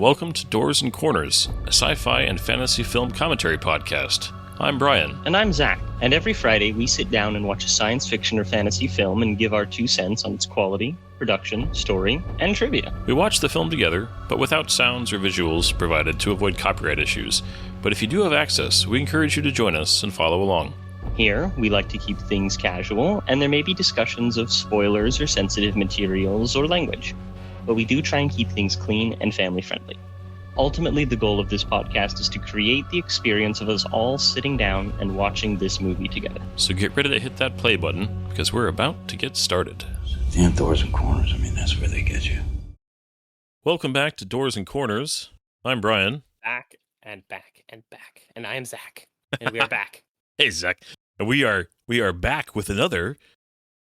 welcome to Doors and Corners, a sci-fi and fantasy film commentary podcast. I'm Brian. And I'm Zach. And every Friday we sit down and watch a science fiction or fantasy film and give our 2 cents on its quality, production, story, and trivia. We watch the film together, but without sounds or visuals provided to avoid copyright issues. But if you do have access, we encourage you to join us and follow along. Here, we like to keep things casual, and there may be discussions of spoilers or sensitive materials or language. But we do try and keep things clean and family-friendly. Ultimately, the goal of this podcast is to create the experience of us all sitting down and watching this movie together. So get ready to hit that play button, because we're about to get started. Damn Doors and Corners, that's where they get you. Welcome back to Doors and Corners. I'm Brian. Back and back and back. And I am Zach. And we are back. Hey, Zach. And we are back with another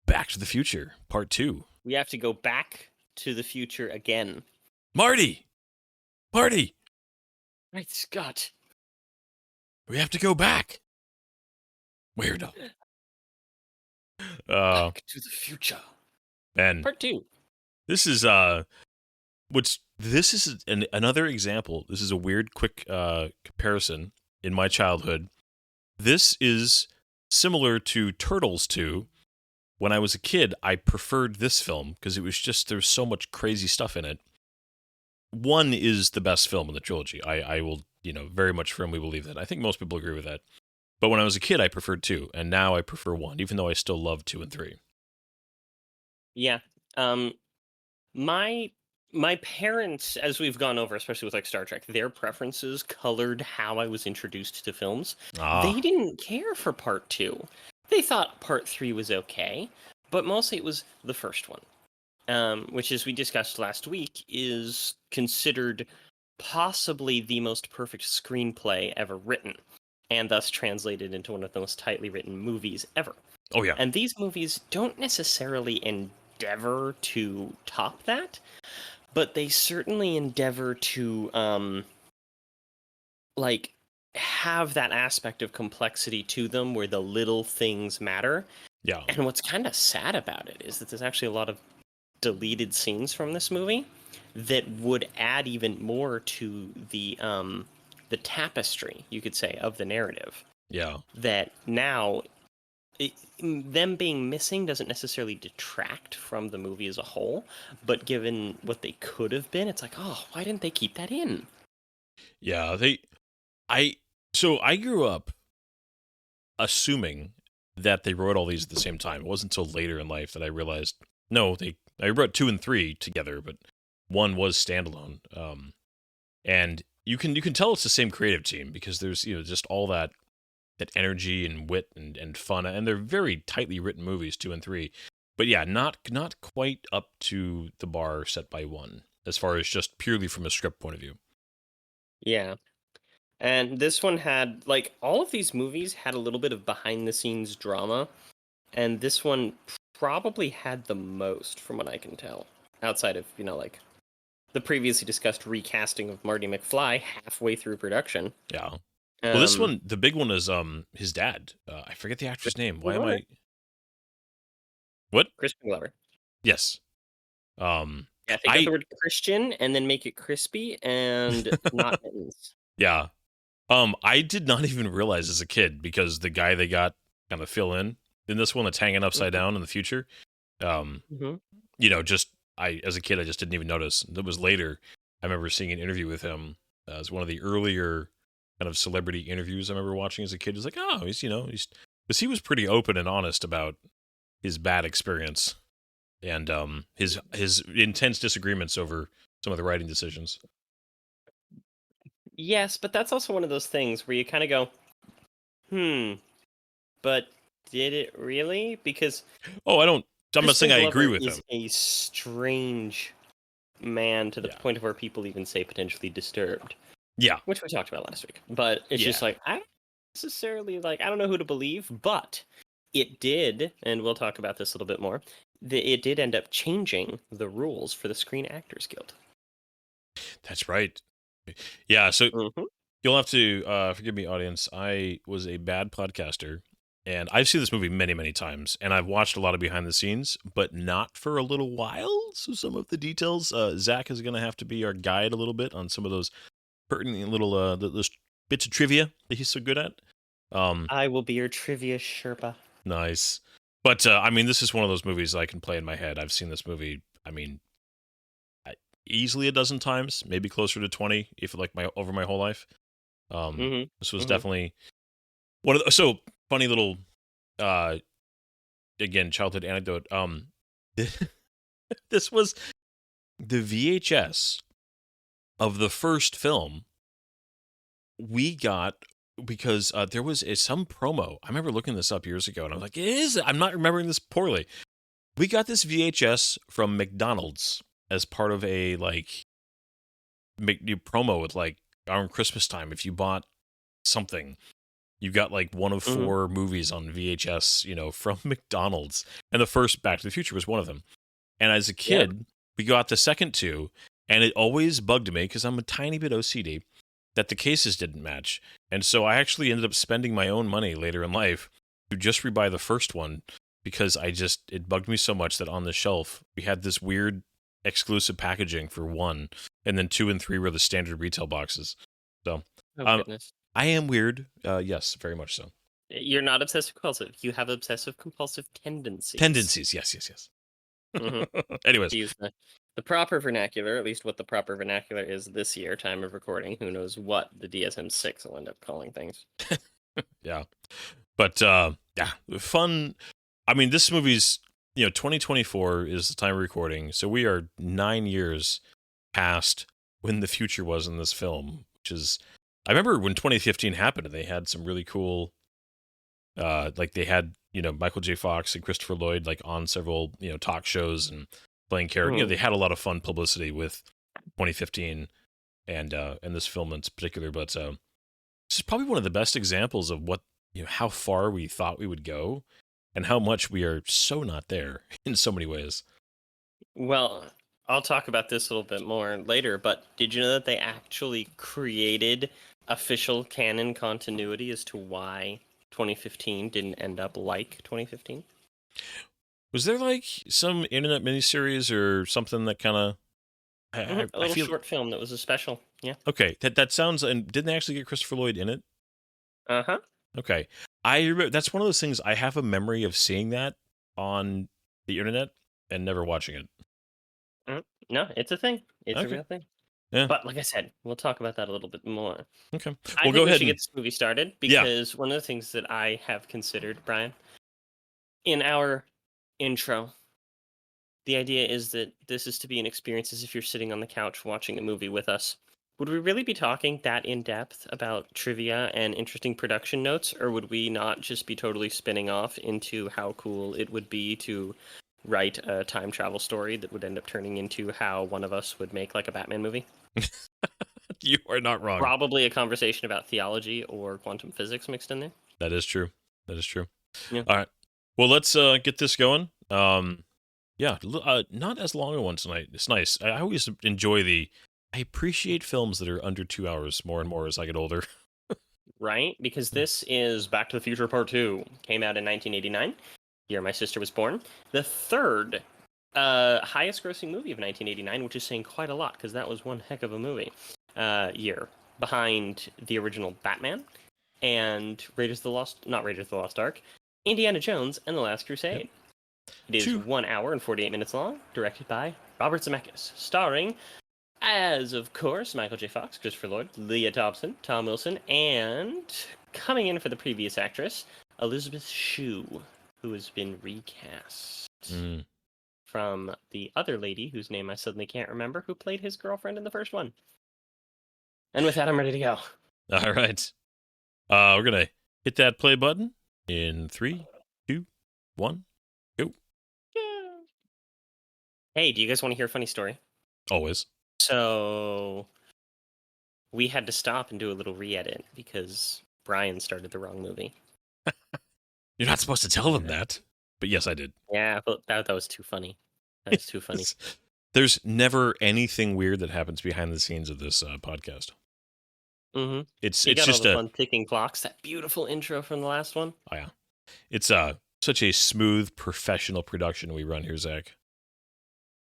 Back to the Future, Part 2. We have to go back to the future again. Marty! Right, Scott. We have to go back. Weirdo. Back to the future. And Part 2. this is another example. This is a weird, quick comparison in my childhood. This is similar to Turtles 2. When I was a kid, I preferred this film because it was just, there's so much crazy stuff in it. 1 is the best film in the trilogy. I will, very much firmly believe that. I think most people agree with that. But when I was a kid, I preferred 2, and now I prefer 1, even though I still love 2 and 3. Yeah. My parents, as we've gone over, especially with like Star Trek, their preferences colored how I was introduced to films. They didn't care for Part 2. They thought Part 3 was okay, but mostly it was the first one. Which, as we discussed last week, is considered possibly the most perfect screenplay ever written, and thus translated into one of the most tightly written movies ever. Oh, yeah. And these movies don't necessarily endeavor to top that, but they certainly endeavor to, have that aspect of complexity to them where the little things matter. Yeah. And what's kind of sad about it is that there's actually a lot of deleted scenes from this movie that would add even more to the tapestry, you could say, of the narrative. Yeah. That now, them being missing doesn't necessarily detract from the movie as a whole, but given what they could have been, it's like, oh, why didn't they keep that in? Yeah, I grew up assuming that they wrote all these at the same time. It wasn't until later in life that I realized, no, I wrote 2 and 3 together, but 1 was standalone. And you can tell it's the same creative team because there's just all that energy and wit and fun, and they're very tightly written movies, 2 and 3. But yeah, not quite up to the bar set by 1 as far as just purely from a script point of view. Yeah. And this one had, all of these movies had a little bit of behind-the-scenes drama, and this one probably had the most, from what I can tell, outside of, the previously discussed recasting of Marty McFly halfway through production. Yeah. Well, this one, the big one is his dad. I forget the actor's name. Why am I... What? Crispin Glover. Yes. Yeah, take out the word Christian and then make it crispy and not mittens. Yeah. I did not even realize as a kid because the guy they got kind of fill in this one that's hanging upside down in the future. As a kid, I just didn't even notice. It was later. I remember seeing an interview with him as one of the earlier kind of celebrity interviews I remember watching as a kid. It's like, oh, because he was pretty open and honest about his bad experience and his intense disagreements over some of the writing decisions. Yes, but that's also one of those things where you kind of go, but did it really? Because I'm not saying I agree with him. He's a strange man to the point of where people even say potentially disturbed. Yeah. Which we talked about last week. But it's just I don't necessarily, I don't know who to believe, but it did, and we'll talk about this a little bit more, it did end up changing the rules for the Screen Actors Guild. That's right. Yeah, so you'll have to forgive me, audience. I was a bad podcaster And I've seen this movie many, many times, and I've watched a lot of behind the scenes, but not for a little while. So some of the details, Zach is going to have to be our guide a little bit on some of those pertinent little those bits of trivia that he's so good at. I will be your trivia Sherpa. Nice. But, I mean, this is one of those movies I can play in my head. I've seen this movie, I mean, easily a dozen times, maybe closer to 20, if like over my whole life. This was definitely one of the, so funny little, again, childhood anecdote. This was the VHS of the first film we got because there was some promo. I remember looking this up years ago, and I was like, I'm not remembering this poorly. We got this VHS from McDonald's as part of a like new promo with like around Christmas time. If you bought something, you got like one of 4 movies on VHS, from McDonald's. And the first Back to the Future was one of them. And as a kid, we got the second 2, and it always bugged me because I'm a tiny bit OCD that the cases didn't match. And so I actually ended up spending my own money later in life to just rebuy the first one because it bugged me so much that on the shelf we had this weird exclusive packaging for 1, and then 2 and 3 were the standard retail boxes. So goodness. I am weird. Yes, very much so. You're not obsessive compulsive. You have obsessive compulsive tendencies. Tendencies, yes. Anyways. To use the proper vernacular, at least what the proper vernacular is this year, time of recording. Who knows what the DSM-6 will end up calling things. Yeah. But, fun. I mean, this movie's, 2024 is the time of recording, so we are 9 years past when the future was in this film, which is, I remember when 2015 happened, and they had some really cool, like they had, Michael J. Fox and Christopher Lloyd, like on several, talk shows and playing characters. They had a lot of fun publicity with 2015 and this film in particular. But this is probably one of the best examples of what, how far we thought we would go and how much we are so not there in so many ways. Well, I'll talk about this a little bit more later, but did you know that they actually created official canon continuity as to why 2015 didn't end up like 2015? Was there like some internet miniseries or something that kind of a little short film that was a special? Yeah. Okay, that sounds. And didn't they actually get Christopher Lloyd in it? Okay, I remember that's one of those things. I have a memory of seeing that on the internet and never watching it. No, it's a thing. It's Okay. a real thing. Yeah. But like I said, we'll talk about that a little bit more. Okay. I think go we ahead should get this movie started because one of the things that I have considered, Brian, in our intro, the idea is that this is to be an experience as if you're sitting on the couch watching a movie with us. Would we really be talking that in depth about trivia and interesting production notes, or would we not just be totally spinning off into how cool it would be to write a time travel story that would end up turning into how one of us would make like a Batman movie? You are not wrong. Probably a conversation about theology or quantum physics mixed in there. That is true. Yeah. All right. Well, let's get this going. Not as long a one tonight. It's nice. I always enjoy I appreciate films that are under 2 hours more and more as I get older. Right? Because this is Back to the Future Part 2. Came out in 1989. Year my sister was born. The third highest grossing movie of 1989, which is saying quite a lot because that was one heck of a movie year, behind the original Batman and not Raiders of the Lost Ark, Indiana Jones and the Last Crusade. Yep. It is 1 hour and 48 minutes long, directed by Robert Zemeckis, starring, as of course, Michael J. Fox, Christopher Lloyd, Leah Dobson, Tom Wilson, and coming in for the previous actress, Elizabeth Shue, who has been recast from the other lady whose name I suddenly can't remember, who played his girlfriend in the first one. And with that, I'm ready to go. All right. We're going to hit that play button in 3, 2, 1, go. Hey, do you guys want to hear a funny story? Always. So we had to stop and do a little re-edit because Brian started the wrong movie. You're not supposed to tell them that, but yes, I did. Yeah, but that was too funny. That was too funny. There's never anything weird that happens behind the scenes of this podcast. Mm-hmm. It's got just all the fun ticking clocks. That beautiful intro from the last one. Oh yeah, It's such a smooth, professional production we run here, Zach.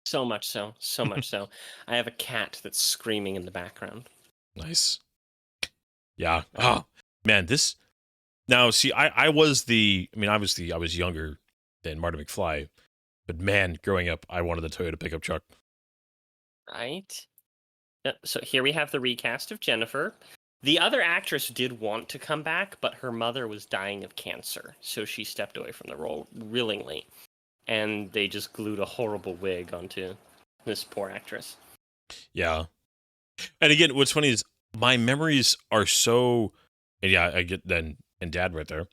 So much so. So much so. I have a cat that's screaming in the background. Nice. Yeah. Oh, man, this... Now, see, I was obviously I was younger than Marty McFly, but man, growing up, I wanted the Toyota pickup truck. Right? So here we have the recast of Jennifer. The other actress did want to come back, but her mother was dying of cancer, so she stepped away from the role willingly. And they just glued a horrible wig onto this poor actress. Yeah. And again, what's funny is my memories are so... And yeah, I get then... and Dad right there.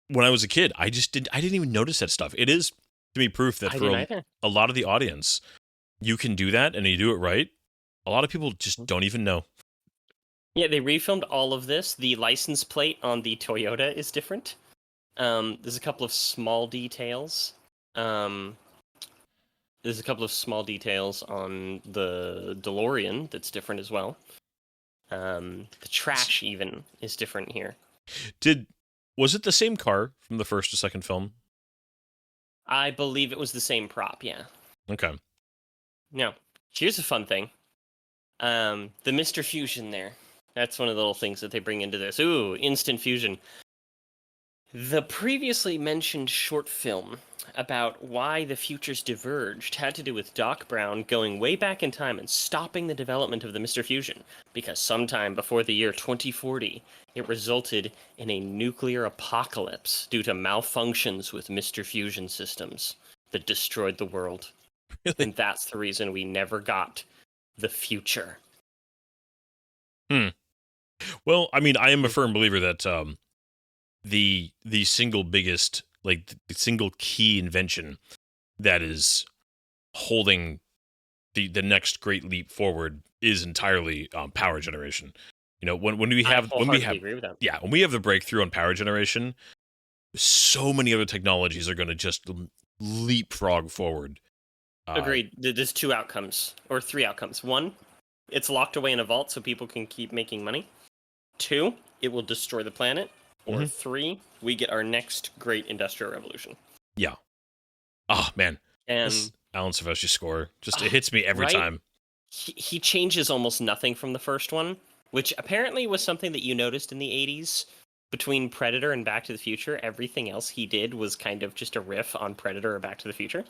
When I was a kid, I didn't even notice that stuff. It is to me proof that for a lot of the audience, you can do that and you do it right. A lot of people just don't even know. Yeah, they refilmed all of this. The license plate on the Toyota is different. There's a couple of small details. There's a couple of small details on the DeLorean that's different as well. The trash even is different here. Was it the same car from the first to second film? I believe it was the same prop, yeah. Okay. Now, here's a fun thing. The Mr. Fusion there. That's one of the little things that they bring into this. Ooh, instant fusion. The previously mentioned short film about why the futures diverged had to do with Doc Brown going way back in time and stopping the development of the Mr. Fusion, because sometime before the year 2040, it resulted in a nuclear apocalypse due to malfunctions with Mr. Fusion systems that destroyed the world. Really? And that's the reason we never got the future. Well, I mean, I am a firm believer that the single biggest, like the single key invention that is holding the next great leap forward is entirely power generation. You know, when we have agree with that. Yeah, when we have the breakthrough on power generation, so many other technologies are going to just leapfrog forward. Agreed. There's two outcomes, or three outcomes. One, it's locked away in a vault so people can keep making money. Two, it will destroy the planet. Or three, we get our next great industrial revolution. Yeah. Oh, man. And this Alan Silvestri score, just it hits me every time. He changes almost nothing from the first one, which apparently was something that you noticed in the 80s. Between Predator and Back to the Future, everything else he did was kind of just a riff on Predator or Back to the Future.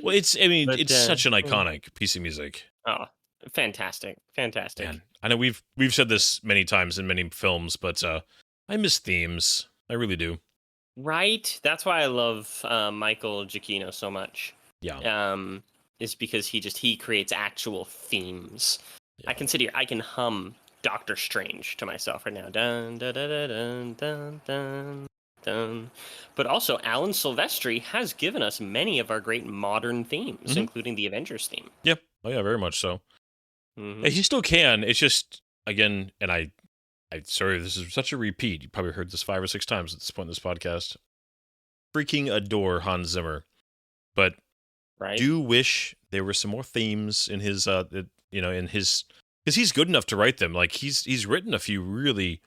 Well, it's such an iconic piece of music. Oh, fantastic. Man, I know we've said this many times in many films, but I miss themes. I really do. Right? That's why I love Michael Giacchino so much. Yeah. Is because he creates actual themes. Yeah. I can hum Doctor Strange to myself right now. Dun dun dun dun dun dun dun. But also, Alan Silvestri has given us many of our great modern themes, including the Avengers theme. Yep. Oh yeah, very much so. He still can. It's just, again, and I sorry, this is such a repeat. You probably heard this 5 or 6 times at this point in this podcast. Freaking adore Hans Zimmer, but do wish there were some more themes in his, because he's good enough to write them. Like he's written a few really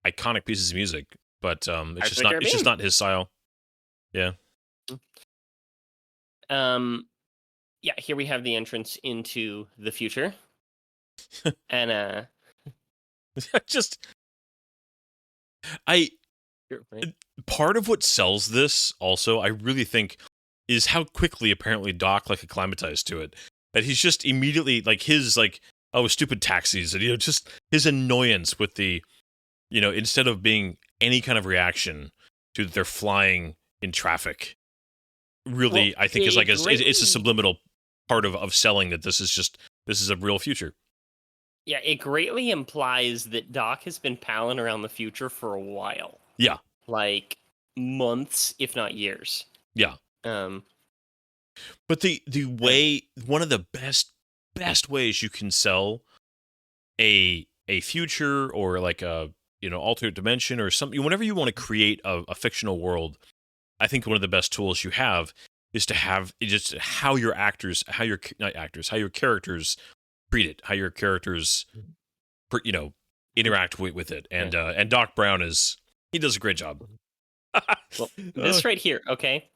iconic pieces of music, but it's just not his style. Yeah. Yeah, here we have the entrance into the future. And part of what sells this also, I really think, is how quickly apparently Doc acclimatized to it. That he's just immediately his stupid taxis, and just his annoyance with the, instead of being any kind of reaction to that they're flying in traffic. Really, I think it's a subliminal part of selling that this is a real future. Yeah, it greatly implies that Doc has been palling around the future for a while. Yeah. Like months, if not years. Yeah. But the way, one of the best ways you can sell a future or like a, alternate dimension or something, whenever you want to create a fictional world, I think one of the best tools you have is to have just how your characters treat it, how your characters, interact with it. And Doc Brown he does a great job. Well, this right here, okay,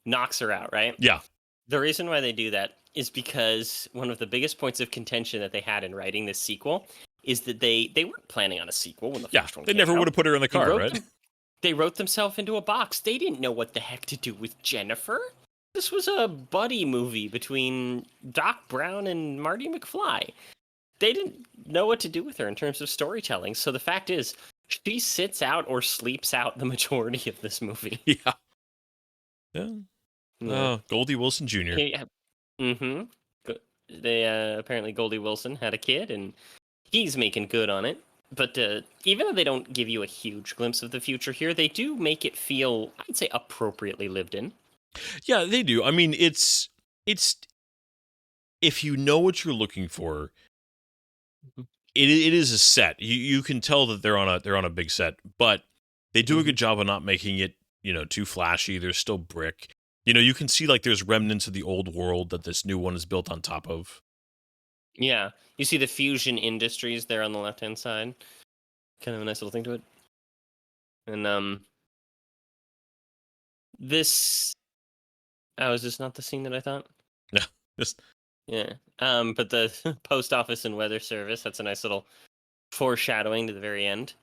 knocks her out, right? Yeah. The reason why they do that is because one of the biggest points of contention that they had in writing this sequel is that they weren't planning on a sequel when the first one came out. They never would have put her in the car, right? They wrote themselves into a box. They didn't know what the heck to do with Jennifer. This was a buddy movie between Doc Brown and Marty McFly. They didn't know what to do with her in terms of storytelling. So the fact is, she sits out or sleeps out the majority of this movie. Yeah. Goldie Wilson Jr. Yeah. Mm-hmm. They apparently Goldie Wilson had a kid, and he's making good on it. But even though they don't give you a huge glimpse of the future here, they do make it feel, I'd say, appropriately lived in. Yeah, they do. I mean, it's if you know what you're looking for, it is a set. You can tell that they're on a big set, but they do a good job of not making it, too flashy. There's still brick. You can see like there's remnants of the old world that this new one is built on top of. Yeah, you see the Fusion Industries there on the left-hand side. Kind of a nice little thing to it. And this... Oh, is this not the scene that I thought? No, just... Yeah. But the post office and weather service, that's a nice little foreshadowing to the very end.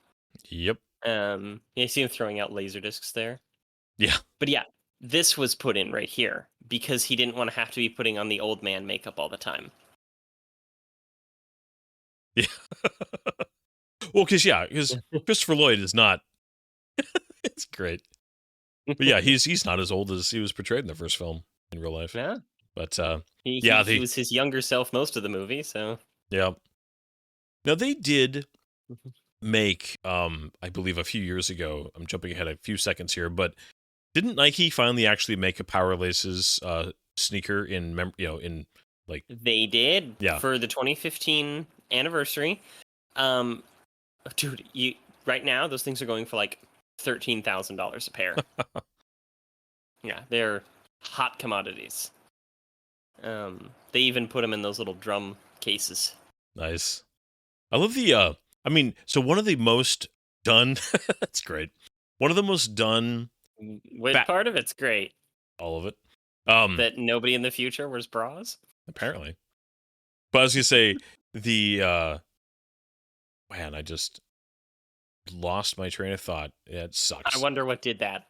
Yep. You see him throwing out laser discs there. Yeah. But yeah, this was put in right here because he didn't want to have to be putting on the old man makeup all the time. Yeah. Well, because Christopher Lloyd is not. It's great. But yeah, he's not as old as he was portrayed in the first film in real life. Yeah. But he was his younger self most of the movie, so. Yeah. Now they did make, I believe a few years ago, I'm jumping ahead a few seconds here, but didn't Nike finally actually make a Power Laces sneaker in like... They did. Yeah. For the 2015 anniversary. Dude, right now those things are going for like $13,000 a pair. Yeah, they're hot commodities. They even put them in those little drum cases. Nice. I love the so one of the most done that's great. One of the most done Which part of it's great? All of it. That nobody in the future wears bras? Apparently. But I was gonna say the man, I just lost my train of thought. Yeah, it sucks. I wonder what did that.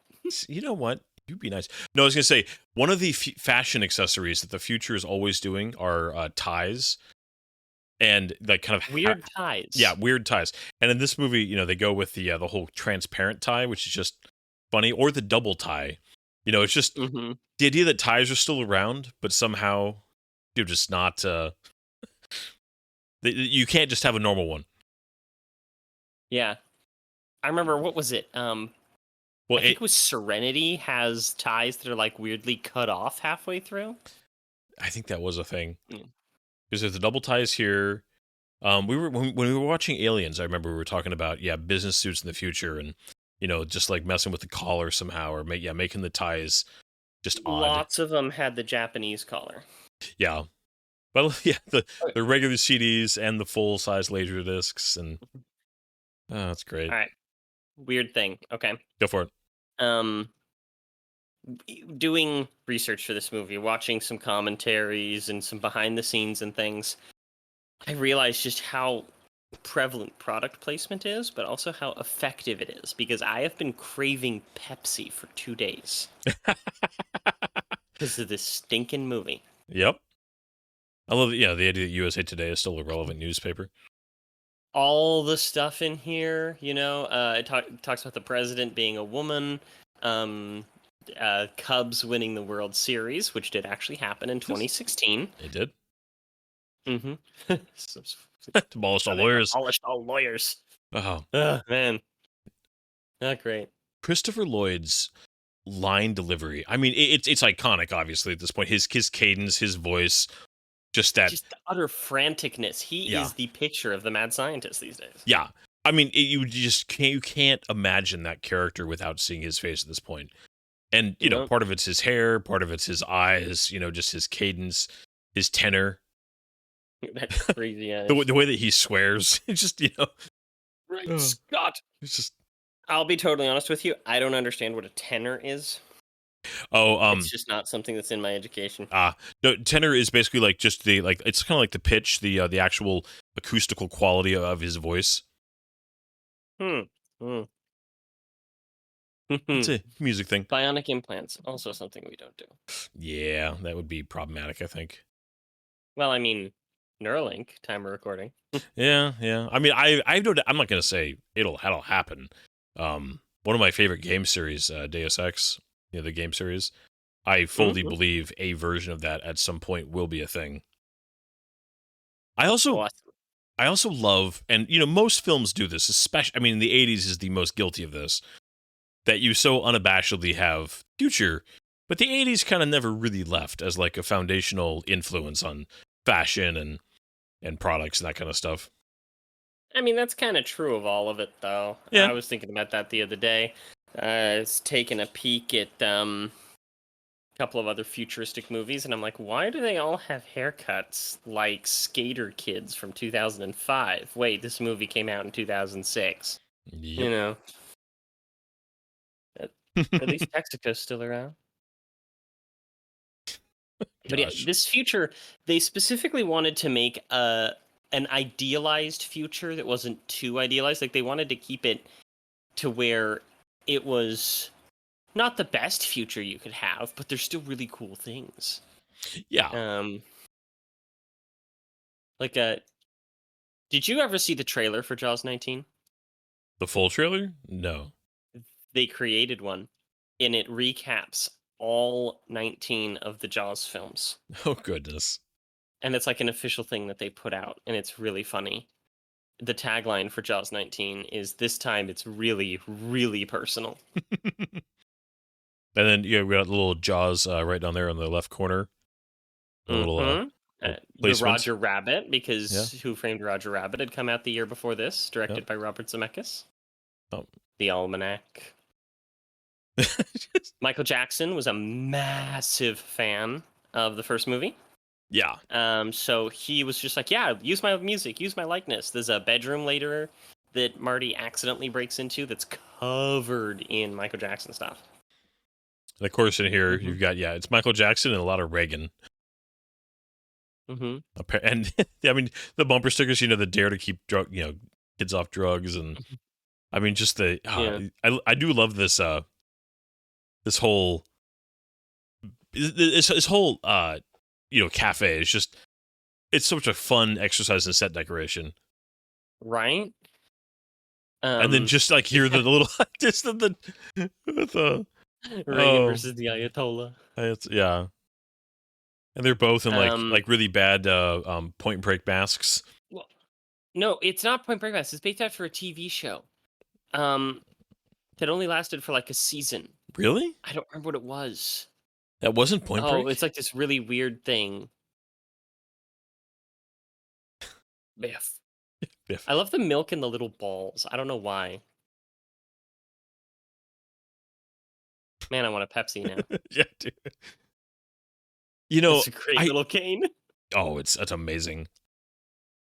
You know what? You'd be nice. No, I was going to say, one of the fashion accessories that the future is always doing are ties. And like kind of... Weird ties. Yeah, weird ties. And in this movie, they go with the whole transparent tie, which is just funny, or the double tie. It's just the idea that ties are still around, but somehow you're just not... you can't just have a normal one. Yeah. I remember, what was it? Well, I think it was Serenity has ties that are like weirdly cut off halfway through. I think that was a thing. Because there's the double ties here. When we were watching Aliens, I remember we were talking about business suits in the future, and just like messing with the collar somehow, or making the ties just odd. Lots of them had the Japanese collar. Yeah, but yeah, the regular CDs and the full size laser discs, and that's great. All right, weird thing. Okay, go for it. Doing research for this movie, watching some commentaries and some behind the scenes and things, I realized just how prevalent product placement is, but also how effective it is, because I have been craving Pepsi for 2 days because of this stinking movie. Yep. I love the idea that USA Today is still a relevant newspaper. All the stuff in here, it talks about the president being a woman, Cubs winning the World Series, which did actually happen in 2016. It did. Mm-hmm. Abolished all lawyers. Abolished all lawyers. Oh. Man. Not great. Christopher Lloyd's line delivery. I mean, it's iconic, obviously, at this point. His cadence, his voice, just the utter franticness. He is the picture of the mad scientist these days. Yeah. I mean, you can't imagine that character without seeing his face at this point. And, part of it's his hair, part of it's his eyes, just his cadence, his tenor. That crazy eyes. The way that he swears. It's just, Right, Scott. It's just I'll be totally honest with you. I don't understand what a tenor is. It's just not something that's in my education. No, tenor is basically like just the like it's kind of like the pitch, the actual acoustical quality of his voice. It's a music thing. Bionic implants, also something we don't do. Yeah, that would be problematic, I think. Well, I mean, Neuralink timer recording. Yeah. I mean, I'm not gonna say it'll happen. One of my favorite game series, Deus Ex, the game series. I fully believe a version of that at some point will be a thing. I also love, and most films do this, especially. I mean, the '80s is the most guilty of this. That you so unabashedly have future, but the '80s kind of never really left as like a foundational influence on fashion and products and that kind of stuff. I mean, that's kind of true of all of it, though. Yeah. I was thinking about that the other day. I was taking a peek at a couple of other futuristic movies, and I'm like, why do they all have haircuts like skater kids from 2005? Wait, this movie came out in 2006. Yep. At least Texaco's still around. But yeah, this future, they specifically wanted to make an idealized future that wasn't too idealized. Like, they wanted to keep it to where it was not the best future you could have, but there's still really cool things. Yeah. Did you ever see the trailer for Jaws 19? The full trailer? No. They created one, and it recaps all 19 of the Jaws films. Oh, goodness. And it's like an official thing that they put out, and it's really funny. The tagline for Jaws 19 is, "This time it's really, really personal." And then we got a little Jaws right down there on the left corner. A little the Roger Rabbit, because Who Framed Roger Rabbit had come out the year before this, directed by Robert Zemeckis. The Almanac. Michael Jackson was a massive fan of the first movie. Yeah. So he was just like, yeah, use my music, use my likeness. There's a bedroom later that Marty accidentally breaks into that's covered in Michael Jackson stuff. And of course, in here, you've got, it's Michael Jackson and a lot of Reagan. And I mean, the bumper stickers, the dare to keep kids off drugs. And I mean, just I do love this, this whole cafe. It's such a fun exercise in set decoration. Right. And then just like hear the little, just the Reagan versus the Ayatollah. Yeah. And they're both in like really bad Point Break masks. Well, no, it's not Point Break masks. It's based after a TV show. That only lasted for like a season. Really? I don't remember what it was. That wasn't Point Break? Oh, it's like this really weird thing. Biff. I love the milk and the little balls. I don't know why. Man, I want a Pepsi now. Yeah, dude. It's a great little cane. Oh, it's amazing.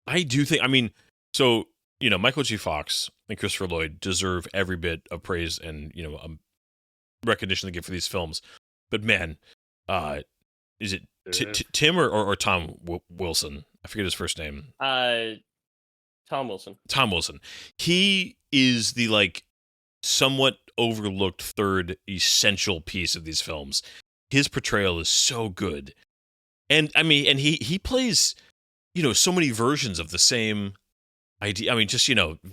I do think, so, Michael J. Fox and Christopher Lloyd deserve every bit of praise and, recognition they get for these films. But man, is it Tim or Tom Wilson? I forget his first name. Tom Wilson. Tom Wilson. He is the somewhat overlooked third essential piece of these films. His portrayal is so good. And he plays, so many versions of the same idea.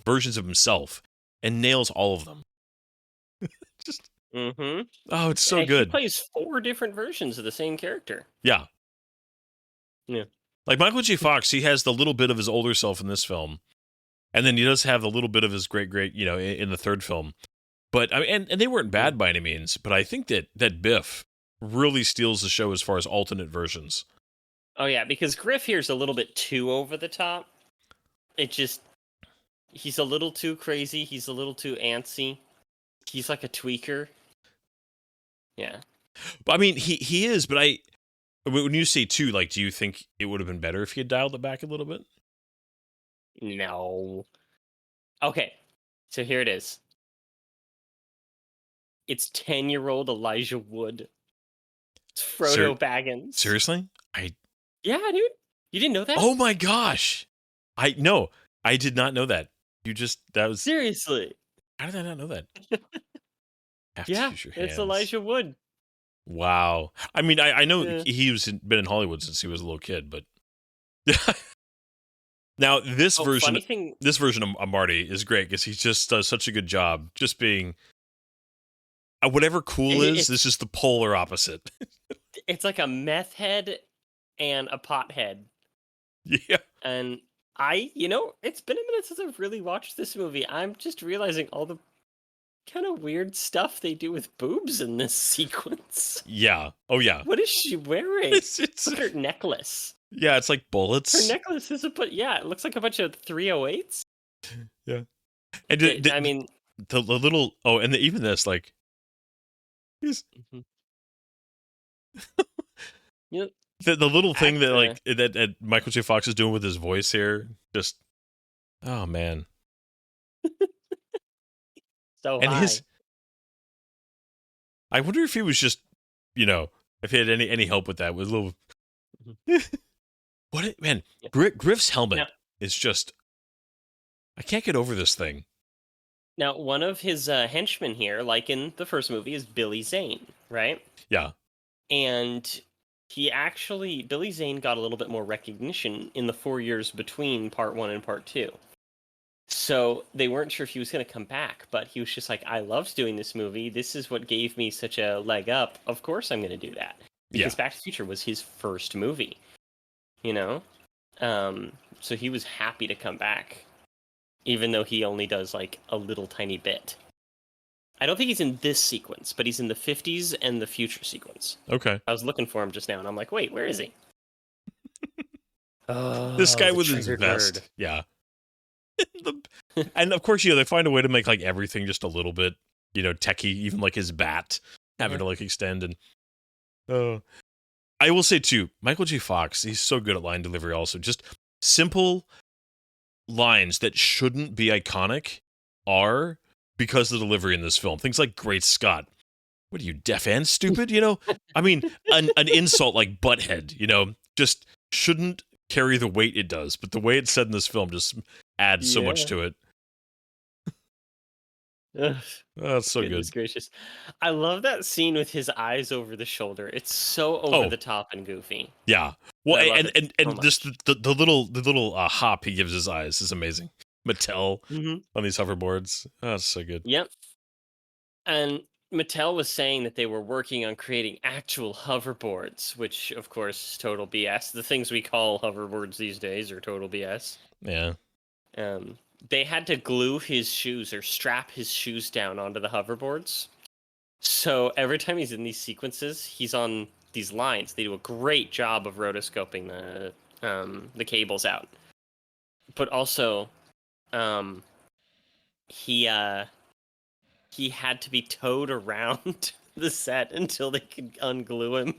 Versions of himself, and nails all of them. Just oh, it's so good. He plays 4 different versions of the same character. Yeah. Yeah. Like Michael J. Fox, he has the little bit of his older self in this film, and then he does have the little bit of his great, in the third film. But and they weren't bad by any means. But I think that Biff really steals the show as far as alternate versions. Oh yeah, because Griff here's a little bit too over the top. He's a little too crazy. He's a little too antsy. He's like a tweaker. Yeah. But he is. But when you say too, do you think it would have been better if he had dialed it back a little bit? No. Okay, so here it is. It's 10-year-old Elijah Wood. It's Ser- Frodo Baggins. Seriously? Yeah, dude. You didn't know that? Oh my gosh! No, I did not know that. That was... Seriously. How did I not know that? Have to Yeah, use your it's hands. Elijah Wood. Wow. I mean, I know Yeah. been in Hollywood since he was a little kid, but now this Funny thing, version of Marty is great because he just does such a good job just being whatever cool is. This is the polar opposite. it's like a meth head and a pothead. Yeah. And it's been a minute since I've really watched this movie. I'm just realizing all the kind of weird stuff they do with boobs in this sequence. Yeah. Oh yeah. What is she wearing? It's Look at her necklace. Yeah, it's like bullets. Her necklace is it looks like a bunch of 308s. Yeah. And I mean, the little even this like he's you know, the little thing that like that Michael J. Fox is doing with his voice here, just oh man. So and high. I wonder if he was just, if he had any help with that. With a little, Griff's helmet is just. I can't get over this thing. Now, one of his henchmen here, like in the first movie, is Billy Zane, right? Yeah. And Billy Zane got a little bit more recognition in the 4 years between Part 1 and Part 2. So they weren't sure if he was going to come back, but he was just like, I loved doing this movie. This is what gave me such a leg up. Of course I'm going to do that. Because Back to the Future was his first movie, So he was happy to come back, even though he only does like a little tiny bit. I don't think he's in this sequence, but he's in the 50s and the future sequence. Okay. I was looking for him just now, and I'm like, wait, where is he? This guy with his vest. Word. Yeah. And of course, they find a way to make like everything just a little bit, techie, even like his bat having to like extend. And I will say too, Michael J. Fox, he's so good at line delivery also. Just simple lines that shouldn't be iconic are because of the delivery in this film. Things like Great Scott. What are you, deaf and stupid? I mean, an insult like butthead, just shouldn't carry the weight it does. But the way it's said in this film just adds so much to it. That's so good. Gracious. I love that scene with his eyes over the shoulder. It's so over the top and goofy. Yeah. Well, and just the little hop he gives his eyes is amazing. Mattel on these hoverboards. Oh, that's so good. Yep. And Mattel was saying that they were working on creating actual hoverboards, which of course is total BS. The things we call hoverboards these days are total BS. Yeah. They had to glue his shoes or strap his shoes down onto the hoverboards. So every time he's in these sequences, he's on these lines. They do a great job of rotoscoping the cables out. But also, he had to be towed around the set until they could unglue him.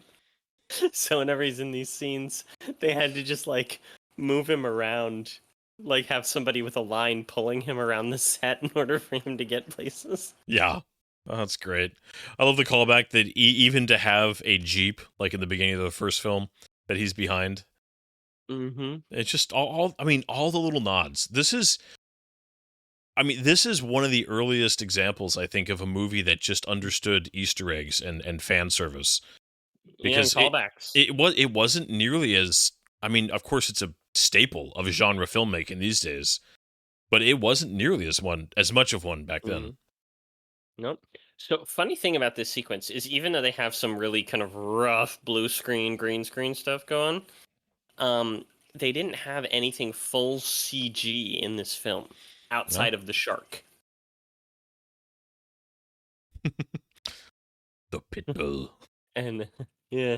So whenever he's in these scenes, they had to just like move him around. Like, have somebody with a line pulling him around the set in order for him to get places. Yeah. Oh, that's great. I love the callback that even to have a Jeep, like in the beginning of the first film, that he's behind. Mm-hmm. It's just all the little nods. This is one of the earliest examples, I think, of a movie that just understood Easter eggs and fan service. Because callbacks. It wasn't nearly as... of course, it's a staple of genre filmmaking these days, but it wasn't nearly as much of one back then. Nope. So funny thing about this sequence is even though they have some really kind of rough blue screen, green screen stuff going, they didn't have anything full CG in this film outside of the shark. The pit bull. And yeah.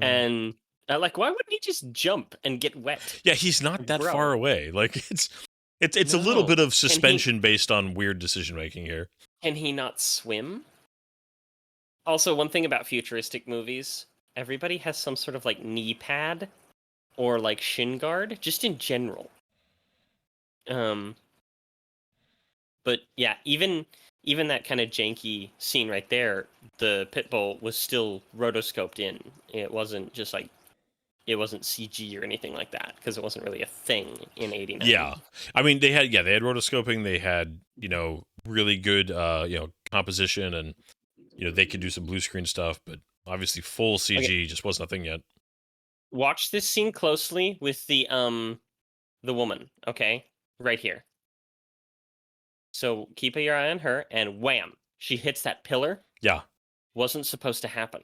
And why wouldn't he just jump and get wet? Yeah, he's not that far away. Like it's a little bit of suspension based on weird decision making here. Can he not swim? Also, one thing about futuristic movies, everybody has some sort of like knee pad or like shin guard, just in general. But yeah, even that kind of janky scene right there, the pit bull was still rotoscoped in. It wasn't just like it wasn't CG or anything like that because it wasn't really a thing in '89. Yeah, I mean they had rotoscoping. They had really good composition, and they could do some blue screen stuff, but obviously full CG just wasn't a thing yet. Watch this scene closely with the woman, okay? Right here. So keep your eye on her, and wham, she hits that pillar. Yeah. Wasn't supposed to happen.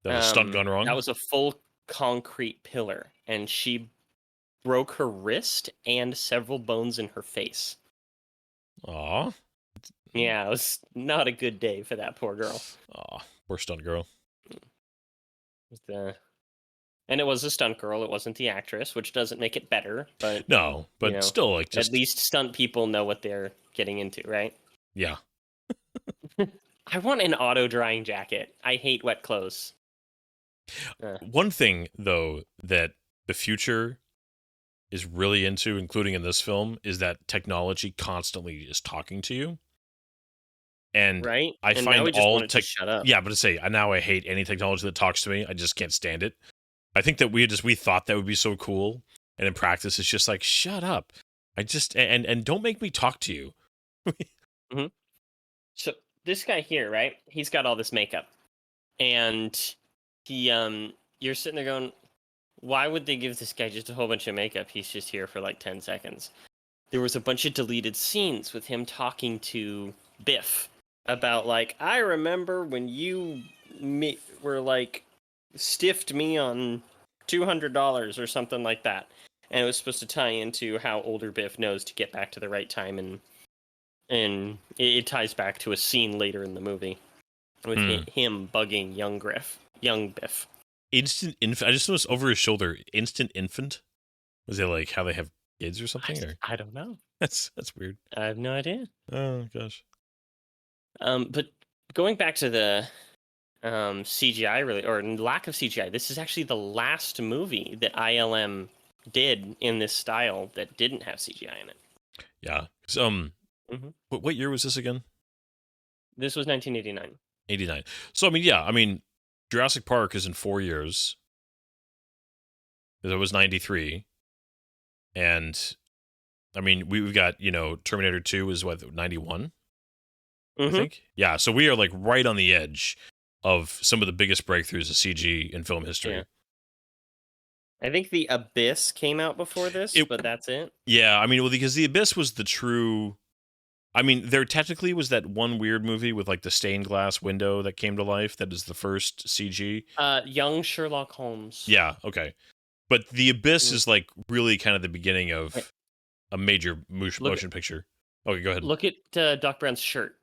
That was a stunt gone wrong? That was a full concrete pillar, and she broke her wrist and several bones in her face. Aw. Yeah, it was not a good day for that poor girl. Aw, poor stunt girl. And it was a stunt girl. It wasn't the actress, which doesn't make it better. But no, but still, like, just at least stunt people know what they're getting into, right? Yeah. I want an auto drying jacket. I hate wet clothes. One thing, though, that the future is really into, including in this film, is that technology constantly is talking to you. And right? I and find now we just all want it to shut up. Yeah, but to say now I hate any technology that talks to me. I just can't stand it. I think that we thought that would be so cool, and in practice, it's just like, shut up. I just and don't make me talk to you. Mm-hmm. So this guy here, right? He's got all this makeup, and he you're sitting there going, why would they give this guy just a whole bunch of makeup? He's just here for like 10 seconds. There was a bunch of deleted scenes with him talking to Biff about like, I remember when you were like stiffed me on $200 or something like that, and it was supposed to tie into how older Biff knows to get back to the right time, and it ties back to a scene later in the movie with him bugging young Biff. Instant infant. I just noticed over his shoulder, instant infant. Was it like how they have kids or something? I don't know. That's weird. I have no idea. Oh gosh. But going back to the CGI, really, or lack of CGI, this is actually the last movie that ILM did in this style that didn't have CGI in it. Yeah. So, what year was this again? This was 1989. 89. So I mean, Jurassic Park is in 4 years. It was 93. And I mean, we've got, Terminator 2 is what, 91? I think. Yeah, so we are like right on the edge of some of the biggest breakthroughs of CG in film history. Yeah. I think The Abyss came out before this, but that's it. Yeah, I mean, well, because The Abyss was the true... I mean, there technically was that one weird movie with like the stained glass window that came to life that is the first CG. Young Sherlock Holmes. Yeah, okay. But The Abyss is like really kind of the beginning of a major motion picture. Okay, go ahead. Look at Doc Brown's shirt.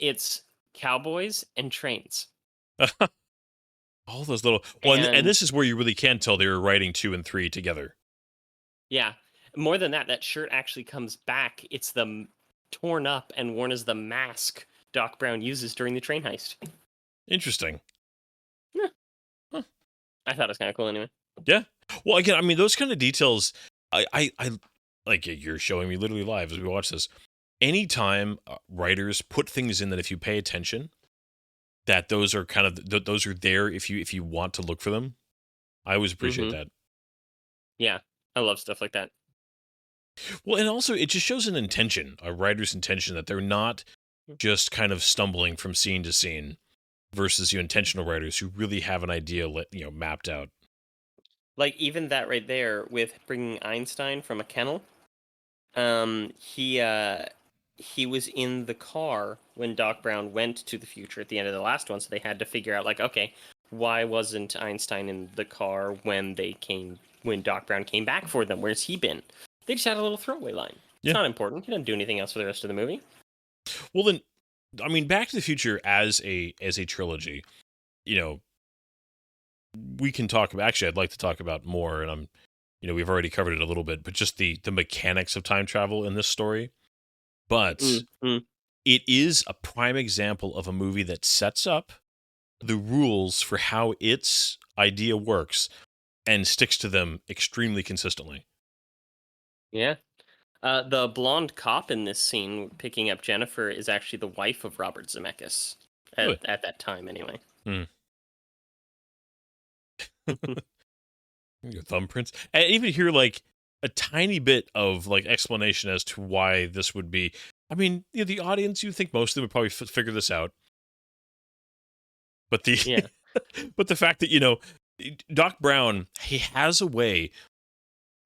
It's cowboys and trains. All those little... Well, and this is where you really can tell they were writing 2 and 3 together. Yeah. More than that, that shirt actually comes back. It's torn up and worn as the mask Doc Brown uses during the train heist. Interesting. Yeah. Huh. I thought it was kind of cool anyway. Yeah. Well, again, I mean, those kind of details, I like, you're showing me literally live as we watch this. Anytime writers put things in that if you pay attention, that those are kind of, those are there if you want to look for them. I always appreciate that. Yeah. I love stuff like that. Well, and also it just shows an intention, a writer's intention, that they're not just kind of stumbling from scene to scene versus intentional writers who really have an idea, mapped out. Like even that right there with bringing Einstein from a kennel. He was in the car when Doc Brown went to the future at the end of the last one, so they had to figure out like, okay, why wasn't Einstein in the car when Doc Brown came back for them? Where's he been? They just had a little throwaway line. It's not important. He doesn't do anything else for the rest of the movie. Well, then, I mean, Back to the Future as a trilogy, we can talk about. Actually, I'd like to talk about more, and we've already covered it a little bit, but just the mechanics of time travel in this story. But it is a prime example of a movie that sets up the rules for how its idea works and sticks to them extremely consistently. Yeah. The blonde cop in this scene picking up Jennifer is actually the wife of Robert Zemeckis at that time, anyway. Your thumbprints, and even hear like a tiny bit of like explanation as to why this would be. I mean, the audience, you think most of them would probably figure this out, but but the fact that Doc Brown, he has a way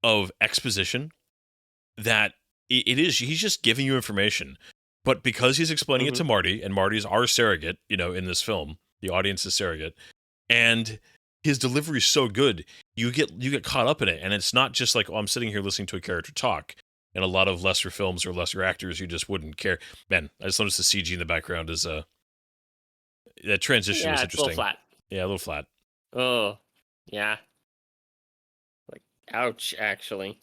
of exposition that he's just giving you information, but because he's explaining it to Marty, and Marty's our surrogate, in this film, the audience is surrogate, and his delivery is so good, you get caught up in it, and it's not just like, oh, I'm sitting here listening to a character talk. In a lot of lesser films or lesser actors, you just wouldn't care. Man, I just noticed the CG in the background is that transition is interesting. A little flat. Yeah, a little flat. Oh, yeah. Like, ouch, actually.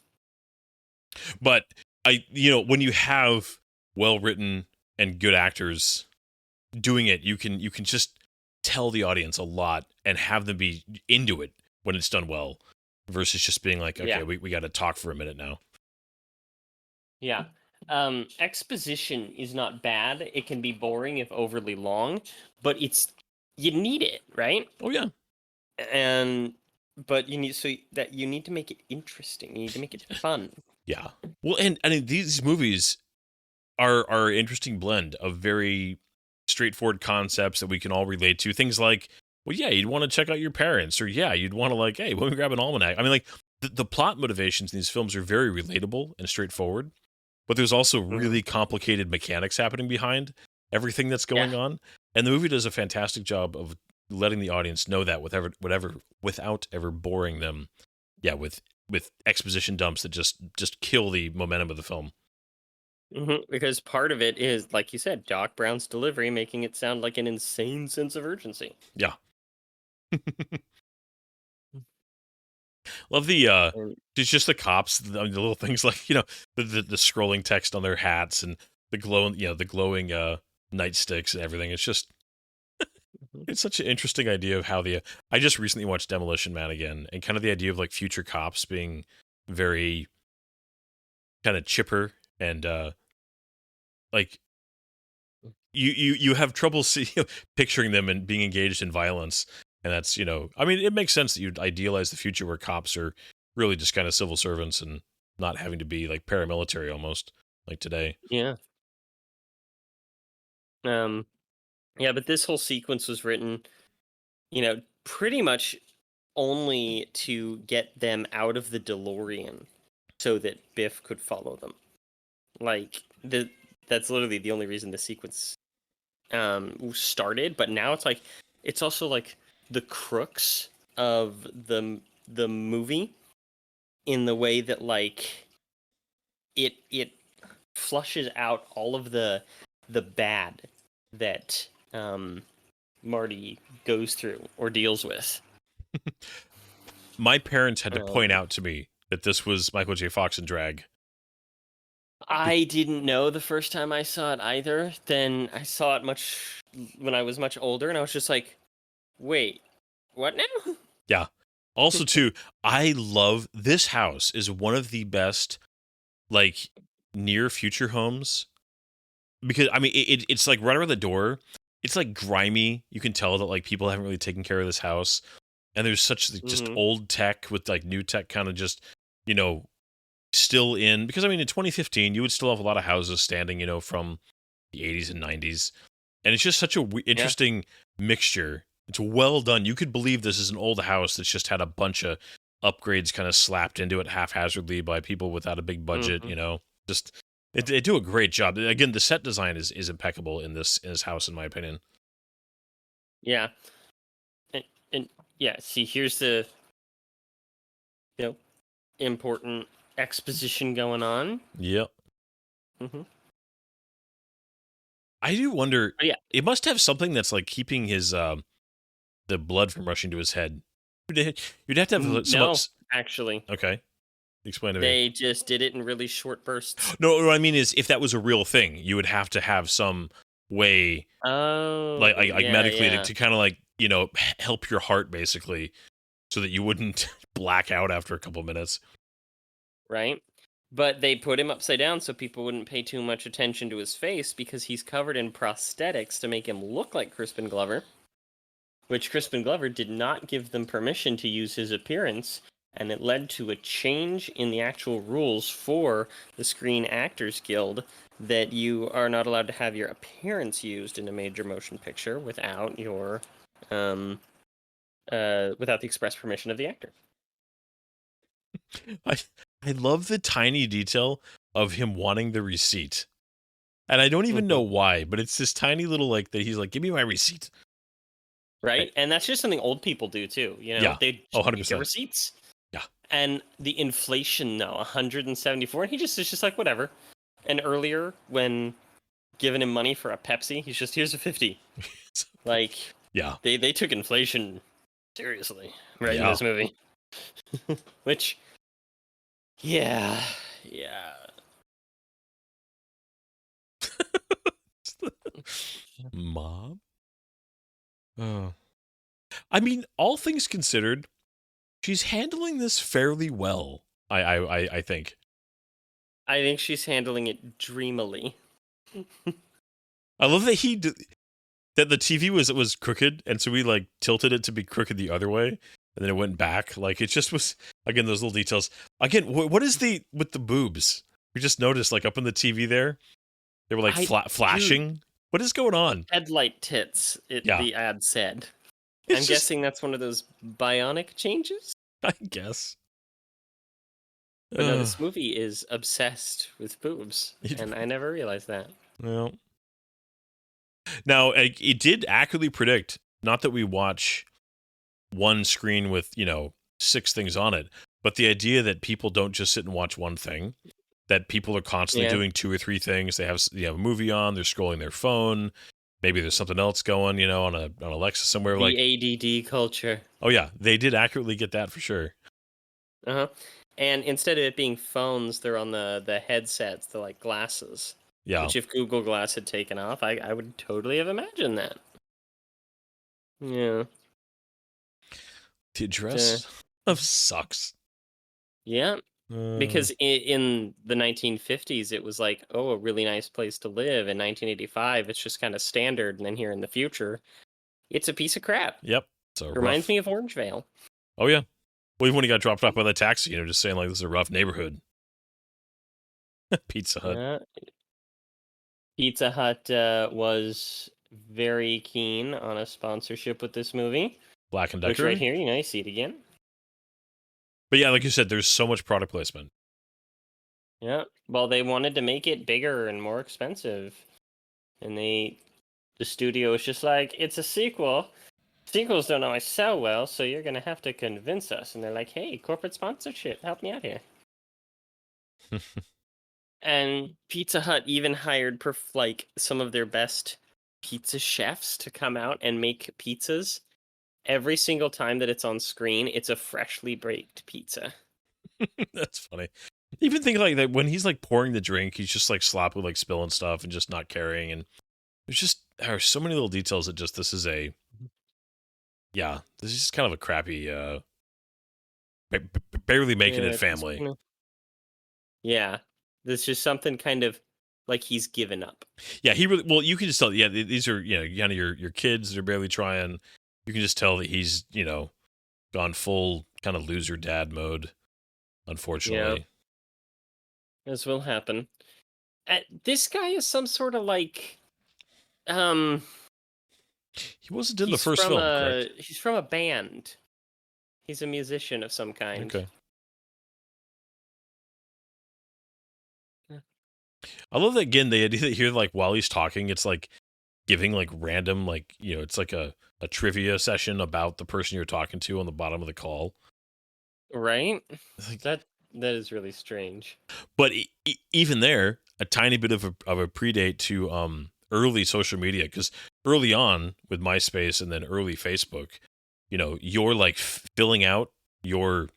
But when you have well-written and good actors doing it, you can just tell the audience a lot and have them be into it when it's done well, versus just being like, okay, we got to talk for a minute now. Yeah. Exposition is not bad. It can be boring if overly long, but you need it, right? Oh yeah. But you need to make it interesting. You need to make it fun. Yeah. Well, and I mean, these movies are an interesting blend of very straightforward concepts that we can all relate to. Things like, well, yeah, you'd want to check out your parents, or yeah, you'd want to like, hey, let me grab an almanac. I mean, like the plot motivations in these films are very relatable and straightforward, but there's also really complicated mechanics happening behind everything that's going on. And the movie does a fantastic job of letting the audience know that without ever boring them. Yeah, with exposition dumps that just kill the momentum of the film. Because part of it is, like you said, Doc Brown's delivery making it sound like an insane sense of urgency. Yeah. Love it's just the cops, the little things like, the scrolling text on their hats and the glowing nightsticks and everything. It's just, it's such an interesting idea of how I just recently watched Demolition Man again, and kind of the idea of like future cops being very kind of chipper and like you have trouble picturing them and being engaged in violence. And that's, I mean, it makes sense that you'd idealize the future where cops are really just kind of civil servants and not having to be like paramilitary almost like today. Yeah. Yeah, but this whole sequence was written, pretty much only to get them out of the DeLorean so that Biff could follow them. Like, that's literally the only reason the sequence started. But now it's also like the crux of the movie, in the way that like it flushes out all of the bad that Marty goes through or deals with. My parents had to point out to me that this was Michael J. Fox in drag. I didn't know the first time I saw it either. Then I saw it when I was much older, and I was just like, wait, what now? Yeah. Also, too, I love this house. Is one of the best, like, near future homes, because I mean, it's like right around the door. It's like grimy. You can tell that like people haven't really taken care of this house, and there's such just old tech with like new tech kind of just still in, because I mean in 2015 you would still have a lot of houses standing from the 80s and 90s, and it's just such a interesting mixture. It's well done. You could believe this is an old house that's just had a bunch of upgrades kind of slapped into it haphazardly by people without a big budget. Just they do a great job. Again, the set design is impeccable in this house, in my opinion. Yeah, and yeah. See, here's the important exposition going on. Yep. I do wonder. Yeah, it must have something that's like keeping his the blood from rushing to his head. You'd have to have no, actually. Okay. Explain to me. They just did it in really short bursts. No, what I mean is, if that was a real thing, you would have to have some way, like medically, to kind of like help your heart, basically, so that you wouldn't black out after a couple minutes. Right. But they put him upside down so people wouldn't pay too much attention to his face because he's covered in prosthetics to make him look like Crispin Glover, which Crispin Glover did not give them permission to use his appearance, and it led to a change in the actual rules for the Screen Actors Guild that you are not allowed to have your appearance used in a major motion picture without your without the express permission of the actor. I love the tiny detail of him wanting the receipt. And I don't even know why, but it's this tiny little like that he's like, give me my receipt. Right? And that's just something old people do too. You know, Yeah. they 100%. get receipts. Yeah. And the inflation though, 174, and is just like whatever. And earlier when giving him money for a Pepsi, he's just here's a 50. Like yeah. They took inflation seriously in this movie. Which yeah. Mom? Oh. I mean, all things considered, she's handling this fairly well. I think. I think she's handling it dreamily. I love that that the TV was crooked, and so we like tilted it to be crooked the other way, and then it went back. Like it just was again those little details. Again, what is with the boobs? We just noticed like up on the TV there, they were like flashing. Dude, what is going on? Headlight tits. The ad said. I'm guessing that's one of those bionic changes. I guess. But no, this movie is obsessed with boobs, and I never realized that. No. Now, it did accurately predict, not that we watch one screen with, 6 things on it, but the idea that people don't just sit and watch one thing, that people are constantly doing 2 or 3 things. They have a movie on, they're scrolling their phone, maybe there's something else going, on Alexa somewhere. The ADD culture. Oh, yeah, they did accurately get that for sure. Uh-huh. And instead of it being phones, they're on the headsets, the like glasses. Yeah. Which if Google Glass had taken off, I would totally have imagined that. Yeah. The address of sucks. Yeah. Because in the 1950s, it was like, a really nice place to live. In 1985, it's just kind of standard. And then here in the future, it's a piece of crap. Yep. Reminds me of Orangevale. Oh, yeah. Well, even when he got dropped off by the taxi, just saying like this is a rough neighborhood. Pizza Hut. Pizza Hut was very keen on a sponsorship with this movie. Black and Decker. Which right here, you see it again. But yeah, like you said, there's so much product placement. Yeah. Well, they wanted to make it bigger and more expensive. And the studio was just like, it's a sequel. Sequels don't always sell well, so you're going to have to convince us. And they're like, hey, corporate sponsorship, help me out here. And Pizza Hut even hired some of their best pizza chefs to come out and make pizzas. Every single time that it's on screen, it's a freshly baked pizza. That's funny. Even think like that when he's like pouring the drink, he's just like sloppily like spilling stuff and just not caring. And there are so many little details that this is this is just kind of a crappy, barely making it family. Yeah. There's just something kind of like he's given up. Yeah, he really, well, you can just tell, these are, kind of your kids that are barely trying. You can just tell that he's, gone full kind of loser dad mode, unfortunately. Yeah. As will happen. This guy is some sort of like, he wasn't in the first film, correct? He's from a band. He's a musician of some kind. Okay. I love that, again, the idea that here, like, while he's talking, it's like giving like random, like, it's like a trivia session about the person you're talking to on the bottom of the call. Right? That is really strange. But even there, a tiny bit of a predate to early social media, because early on with MySpace and then early Facebook, you're like filling out your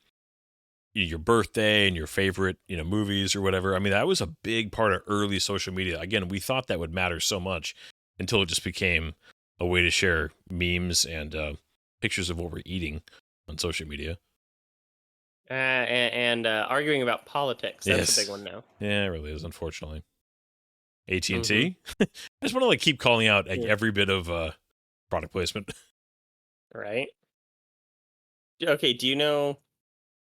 birthday and your favorite, movies or whatever. I mean, that was a big part of early social media. Again, we thought that would matter so much until it just became a way to share memes and pictures of what we're eating on social media. And arguing about politics. That's Yes. a big one now. Yeah, it really is, unfortunately. AT&T. I just want to keep calling out every bit of product placement. Right. Okay. Do you know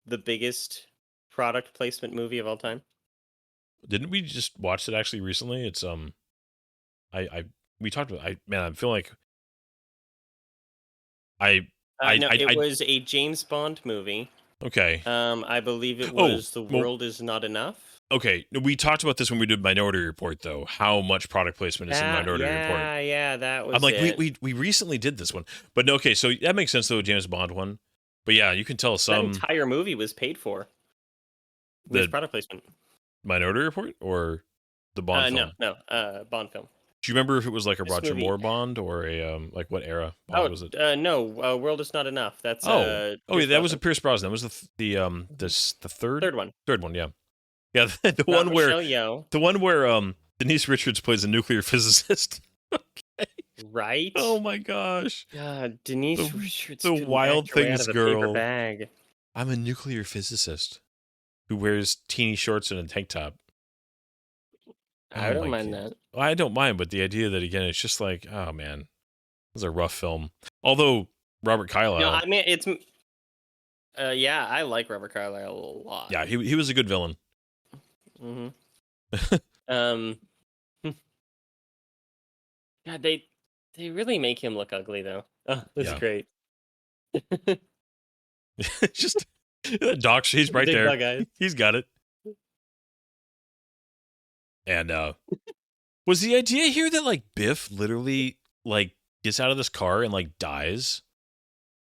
the biggest product placement movie of all time? Didn't we just watch it actually recently? It's we talked about. I feel like it was a James Bond movie. Okay. I believe it was The World Is Not Enough. Okay, we talked about this when we did Minority Report, though. How much product placement is in Minority Report? Yeah, that was. I'm like, we recently did this one, but no. Okay, so that makes sense though, James Bond one. But yeah, you can tell some. That entire movie was paid for with product placement. Minority Report or the Bond film? No, Bond film. Do you remember if it was like a Roger Moore Bond or a like what era Bond was it? No, World Is Not Enough. That's yeah, that was a Pierce Brosnan. That was the third one. Third one, yeah. Yeah, the one where Denise Richards plays a nuclear physicist. Okay. Right? Oh my gosh. Denise Richards. The Wild Things girl. Bag. I'm a nuclear physicist who wears teeny shorts and a tank top. I don't mind that. Well, I don't mind, but the idea that again, it's just like, oh man, it was a rough film. Although Robert Carlyle. No, I mean it's. Yeah, I like Robert Carlyle a lot. Yeah, he was a good villain. God, they really make him look ugly though. Oh, that's great. Just Doc, he's right there. He's got it. And was the idea here that like Biff literally like gets out of this car and like dies?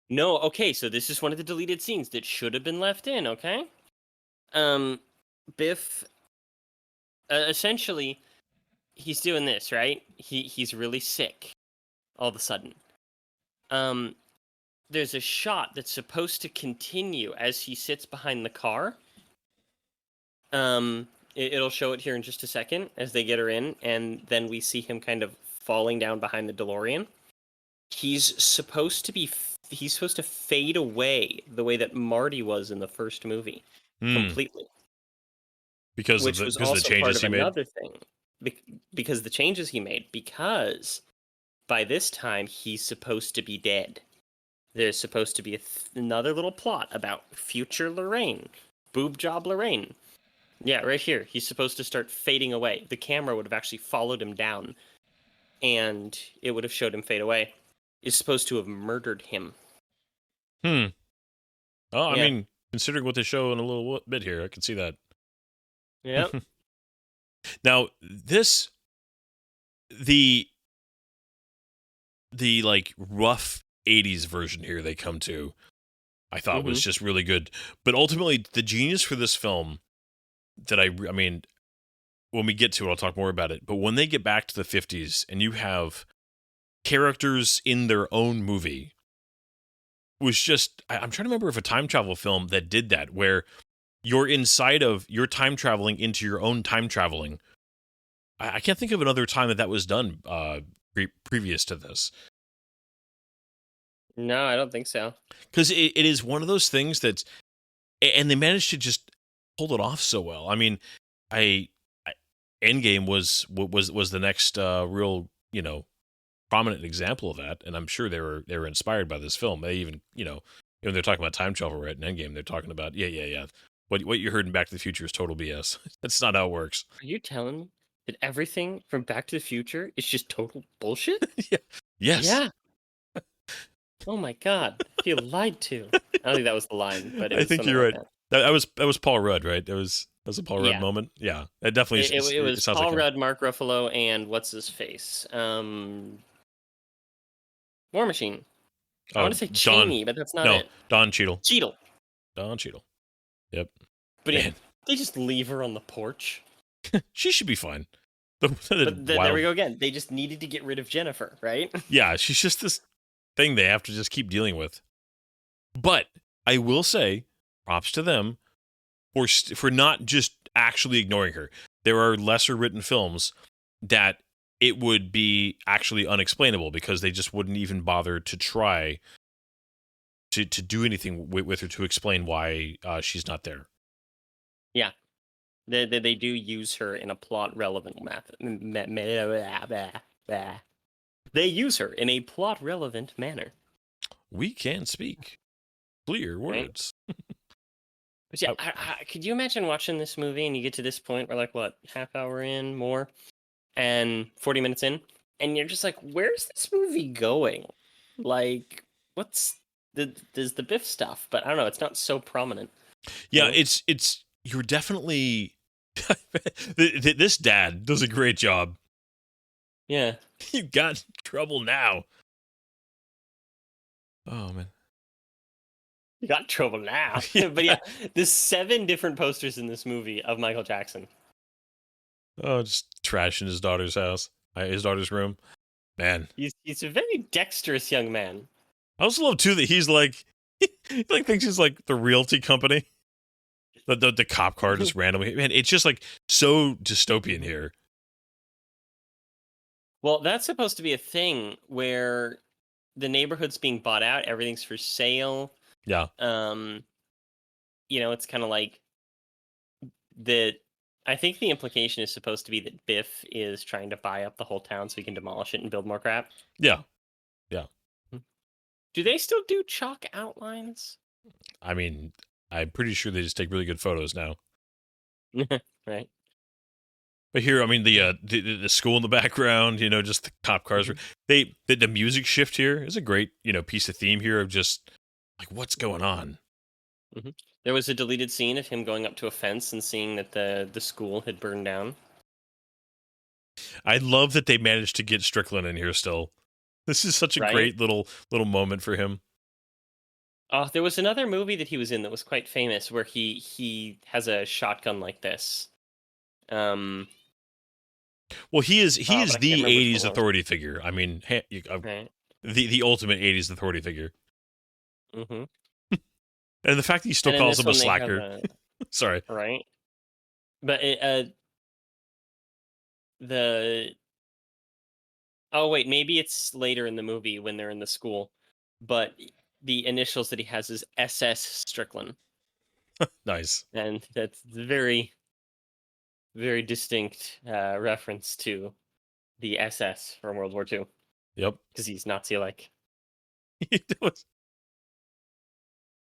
No, okay, so this is one of the deleted scenes that should have been left in, okay? Biff essentially he's doing this, right? He's really sick all of a sudden. There's a shot that's supposed to continue as he sits behind the car. It'll show it here in just a second as they get her in, and then we see him kind of falling down behind the DeLorean. He's supposed to fade away the way that Marty was in the first movie, completely. Because which of was the also changes part of he made. Another thing, because the changes he made. Because by this time he's supposed to be dead. There's supposed to be another little plot about future Lorraine, boob job Lorraine. Yeah, right here. He's supposed to start fading away. The camera would have actually followed him down, and it would have showed him fade away. He's supposed to have murdered him. Oh, I mean, considering what they show in a little bit here, I can see that. Yeah. Now, the like rough 80s version here they come to, I thought was just really good. But ultimately, the genius for this film that I mean, when we get to it, I'll talk more about it. But when they get back to the 50s and you have characters in their own movie, was just, I'm trying to remember if a time travel film that did that, where you're inside of, you're time traveling into your own time traveling. I can't think of another time that was done previous to this. No, I don't think so. Because it is one of those things that's, and they managed to just pull it off so well. I mean, Endgame was the next real, prominent example of that, and I'm sure they were inspired by this film. They even, when they're talking about time travel right in Endgame, they're talking about yeah. What you heard in Back to the Future is total BS. That's not how it works. Are you telling me that everything from Back to the Future is just total bullshit? Yeah. Yes. Yeah. Oh my God, I feel lied to. I don't think that was the line, but I think you're right. That was Paul Rudd, right? That was a Paul Rudd moment. Yeah, it definitely. It was Paul Rudd, Mark Ruffalo, and what's his face? War Machine. I want to say Cheney, but that's not it. Don Cheadle. Don Cheadle. Yep. But they just leave her on the porch. She should be fine. There we go again. They just needed to get rid of Jennifer, right? Yeah, she's just this thing they have to just keep dealing with. But I will say, props to them for not just actually ignoring her. There are lesser written films that it would be actually unexplainable because they just wouldn't even bother to try to do anything with her to explain why she's not there. Yeah. They do use her in a plot relevant They use her in a plot relevant manner. We can speak clear words. Right? But yeah, could you imagine watching this movie and you get to this point where, like, what, half hour in, more, and 40 minutes in, and you're just like, where's this movie going? Like, what's there's the Biff stuff, but I don't know, it's not so prominent. Yeah, it's you're definitely this dad does a great job. Yeah. You got trouble now. Oh man. You got trouble now. Yeah. But yeah, there's 7 different posters in this movie of Michael Jackson. Oh, just trashing his daughter's house, his daughter's room. Man, He's a very dexterous young man. I also love too that he's like, he like thinks he's like the realty company. The cop car just randomly. Man, it's just like so dystopian here. Well, that's supposed to be a thing where the neighborhood's being bought out, everything's for sale. Yeah. It's kind of like I think the implication is supposed to be that Biff is trying to buy up the whole town so he can demolish it and build more crap. Yeah. Do they still do chalk outlines? I mean, I'm pretty sure they just take really good photos now. Right. But here, I mean, the school in the background, just the cop cars. The music shift here is a great, piece of theme here of just like what's going on. Mm-hmm. There was a deleted scene of him going up to a fence and seeing that the school had burned down. I love that they managed to get Strickland in here still. This is such a great little moment for him. Oh, there was another movie that he was in that was quite famous where he has a shotgun like this. Well, he is the 80s authority figure. I mean, right. the ultimate 80s authority figure. Mm-hmm. And the fact that he still calls him a slacker. Sorry. Right. But oh wait, maybe it's later in the movie when they're in the school, but the initials that he has is SS Strickland. Nice. And that's very, very distinct reference to the SS from World War II. Yep. Because he's Nazi-like.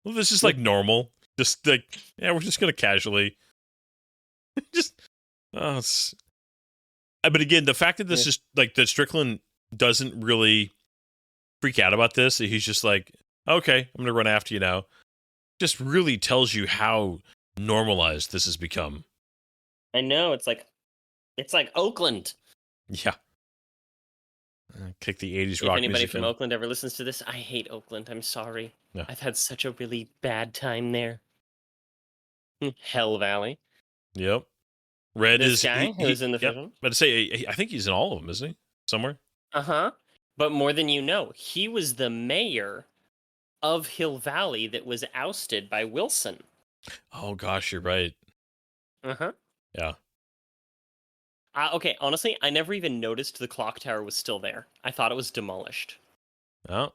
Well, this is like normal. Just like, yeah, we're just going to casually. But again, the fact that this is like that Strickland doesn't really freak out about this. He's just like, okay, I'm going to run after you now. Just really tells you how normalized this has become. I know. It's like Oakland. Yeah. Kick the 80s if rock anybody music from in. Oakland ever listens to this, I hate Oakland. I'm sorry. Yeah. I've had such a really bad time there. Hell Valley. Yep. Red this is guy who's in the film. But to say, I think he's in all of them, isn't he? Somewhere. But more than you know, he was the mayor of Hill Valley that was ousted by Wilson. Oh gosh, you're right. Yeah. Okay, honestly, I never even noticed the clock tower was still there. I thought it was demolished. Oh.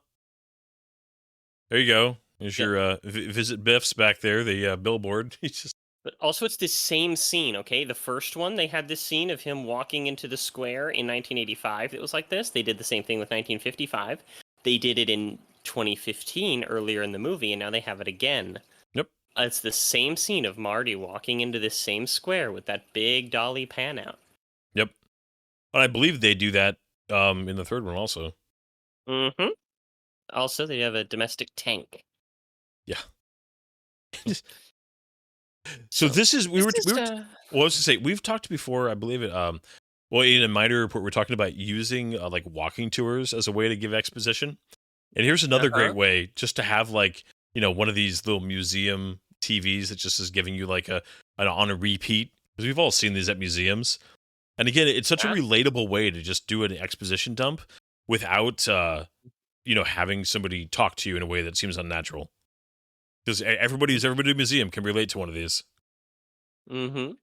There you go. There's your Visit Biff's back there, the billboard. But also, it's the same scene, okay? The first one, they had this scene of him walking into the square in 1985 that was like this. They did the same thing with 1955. They did it in 2015 earlier in the movie, and now they have it again. Yep. It's the same scene of Marty walking into this same square with that big dolly pan out. Yep. But I believe they do that in the third one also. Mm-hmm. Also, they have a domestic tank. Yeah. So this is what I was to say, we've talked before, I believe it. Well, in a minor report, we're talking about using like walking tours as a way to give exposition. And here's another great way, just to have like one of these little museum TVs that just is giving you like on a repeat, because we've all seen these at museums. And again, it's such a relatable way to just do an exposition dump without having somebody talk to you in a way that seems unnatural. Because everybody who's ever been to a museum can relate to one of these. Mm-hmm.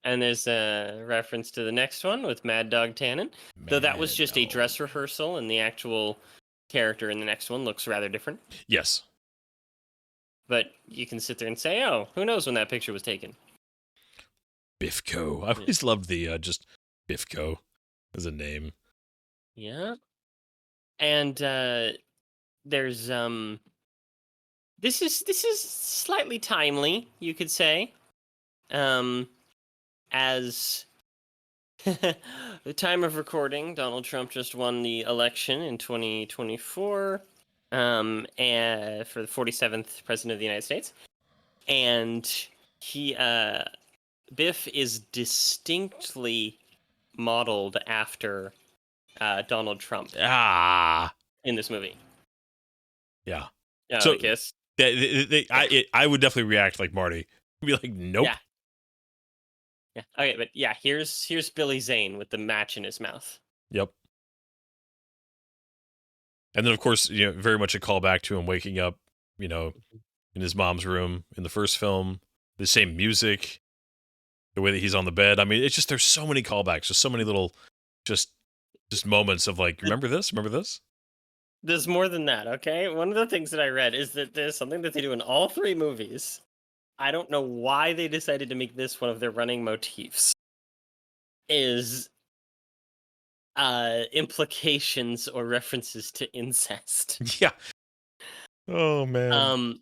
And there's a reference to the next one with Mad Dog Tannen. Though that was just a dress rehearsal, and the actual character in the next one looks rather different. Yes. But you can sit there and say, oh, who knows when that picture was taken? Biffco. I've always loved the just Biffco as a name. Yeah. And there's this is slightly timely, you could say. As the time of recording, Donald Trump just won the election in 2024 and for the 47th president of the United States. And he Biff is distinctly modeled after Donald Trump in this movie. Yeah. So kiss. I would definitely react like Marty. I'd be like, nope. Yeah. Okay, but yeah, here's Billy Zane with the match in his mouth. Yep. And then, of course, very much a callback to him waking up, in his mom's room in the first film. The same music, the way that he's on the bed. I mean, it's just there's so many callbacks, just so many little, just moments of like, remember this? Remember this? There's more than that, okay? One of the things that I read is that there's something that they do in all three movies. I don't know why they decided to make this one of their running motifs. Is implications or references to incest. Yeah. Oh man.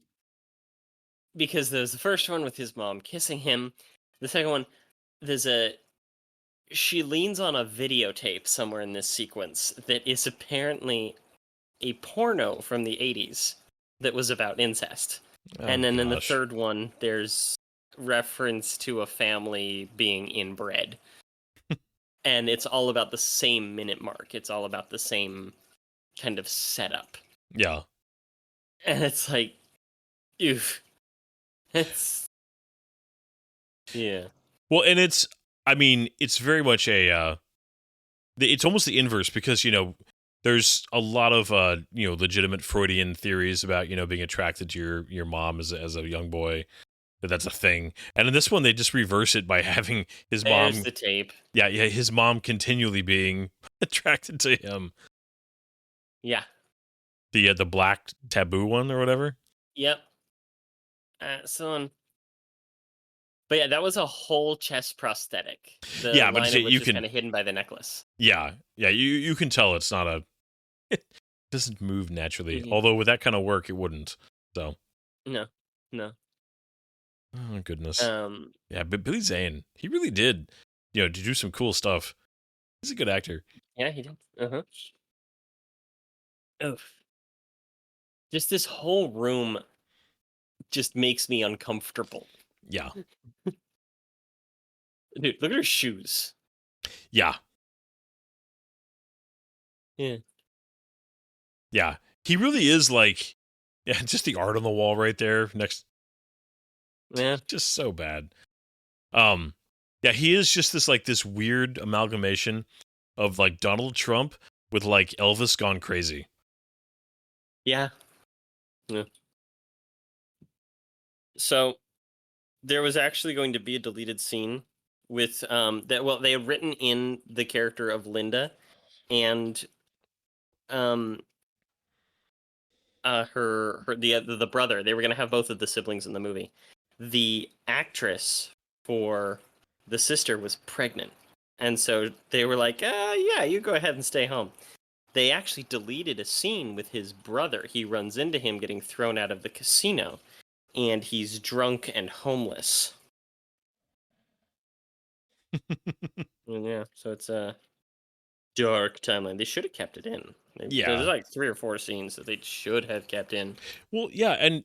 Because there's the first one with his mom kissing him. The second one, she leans on a videotape somewhere in this sequence that is apparently a porno from the 80s that was about incest. And then in the third one, there's reference to a family being inbred. And it's all about the same minute mark. It's all about the same kind of setup. Yeah. And it's like, oof. It's... Yeah. Well, and it's very much it's almost the inverse because, there's a lot of, legitimate Freudian theories about, being attracted to your mom as a young boy. That's a thing. And in this one, they just reverse it by having his mom... There's the tape. Yeah, his mom continually being attracted to him. Yeah. The black taboo one or whatever? Yep. But yeah, that was a whole chest prosthetic. But you can kind of hidden by the necklace. Yeah, you can tell it's not a... It doesn't move naturally. Mm-hmm. Although with that kind of work, it wouldn't. So... No. Oh, goodness. Yeah, but Billy Zane, he really did, to do some cool stuff. He's a good actor. Yeah, he did. Oof. Just this whole room just makes me uncomfortable. Yeah. Dude, look at her shoes. Yeah. Yeah. Yeah. He really is like, just the art on the wall right there next. Yeah. Just so bad. Yeah, he is just this weird amalgamation of like Donald Trump with like Elvis gone crazy. Yeah. So there was actually going to be a deleted scene with they had written in the character of Linda and the brother. They were going to have both of the siblings in the movie. The actress for the sister was pregnant, and so they were like, yeah, you go ahead and stay home. They actually deleted a scene with his brother. He runs into him getting thrown out of the casino, and he's drunk and homeless. Yeah, so it's a dark timeline. They should have kept it in. There's like 3 or 4 scenes that they should have kept in. Well, yeah, and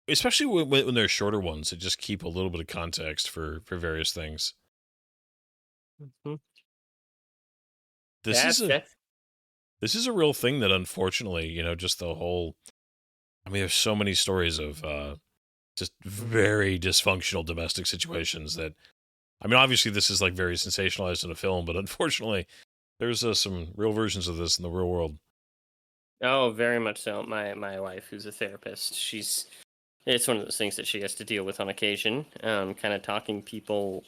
especially when they're shorter ones, that just keep a little bit of context for various things. Mm-hmm. This is a real thing that, unfortunately, just the whole... I mean, there's so many stories of just very dysfunctional domestic situations that... I mean, obviously, this is like very sensationalized in a film, but unfortunately, there's some real versions of this in the real world. Oh, very much so. My wife, who's a therapist, it's one of those things that she has to deal with on occasion, kind of talking people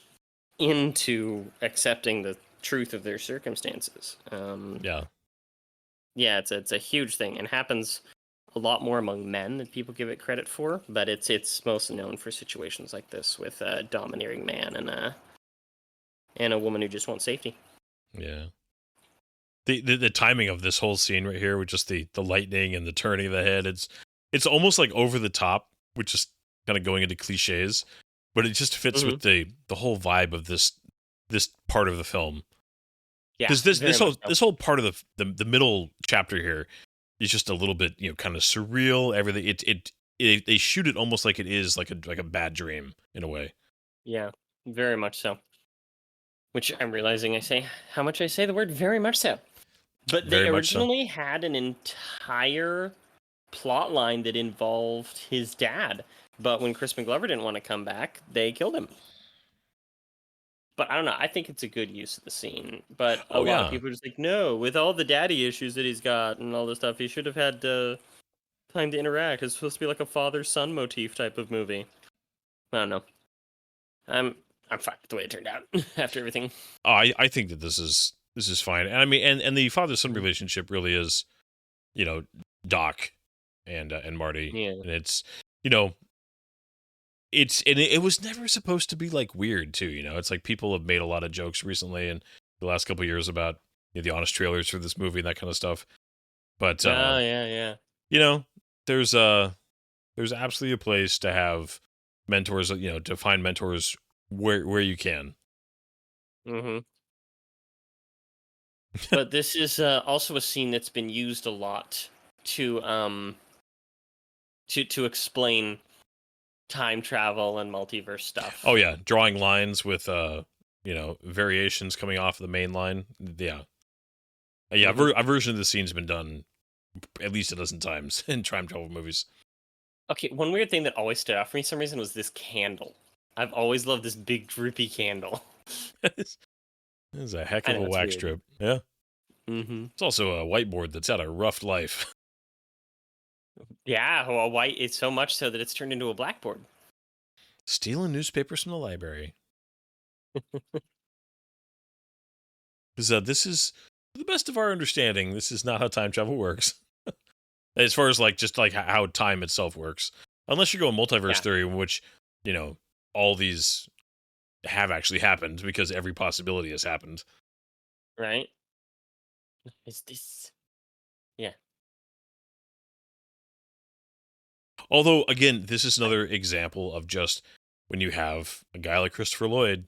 into accepting the truth of their circumstances. Yeah, it's a huge thing and happens a lot more among men than people give it credit for, but it's most known for situations like this with a domineering man and a woman who just wants safety. Yeah. The timing of this whole scene right here with just the lightning and the turning of the head, it's almost like over the top, which is kind of going into cliches, but it just fits with the whole vibe of this part of the film. Yeah, Because this whole part of the middle chapter here is just a little bit, kind of surreal. Everything they shoot it almost like it is like a bad dream in a way. Yeah, very much so. Which I'm realizing how much I say the word very much so. But they originally had an entire plot line that involved his dad. But when Crispin Glover didn't want to come back, they killed him. But I don't know. I think it's a good use of the scene. But a lot of people are just like, no, with all the daddy issues that he's got and all this stuff, he should have had time to interact. It's supposed to be like a father-son motif type of movie. I don't know. I'm fine with the way it turned out after everything. Oh, I think that this is fine. And I mean, and the father-son relationship really is, Doc and Marty. Yeah. And it's, it was never supposed to be like weird too. It's like people have made a lot of jokes recently in the last couple of years about the honest trailers for this movie and that kind of stuff. But yeah. There's absolutely a place to have mentors. To find mentors where you can. Mm-hmm. But this is also a scene that's been used a lot to explain time travel and multiverse stuff. Oh yeah, drawing lines with variations coming off the main line. Yeah. A version of the scene's been done at least a dozen times in time travel movies. Okay, one weird thing that always stood out for me for some reason was this candle. I've always loved this big drippy candle. This is a heck of a wax strip. Yeah. Mm-hmm. It's also a whiteboard that's had a rough life. Yeah, well, white. It's so much so that it's turned into a blackboard. Stealing newspapers from the library. Because this is, to the best of our understanding, this is not how time travel works. As far as just how time itself works, unless you go multiverse theory, in which all these have actually happened because every possibility has happened. Right? Is this? Yeah. Although, again, this is another example of just when you have a guy like Christopher Lloyd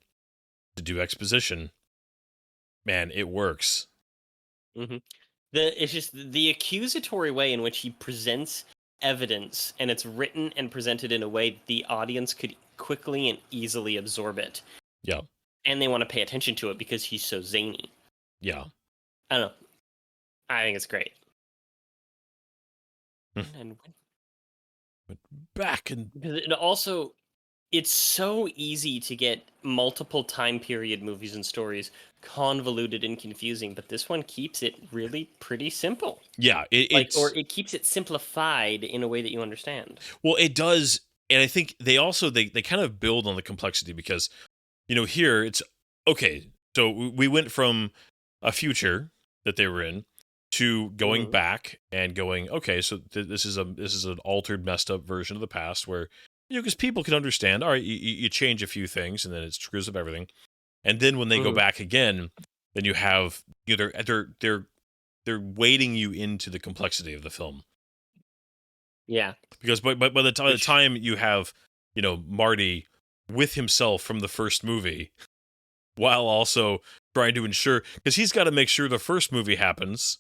to do exposition, man, it works. Mm-hmm. It's just the accusatory way in which he presents evidence, and it's written and presented in a way the audience could quickly and easily absorb it. Yeah. And they want to pay attention to it because he's so zany. Yeah. I don't know. I think it's great. And back and also, it's so easy to get multiple time period movies and stories convoluted and confusing, but this one keeps it really pretty simple. Yeah, it keeps it simplified in a way that you understand. Well, it does, and I think they kind of build on the complexity because, here it's okay. So we went from a future that they were in to going back and going, okay, so this is an altered, messed up version of the past where, because people can understand, all right, you change a few things and then it screws up everything. And then when they go back again, then you have, they're wading you into the complexity of the film. Yeah. Because by the time you have, Marty with himself from the first movie, while also trying to ensure, because he's got to make sure the first movie happens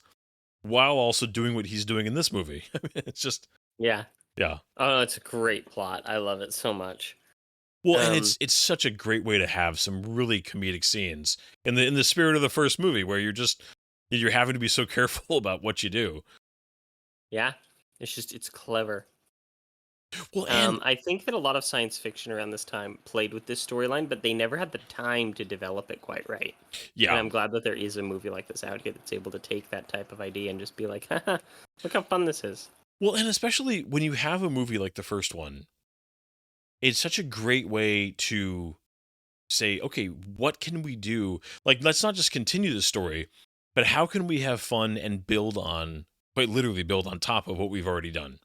while also doing what he's doing in this movie. I mean, it's just... Yeah. Yeah. Oh, it's a great plot. I love it so much. Well, and it's such a great way to have some really comedic scenes in the spirit of the first movie, where you're having to be so careful about what you do. Yeah. It's clever. Well, and I think that a lot of science fiction around this time played with this storyline, but they never had the time to develop it quite right. Yeah. And I'm glad that there is a movie like this out here that's able to take that type of idea and just be like, haha, look how fun this is. Well, and especially when you have a movie like the first one, it's such a great way to say, okay, what can we do? Let's not just continue the story, but how can we have fun and build on quite literally build on top of what we've already done.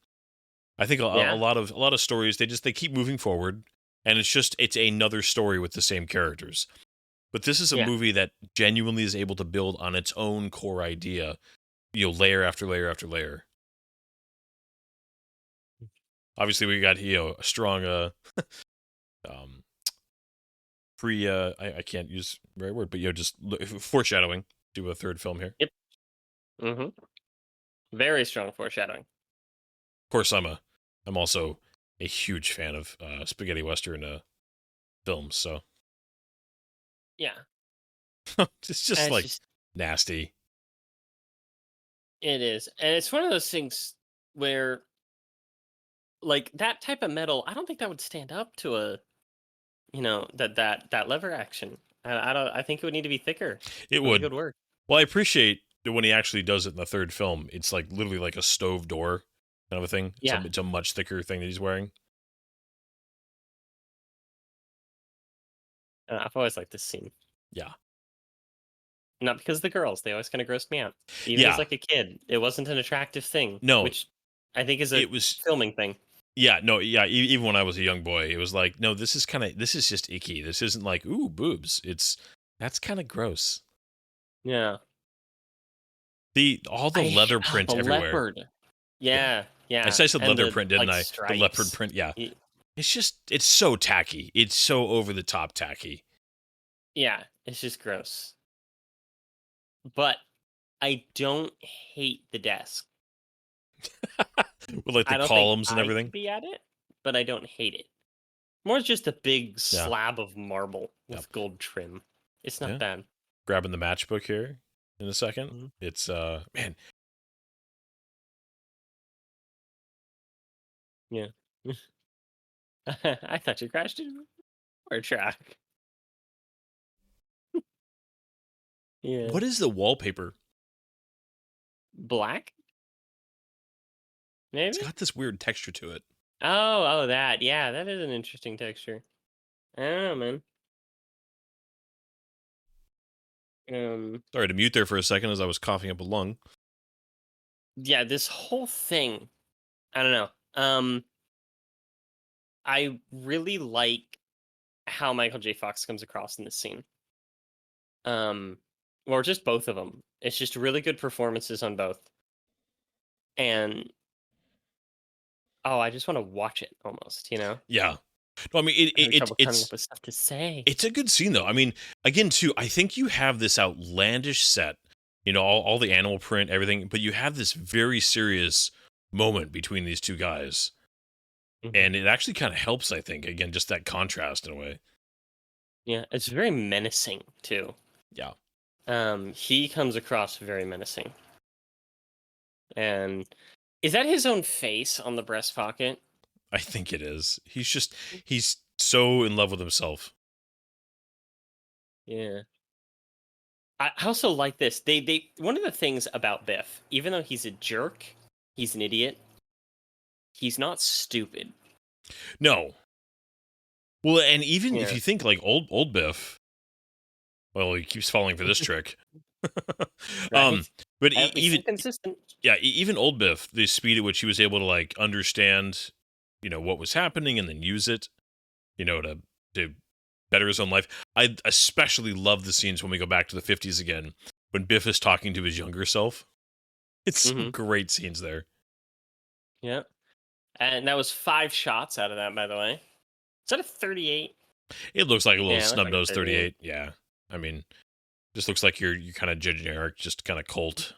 I think a lot of stories they keep moving forward, and it's another story with the same characters. But this is a movie that genuinely is able to build on its own core idea, layer after layer after layer. Obviously, we got a strong free I can't use the right word, but just foreshadowing to a third film here. Yep. Mm-hmm. Very strong foreshadowing. Of course, I'm also a huge fan of spaghetti western films, so yeah, it's just nasty. It is, and it's one of those things where, like, that type of metal, I don't think that would stand up to a, that lever action. I think it would need to be thicker. It would. Good work. Well, I appreciate that when he actually does it in the third film. It's like literally like a stove door kind of a thing. Yeah, it's a much thicker thing that he's wearing. I've always liked this scene. Yeah. Not because of the girls. They always kind of grossed me out. Even as like a kid, it wasn't an attractive thing. No. Which I think is a filming thing. Yeah, no, yeah. Even when I was a young boy, it was like, no, this is just icky. This isn't like, ooh, boobs. That's kind of gross. Yeah. All the leather print everywhere. Leopard. Yeah. I said leather print, didn't I? Stripes. The leopard print, yeah. It's so tacky. It's so over the top tacky. Yeah, it's just gross. But I don't hate the desk. With like the columns and everything. I could be at it, but I don't hate it. More just a big slab of marble with gold trim. It's not bad. Grabbing the matchbook here in a second. Mm-hmm. It's man. Yeah. I thought you crashed into a track. Yeah. What is the wallpaper? Black? Maybe? It's got this weird texture to it. Oh, that. Yeah, that is an interesting texture. I don't know, man. Sorry to mute there for a second as I was coughing up a lung. Yeah, this whole thing, I don't know. I really like how Michael J. Fox comes across in this scene. Or just both of them. It's just really good performances on both. And I just want to watch it almost, Yeah. No, I mean, it's coming up with stuff to say. It's a good scene, though. I mean, again, too, I think you have this outlandish set, all the animal print, everything, but you have this very serious moment between these two guys. Mm-hmm. And it actually kind of helps, I think, again, just that contrast in a way. Yeah, it's very menacing, too. Yeah. He comes across very menacing. And is that his own face on the breast pocket? I think it is. He's so in love with himself. Yeah. I also like this. They one of the things about Biff, even though he's a jerk, he's an idiot, he's not stupid. No. Well, and even if you think like old Biff, well, he keeps falling for this trick. Right. But even consistent. Yeah, even old Biff, the speed at which he was able to like understand, what was happening and then use it, to better his own life. I especially love the scenes when we go back to the 50s again, when Biff is talking to his younger self. It's some great scenes there. Yeah. And that was 5 shots out of that, by the way. Is that a 38? It looks like a little snub-nosed 38. Yeah. I mean, just looks like you're kind of generic, just kind of Colt.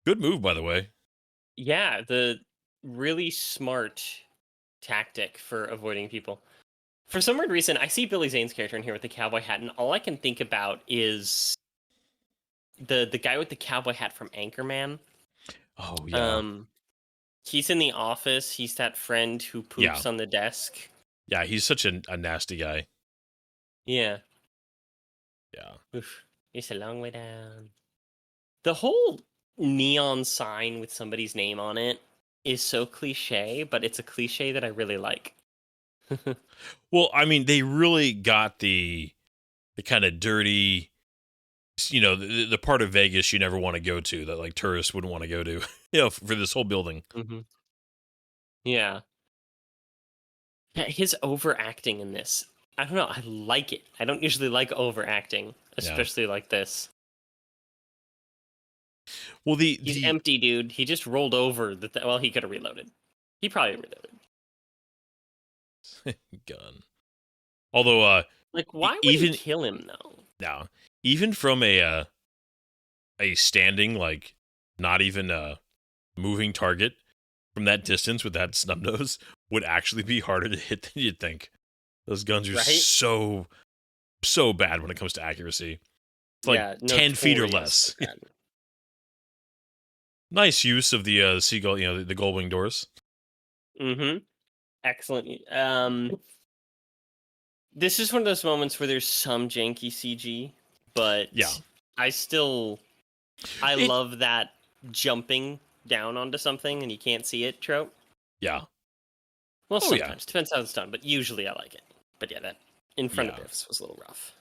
Good move, by the way. Yeah, the really smart tactic for avoiding people. For some weird reason, I see Billy Zane's character in here with the cowboy hat, and all I can think about is the guy with the cowboy hat from Anchorman. Oh, yeah. He's in the office. He's that friend who poops on the desk. Yeah, he's such a nasty guy. Yeah. Yeah. Oof. It's a long way down. The whole neon sign with somebody's name on it is so cliche, but it's a cliche that I really like. Well, I mean, they really got the kind of dirty it's the part of Vegas you never want to go to, that like tourists wouldn't want to go to, for this whole building. Mm-hmm. Yeah. His overacting in this, I don't know. I like it. I don't usually like overacting, especially like this. Well, he's empty, dude. He just rolled over. Well, he could have reloaded. He probably reloaded. Gun. Although, like, why would he kill him though? No, even from a standing, like, not even a moving target from that distance with that snub nose would actually be harder to hit than you'd think. Those guns are so bad when it comes to accuracy. It's like 10 feet or less. Nice use of the seagull, the gull wing doors. Mm-hmm. Excellent. This is one of those moments where there's some janky CG, but I love that jumping down onto something and you can't see it trope. Yeah. Well, sometimes. Depends how it's done, but usually I like it. But yeah, that in front of this was a little rough.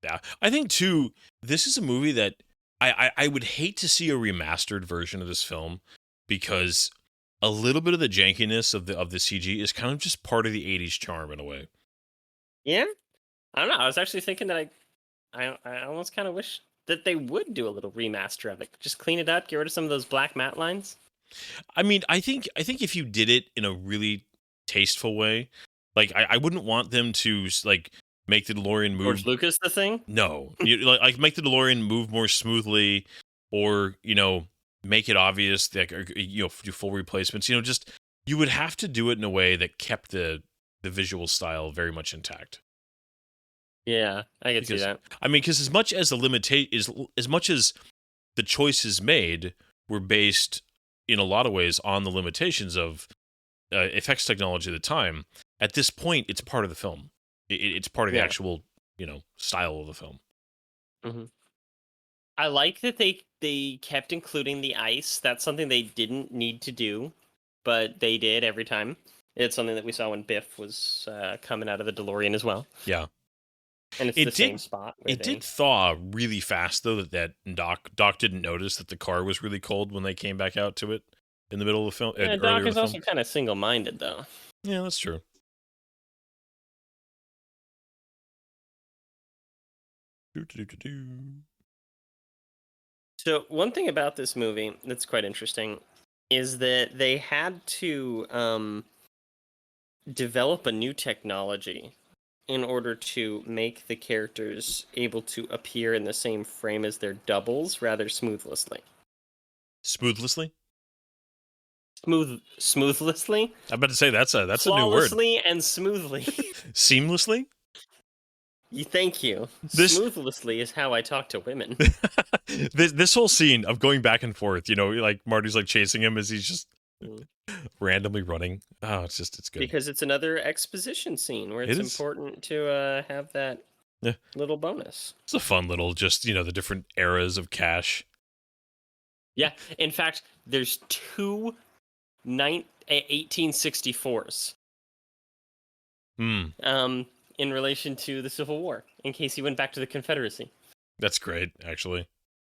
Yeah. I think, too, this is a movie that I would hate to see a remastered version of this film, because a little bit of the jankiness of the CG is kind of just part of the 80s charm in a way. Yeah? I don't know. I was actually thinking that I almost kind of wish that they would do a little remaster of it. Just clean it up, get rid of some of those black matte lines. I mean, I think if you did it in a really tasteful way, like I wouldn't want them to like make the DeLorean move. George Lucas, the thing? No, like make the DeLorean move more smoothly, or make it obvious that do full replacements. Just you would have to do it in a way that kept the visual style very much intact. Yeah, I can see that. I mean, because as much as the choices made were based in a lot of ways on the limitations of effects technology at the time, at this point, it's part of the film. It's part of the actual, style of the film. Mm-hmm. I like that they kept including the ice. That's something they didn't need to do, but they did every time. It's something that we saw when Biff was coming out of the DeLorean as well. Yeah. And it's the same spot. It did thaw really fast, though, that Doc didn't notice that the car was really cold when they came back out to it in the middle of the film. Yeah, Doc is also kind of single-minded, though. Yeah, that's true. So one thing about this movie that's quite interesting is that they had to develop a new technology in order to make the characters able to appear in the same frame as their doubles rather smoothly. Smoothly? Smoothly? I'm about to say that's a new word. Flawlessly and smoothly. Seamlessly? Thank you. Smoothly is how I talk to women. This whole scene of going back and forth, like Marty's like chasing him as he's just randomly running. Oh, it's good. Because it's another exposition scene where it's important to have that little bonus. It's a fun little, just, the different eras of Cash. Yeah. In fact, there's two 1864s. In relation to the Civil War, in case he went back to the Confederacy. That's great, actually.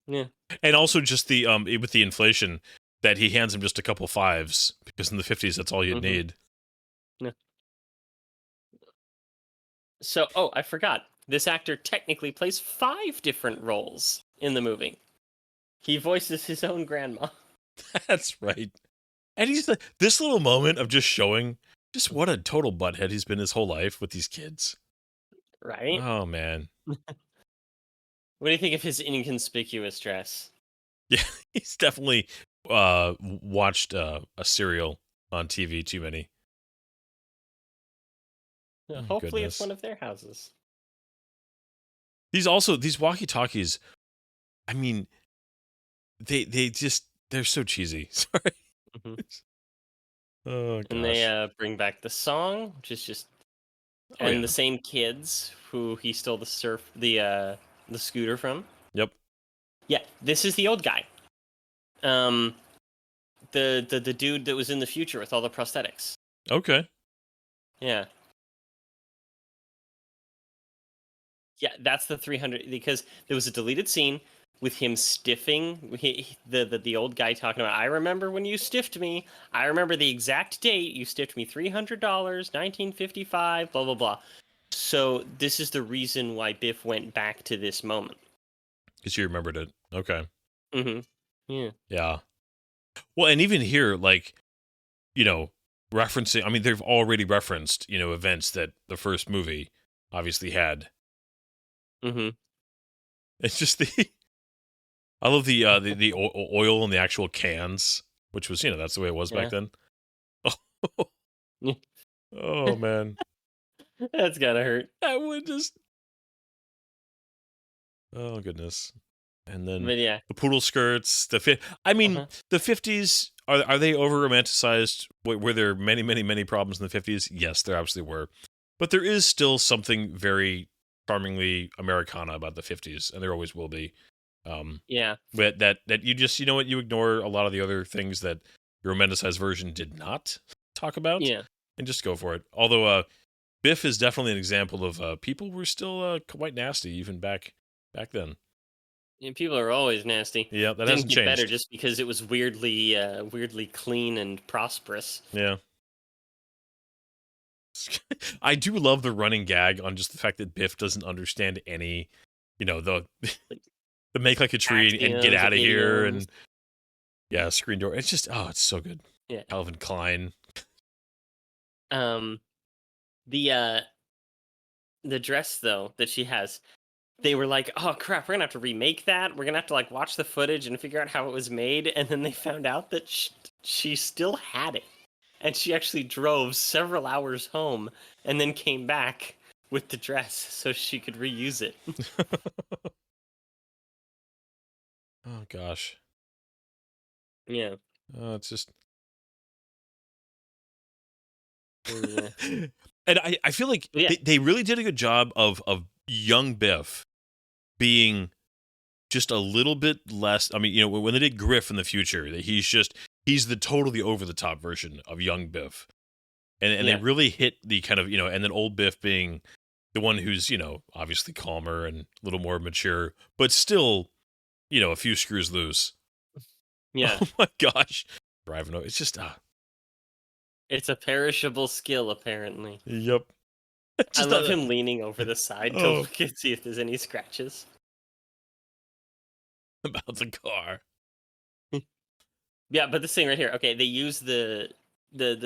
Yeah. And also just the with the inflation, that he hands him just a couple fives, because in the 50s that's all you'd need. Yeah. So, I forgot. This actor technically plays 5 different roles in the movie. He voices his own grandma. That's right. And he's this little moment of just showing just what a total butthead he's been his whole life with these kids. Right? Oh, man. What do you think of his inconspicuous dress? Yeah, he's definitely watched a serial on TV too many. Hopefully it's one of their houses. These walkie-talkies, I mean, they're so cheesy. Sorry. Mm-hmm. Oh, gosh. And they bring back the song, which is just the same kids who he stole the scooter from. Yep. Yeah, this is the old guy. The dude that was in the future with all the prosthetics. Okay. Yeah. Yeah, that's the 300 because there was a deleted scene with him stiffing the old guy talking about. I remember when you stiffed me. I remember the exact date you stiffed me. $300, 1955. Blah blah blah. So this is the reason why Biff went back to this moment. Because you remembered it. Okay. Mm-hmm. Yeah. Yeah. Well, and even here, like, you know, referencing. I mean, they've already referenced, you know, events that the first movie obviously had. Mm-hmm. It's just the. I love the oil in the actual cans, which was, you know, that's the way it was back then. Oh man, That's gotta hurt. that would just. Oh goodness, and then But yeah, the poodle skirts. I mean, the 50s are they over romanticized? Were there many problems in the 50s? Yes, there absolutely were, but there is still something very charmingly Americana about the 50s, and there always will be. Yeah. But that you just, you know what, you ignore a lot of the other things that your romanticized version did not talk about. Yeah. And just go for it. Although Biff is definitely an example of people were still quite nasty even back then. And people are always nasty. Yeah, that Didn't hasn't get changed. better just because it was weirdly clean and prosperous. Yeah. I do love the running gag on just the fact that Biff doesn't understand any, you know, the make like a tree and get out of here, and yeah, screen door. It's just, oh, it's so good. Yeah. Calvin Klein. The dress though that she has, they were like, oh crap, we're gonna have to remake that. We're gonna have to like watch the footage and figure out how it was made. And then they found out that she still had it, and she actually drove several hours home and then came back with the dress so she could reuse it. Oh gosh. Yeah. It's just. Yeah. And I feel like they really did a good job of young Biff being just a little bit less. I mean, you know, when they did Griff in the future, that he's the totally over the top version of young Biff, and they really hit the kind of, you know, and then old Biff being the one who's, you know, obviously calmer and a little more mature, but still, you know, a few screws loose. Yeah. Oh my gosh, driving. It's just It's a perishable skill, apparently. Yep. I love him leaning over the side to look and see if there's any scratches. About the car. Yeah, but this thing right here, okay, they use the beam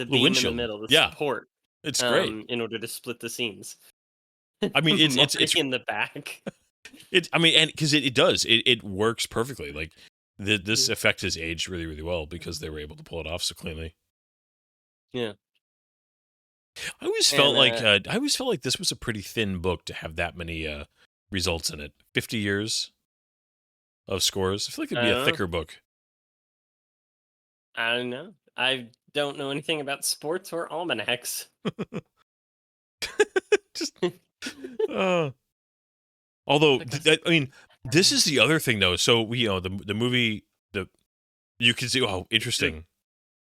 windshield in the middle, the support. It's great. In order to split the scenes. I mean, it's in the back. I mean, and because it does, it works perfectly. Like this effect has aged really, really well because they were able to pull it off so cleanly. Yeah. I always felt like this was a pretty thin book to have that many results in it. 50 years of scores. I feel like it'd be a thicker book. I don't know. I don't know anything about sports or almanacs. Just, although, I mean, this is the other thing though. So we, you know, the movie, you can see. Oh, interesting.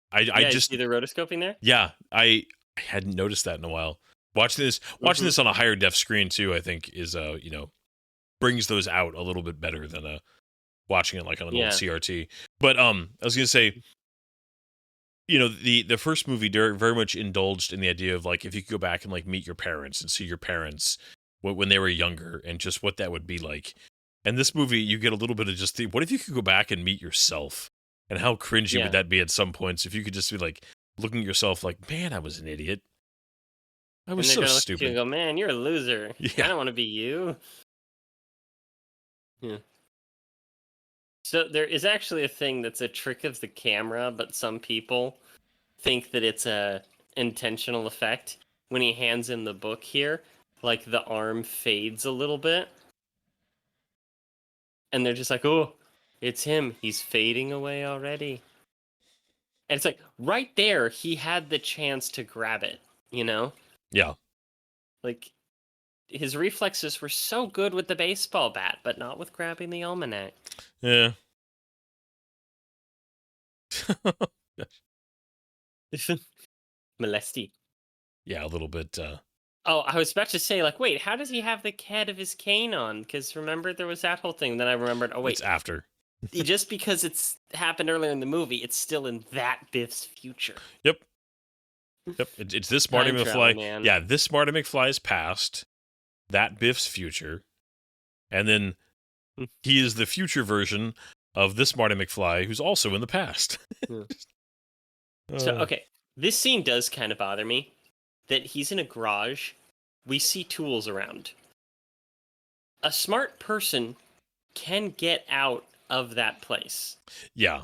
I just see the rotoscoping there. Yeah, I hadn't noticed that in a while. Watching this on a higher def screen too, I think is you know, brings those out a little bit better than watching it like on an old CRT. But I was gonna say, you know, the first movie very much indulged in the idea of like if you could go back and like meet your parents and see your parents when they were younger and just what that would be like. And this movie, you get a little bit of just what if you could go back and meet yourself, and how cringy would that be at some points if you could just be like looking at yourself like, man, I was an idiot. I was so stupid. And go, man, you're a loser. Yeah. I don't want to be you. Yeah. So there is actually a thing that's a trick of the camera, but some people think that it's a intentional effect. When he hands him the book here, like the arm fades a little bit. And they're just like, oh, it's him. He's fading away already. And it's like, right there, he had the chance to grab it, you know? Yeah. Like, his reflexes were so good with the baseball bat, but not with grabbing the almanac. Yeah. Molesty. Yeah, a little bit. Oh, I was about to say, like, wait, how does he have the head of his cane on? Because remember, there was that whole thing. Then I remembered, oh, wait. It's after. Just because it's happened earlier in the movie, it's still in that Biff's future. Yep. It's this Marty McFly. Yeah, this Marty McFly's past, that Biff's future, and then he is the future version of this Marty McFly, who's also in the past. So, okay, this scene does kind of bother me. That he's in a garage, we see tools around. A smart person can get out of that place. Yeah.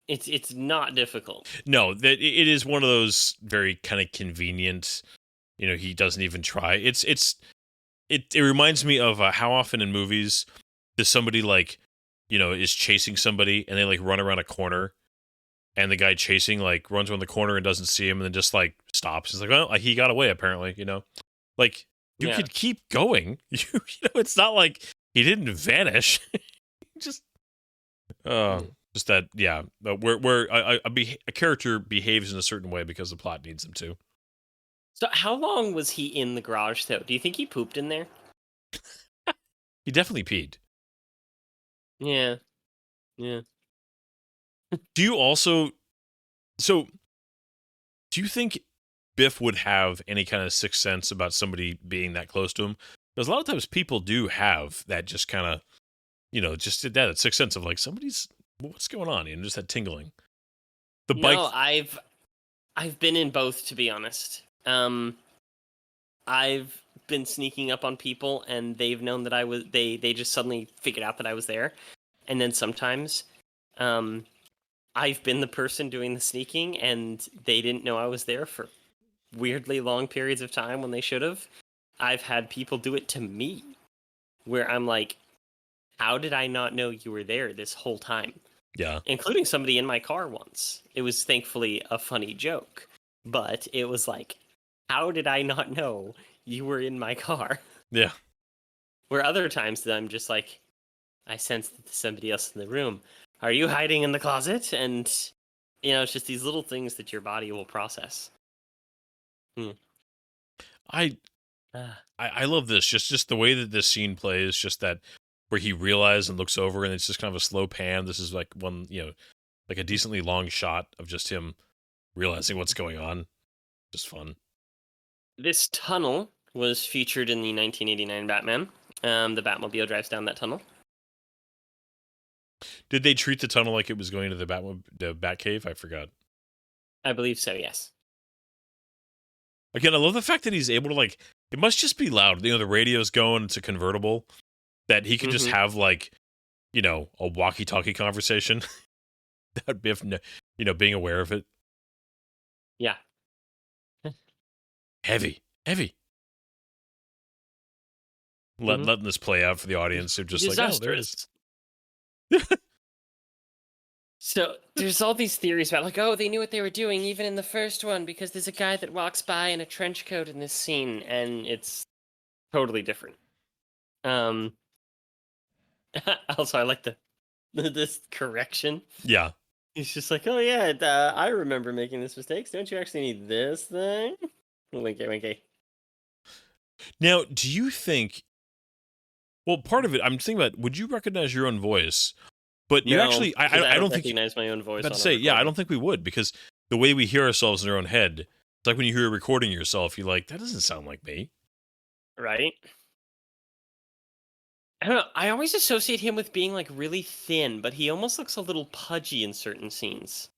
It's not difficult. No, that it is one of those very kind of convenient, he doesn't even try. It reminds me of how often in movies does somebody is chasing somebody and they run around a corner and the guy chasing runs around the corner and doesn't see him and then just stops. It's well, he got away apparently, you could keep going. It's not like he didn't vanish. Just that, yeah. Where a character behaves in a certain way because the plot needs them to. So how long was he in the garage, though? Do you think he pooped in there? He definitely peed. Yeah. Do you think Biff would have any kind of sixth sense about somebody being that close to him? Because a lot of times people do have that just kind of, just that sixth sense of somebody's, what's going on? Just that tingling. No, I've been in both, to be honest. I've been sneaking up on people and they've known that I was, they just suddenly figured out that I was there. And then sometimes, I've been the person doing the sneaking and they didn't know I was there for weirdly long periods of time when they should have. I've had people do it to me where I'm like, how did I not know you were there this whole time? Yeah. Including somebody in my car once. It was thankfully a funny joke, but it was like, how did I not know you were in my car? Yeah. Where other times that I'm just like, I sense that there's somebody else in the room. Are you hiding in the closet? And, it's just these little things that your body will process. I love this. Just the way that this scene plays, just that where he realizes and looks over and it's just kind of a slow pan. This is one, a decently long shot of just him realizing what's going on. Just fun. This tunnel was featured in the 1989 Batman. The Batmobile drives down that tunnel. Did they treat the tunnel like it was going to the Batcave? I forgot. I believe so, yes. Again, I love the fact that he's able to it must just be loud. The radio's going, it's a convertible, that he can just have a walkie-talkie conversation. That Biff, being aware of it. Yeah. Heavy. Letting this play out for the audience. They're just oh, there it is. So there's all these theories about they knew what they were doing even in the first one because there's a guy that walks by in a trench coat in this scene and it's totally different. Also I like this correction. Yeah. He's just like, oh yeah, I remember making this mistake. Don't you actually need this thing? Winky. Now, do you think? Well, part of it, I'm thinking about. Would you recognize your own voice? But you actually, I don't think recognize my own voice. I I don't think we would because the way we hear ourselves in our own head, it's like when you hear a recording yourself, you're like, that doesn't sound like me, right? I don't know. I always associate him with being really thin, but he almost looks a little pudgy in certain scenes.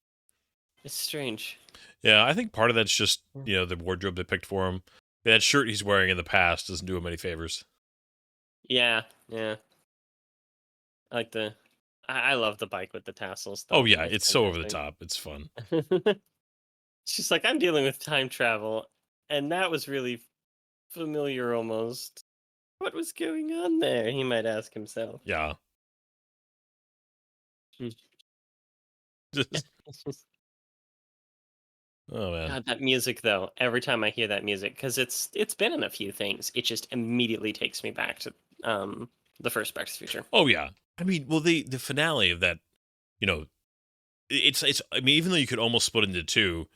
It's strange. Yeah, I think part of that's just the wardrobe they picked for him. That shirt he's wearing in the past doesn't do him any favors. Yeah. I love the bike with the tassels. Oh yeah, it's so over the top. It's fun. She's like, I'm dealing with time travel, and that was really familiar almost. What was going on there? He might ask himself. Yeah. Oh man. God, that music though. Every time I hear that music, because it's been in a few things, it just immediately takes me back to the first Back to the Future. Oh yeah. I mean, well, the finale of that, it's. I mean, even though you could almost split into two,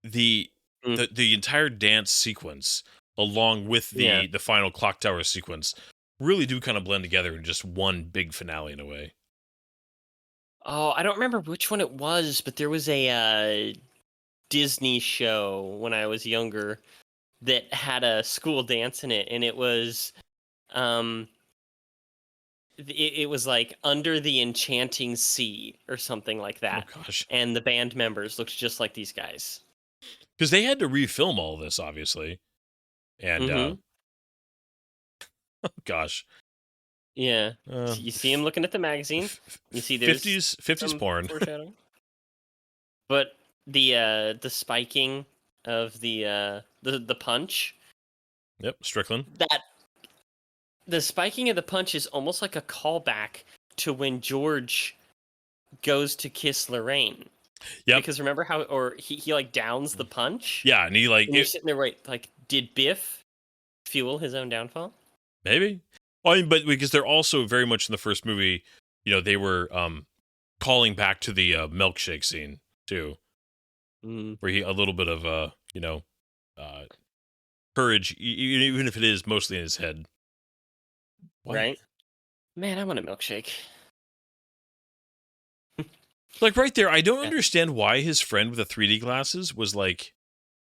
the the entire dance sequence, along with the final clock tower sequence, really do kind of blend together in just one big finale in a way. Oh, I don't remember which one it was, but there was a Disney show when I was younger that had a school dance in it, and it was it was like Under the Enchanting Sea or something like that. Oh gosh. And the band members looked just like these guys. Because they had to refilm all this, obviously. And oh gosh. Yeah. You see him looking at the magazine. You see there's 50s porn. Foreshadowing. But the spiking of the punch. Yep, Strickland. The spiking of the punch is almost like a callback to when George goes to kiss Lorraine. Yeah. Because remember how, or he like downs the punch? Yeah, and he like... And you're sitting there like, did Biff fuel his own downfall? Maybe. Well, I mean, but because they're also very much in the first movie, they were calling back to the milkshake scene, too. Where he, a little bit of, courage, even if it is mostly in his head. What? Right? Man, I want a milkshake. Like right there, I don't understand why his friend with the 3D glasses was like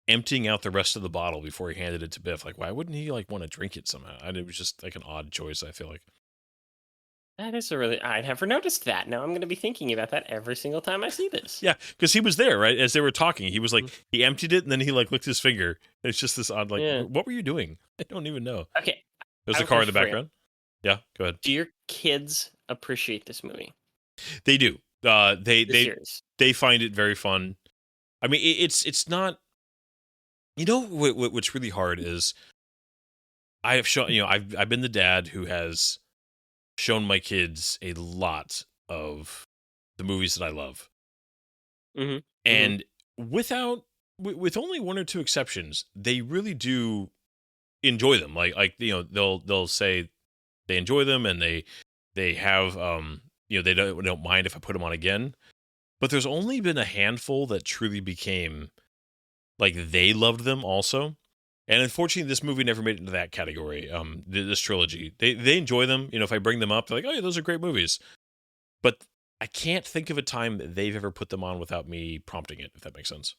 emptying out the rest of the bottle before he handed it to Biff. Like, why wouldn't he like want to drink it somehow? It was just like an odd choice, I feel like. That is I never noticed that. Now I'm going to be thinking about that every single time I see this. Yeah, because he was there, right? As they were talking, he was like, he emptied it and then he like licked his finger. It's just this odd, like, what were you doing? I don't even know. Okay. There's a car in the background. Yeah, go ahead. Do your kids appreciate this movie? They do. They find it very fun. I mean, it's not. You know what's really hard is I have shown. I've been the dad who has shown my kids a lot of the movies that I love, and with only one or two exceptions, they really do enjoy them. Like they'll say they enjoy them, and they have they don't mind if I put them on again. But there's only been a handful that truly became like they loved them also. And unfortunately, this movie never made it into that category. This trilogy, they enjoy them. If I bring them up, they're like, "Oh yeah, those are great movies." But I can't think of a time that they've ever put them on without me prompting it. If that makes sense.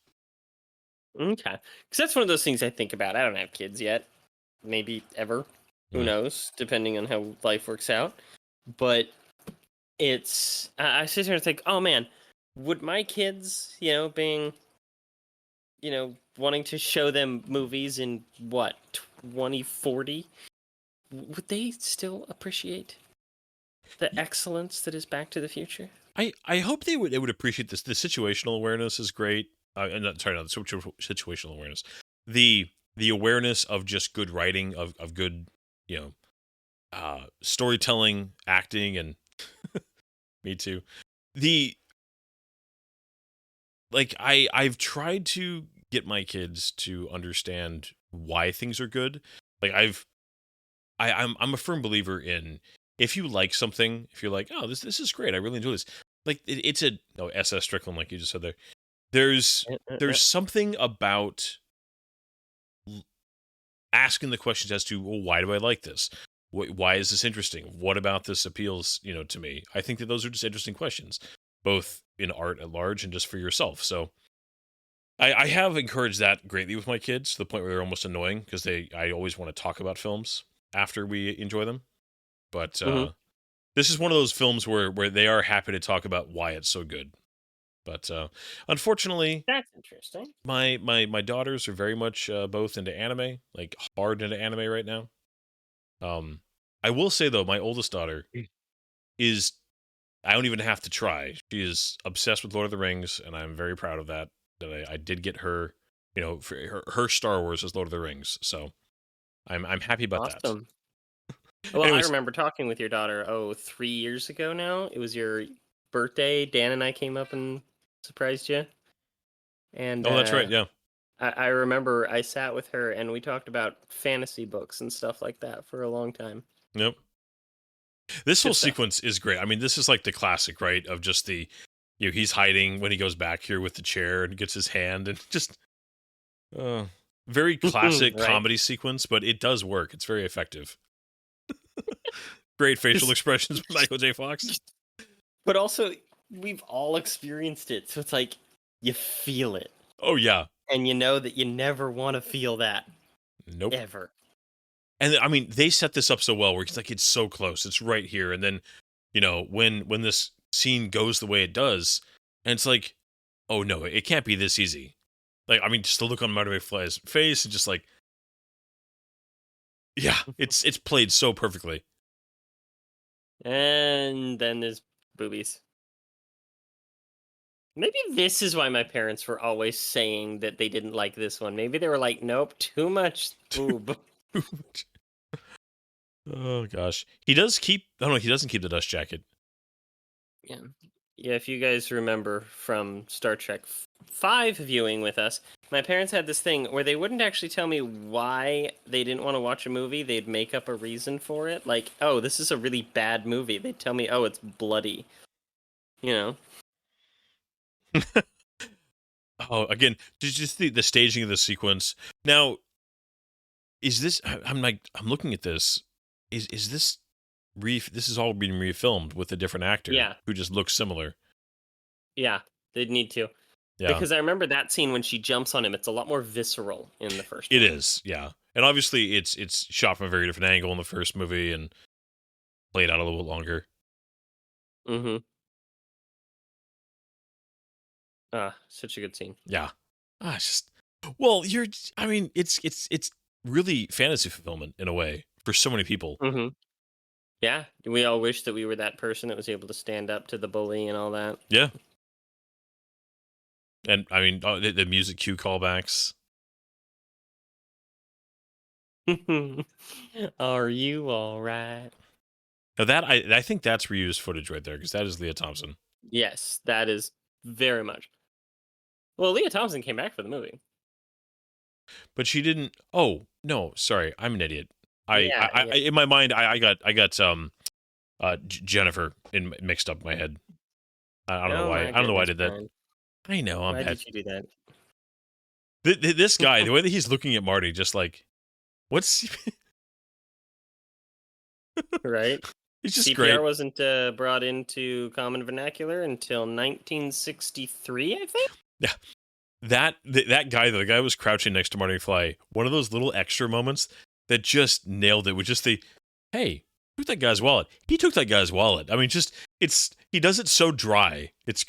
Okay, because that's one of those things I think about. I don't have kids yet, maybe ever. Who knows? Depending on how life works out. But it's I sit here and think, oh man, would my kids, being, wanting to show them movies in 2040, would they still appreciate the excellence that is Back to the Future? I hope they would appreciate this. The situational awareness is great. Not the situational awareness. The awareness of just good writing, of good, storytelling, acting, and me too. I've tried to get my kids to understand why things are good. Like I'm a firm believer in, if you like something, if you're like, oh, this is great, I really enjoy this. Like it's SS Strickland, like you just said there. There's something about asking the questions as to, well, why do I like this? Why is this interesting? What about this appeals, to me? I think that those are just interesting questions, both in art at large and just for yourself. So I have encouraged that greatly with my kids, to the point where they're almost annoying, because I always want to talk about films after we enjoy them. But this is one of those films where they are happy to talk about why it's so good. But unfortunately, that's interesting. My daughters are very much both into anime, like hard into anime right now. I will say though, my oldest daughter is, I don't even have to try. She is obsessed with Lord of the Rings, and I'm very proud of that. That I did get her, for her Star Wars as Lord of the Rings. So I'm happy about awesome. that. Well, anyways, I remember talking with your daughter 3 years ago now. It was your birthday. Dan and I came up and surprised you. And that's right, yeah. I remember I sat with her and we talked about fantasy books and stuff like that for a long time. Yep. This whole sequence is great. I mean, this is like the classic, right? Of just the, he's hiding when he goes back here with the chair and gets his hand, and just Very classic Right? comedy sequence, but it does work. It's very effective. Great facial expressions from Michael J. Fox. But also, we've all experienced it, so it's like you feel it, Oh yeah. and you know that you never want to feel that Nope. ever. And I mean, they set this up so well where it's like it's so close, it's right here, and then when this scene goes the way it does, and it's like, oh no, it can't be this easy. Like, I mean, just to look on Marty McFly's face and just like, yeah, it's played so perfectly. And then there's boobies. Maybe this is why my parents were always saying that they didn't like this one. Maybe they were like, nope, too much boob. Oh gosh, he does keep. Oh no, he doesn't keep the dust jacket. Yeah. Yeah, if you guys remember from Star Trek 5 viewing with us, my parents had this thing where they wouldn't actually tell me why they didn't want to watch a movie. They'd make up a reason for it. Like, oh, this is a really bad movie. They'd tell me, oh, it's bloody. You know? Oh, again, just the staging of the sequence. Now, is this? I'm looking at this. Is this? This is all being refilmed with a different actor. Yeah. Who just looks similar. Yeah, they'd need to. Yeah. Because I remember that scene when she jumps on him, it's a lot more visceral in the first It one. is, yeah. And obviously it's shot from a very different angle in the first movie and played out a little bit longer. Mm-hmm. Such a good scene. Yeah. It's just, well, I mean, it's really fantasy fulfillment in a way for so many people. Mm-hmm. Yeah, we all wish that we were that person that was able to stand up to the bully and all that. Yeah. And I mean, the music cue callbacks. Are you all right? Now that I think that's reused footage right there because that is Leah Thompson. Yes, that is very much. Well, Leah Thompson came back for the movie, but she didn't. Oh no, sorry, I'm an idiot. Yeah. In my mind, I got Jennifer mixed up in my head. I don't know why. I don't know why I did that. Brian. I know I'm Why bad. did you do that? This guy, the way that he's looking at Marty, just like, what's Right? he's just CPR great. wasn't brought into common vernacular until 1963, I think. Yeah, that guy, the guy was crouching next to Marty McFly. One of those little extra moments that just nailed it. Was just hey, took that guy's wallet. He took that guy's wallet. I mean, just he does it so dry. It's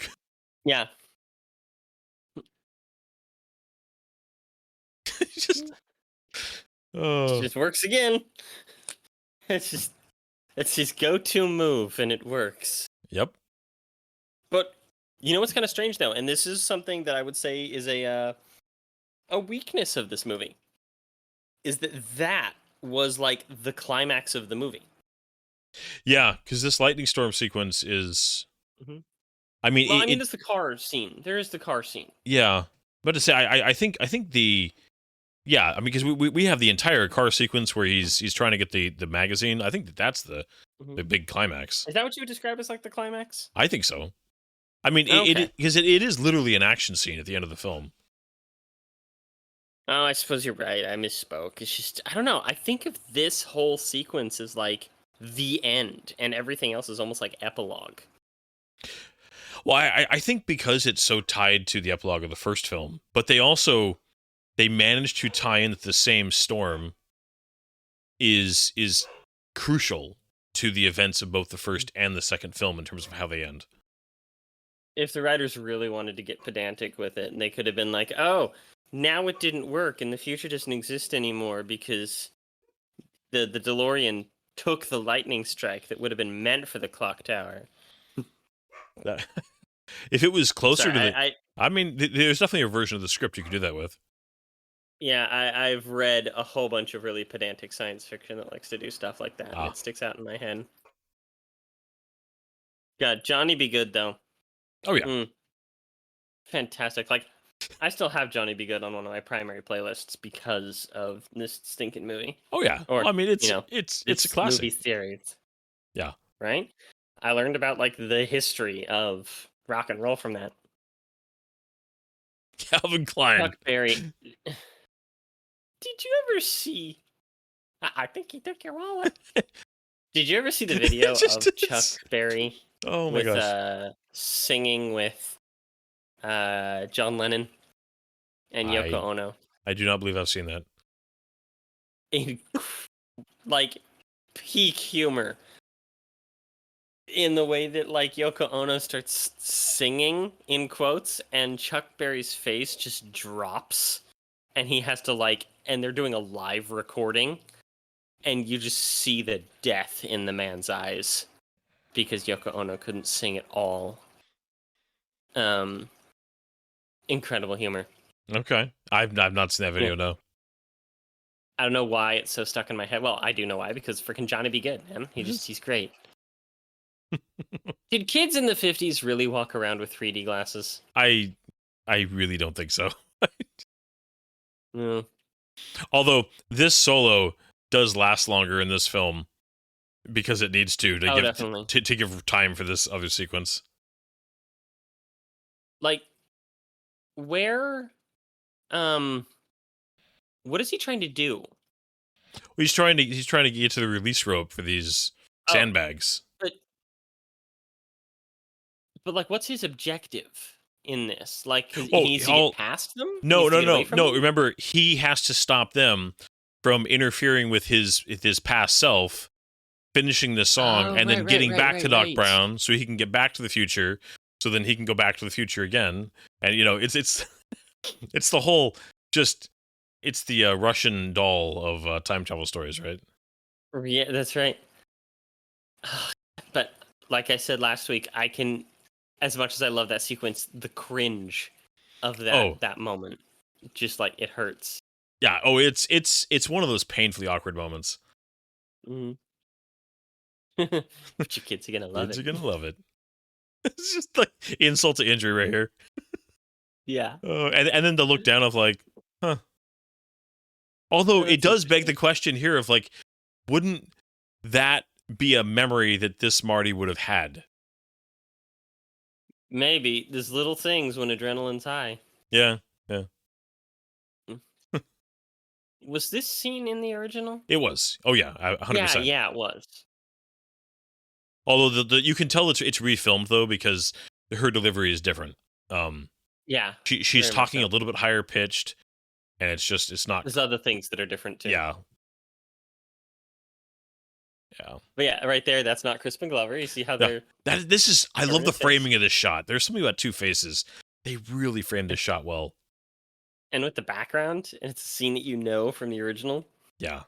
Yeah. just It just works again. It's his go-to move, and it works. Yep. But you know what's kind of strange though, and this is something that I would say is a weakness of this movie, is that was like the climax of the movie. Yeah, because this lightning storm sequence is. Mhm. I mean, Well, there's the car scene. There is the car scene. Yeah, but to say, I think the. Yeah, I mean, because we have the entire car sequence where he's trying to get the magazine. I think that's the big climax. Is that what you would describe as like the climax? I think so. I mean, because it is literally an action scene at the end of the film. Oh, I suppose you're right. I misspoke. It's just, I don't know. I think of this whole sequence as like the end, and everything else is almost like epilogue. Well, I think because it's so tied to the epilogue of the first film, but they managed to tie in that the same storm is crucial to the events of both the first and the second film in terms of how they end. If the writers really wanted to get pedantic with it, and they could have been like, oh, now it didn't work and the future doesn't exist anymore because the DeLorean took the lightning strike that would have been meant for the clock tower. If it was closer Sorry, to I mean, there's definitely a version of the script you could do that with. Yeah, I've read a whole bunch of really pedantic science fiction that likes to do stuff like that. And it sticks out in my head. God, Johnny Be Good, though. Oh, yeah. Fantastic. Like, I still have Johnny Be Good on one of my primary playlists because of this stinking movie. Oh, yeah. Or, well, I mean, it's a classic. Movie series. Yeah. Right? I learned about, like, the history of rock and roll from that. Calvin Klein. Chuck Berry. Did you ever see? I think he took your wallet. Did you ever see the video of Chuck Berry? Oh my gosh! Singing with John Lennon and Yoko Ono. I do not believe I've seen that. Like peak humor in the way that like Yoko Ono starts singing in quotes and Chuck Berry's face just drops and he has to like, and they're doing a live recording and you just see the death in the man's eyes because Yoko Ono couldn't sing at all. Incredible humor. Okay. I've not seen that video, no. I don't know why it's so stuck in my head. Well, I do know why, because freaking Johnny B. Good, man. He's great. Did kids in the 50s really walk around with 3D glasses? I really don't think so. No. Although this solo does last longer in this film because it needs to give time for this other sequence. Like, where, what is he trying to do? Well, he's trying to get to the release rope for these sandbags. But like, what's his objective in this? Like, he needs to get past them? No. Remember, he has to stop them from interfering with his past self, finishing the song, and then getting back to Doc Brown so he can get back to the future. So then he can go back to the future again. And, you know, it's it's the whole it's the Russian doll of time travel stories, right? Yeah, that's right. But like I said last week, I can, as much as I love that sequence, the cringe of that moment, just like it hurts. Yeah. Oh, it's one of those painfully awkward moments. Mm-hmm. But your kids are gonna love it. Kids are gonna love it. It's just like insult to injury right here. Yeah. And then the look down of like, huh. Although it does beg the question here of like, wouldn't that be a memory that this Marty would have had? Maybe. There's little things when adrenaline's high. Yeah. Was this scene in the original? It was. Oh yeah, 100%. Yeah, it was. Although you can tell it's refilmed though because her delivery is different. Yeah. She's talking a little bit higher pitched, and it's not. There's other things that are different too. Yeah. But yeah, right there, that's not Crispin Glover. You see how they're I love the framing of this shot. There's something about Two Faces. They really framed this shot well. And with the background, and it's a scene that you know from the original. Yeah.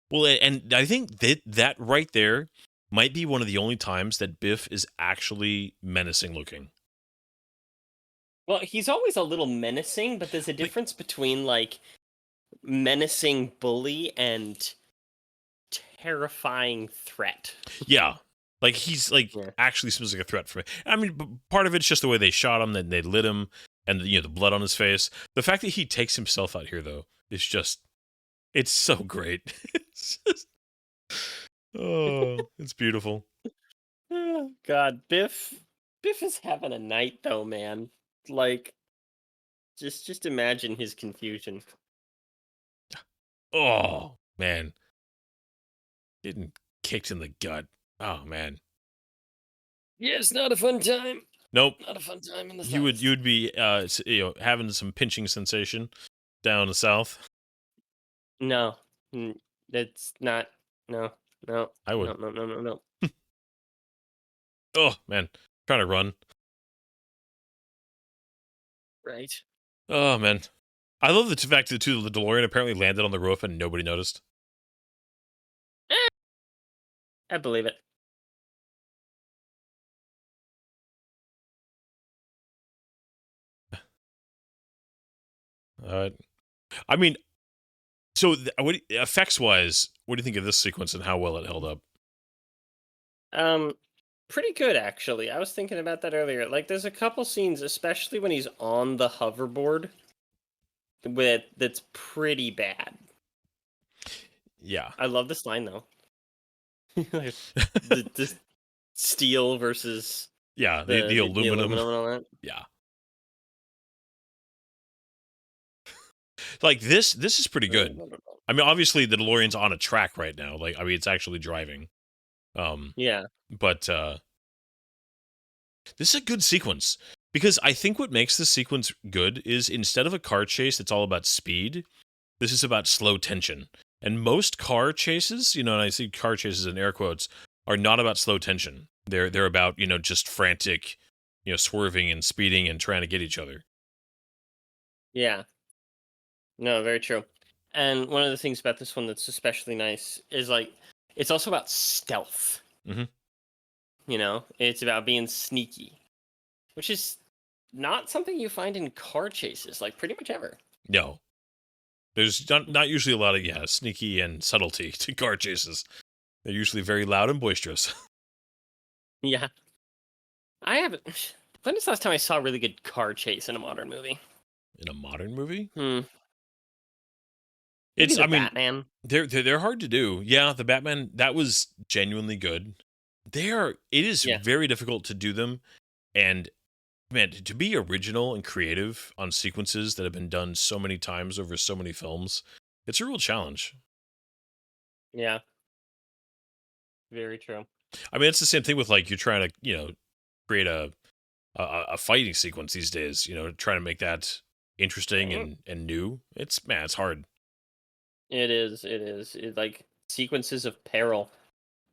Well, and I think that right there might be one of the only times that Biff is actually menacing looking. Well, he's always a little menacing, but there's a difference between like menacing bully and terrifying threat. Yeah. Like he's actually seems like a threat for me. I mean, part of it's just the way they shot him, that they lit him, and the blood on his face. The fact that he takes himself out here though is just, it's so great. It's just, it's beautiful. Oh, God, Biff is having a night though, man. Like, just imagine his confusion. Oh man, getting kicked in the gut. Oh man. Yeah, it's not a fun time. Nope. Not a fun time in the South. You would be having some pinching sensation down the South. No, that's not. No. I would. No. Oh man, trying to run. Right. Oh man, I love the fact that the DeLorean apparently landed on the roof and nobody noticed. I believe it. I mean, so what effects wise, what do you think of this sequence and how well it held up? Pretty good actually. I was thinking about that earlier. Like, there's a couple scenes, especially when he's on the hoverboard, that's pretty bad. Yeah, I love this line though. the steel versus the aluminum and all that. Yeah. Like this is pretty good. I mean, obviously the DeLorean's on a track right now. Like, I mean, it's actually driving. Yeah. But this is a good sequence because I think what makes this sequence good is instead of a car chase that's all about speed, this is about slow tension. And most car chases, and I see car chases in air quotes, are not about slow tension. They're about, just frantic, swerving and speeding and trying to get each other. Yeah. No, very true. And one of the things about this one that's especially nice is like it's also about stealth. Mhm. It's about being sneaky, which is not something you find in car chases, like pretty much ever. No. There's not usually a lot of, sneaky and subtlety to car chases. They're usually very loud and boisterous. Yeah. I haven't. When was the last time I saw a really good car chase in a modern movie? In a modern movie? Maybe It's, the I mean, Batman. they're hard to do. Yeah, the Batman, that was genuinely good. It is very difficult to do them. And man, to be original and creative on sequences that have been done so many times over so many films, it's a real challenge. Yeah. Very true. I mean, it's the same thing with like you're trying to, create a fighting sequence these days, trying to make that interesting and new. It's hard. It is. It's like sequences of peril.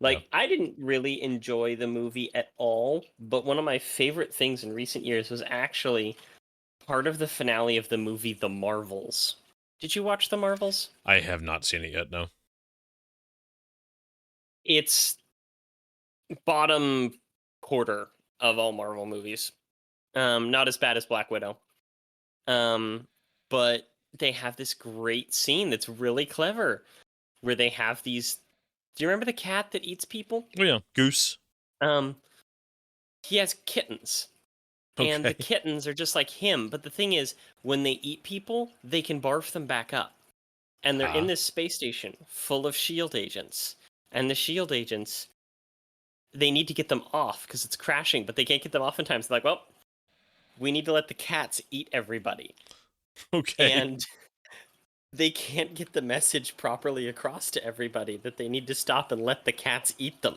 Like, I didn't really enjoy the movie at all, but one of my favorite things in recent years was actually part of the finale of the movie The Marvels. Did you watch The Marvels? I have not seen it yet, no. It's bottom quarter of all Marvel movies. Not as bad as Black Widow. But they have this great scene that's really clever where they have these. Do you remember the cat that eats people? Oh yeah, Goose. He has kittens. Okay. And the kittens are just like him, but the thing is, when they eat people, they can barf them back up. And they're in this space station full of SHIELD agents. And the SHIELD agents, they need to get them off because it's crashing, but they can't get them off in time. So they're like, well, we need to let the cats eat everybody. Okay. And they can't get the message properly across to everybody that they need to stop and let the cats eat them.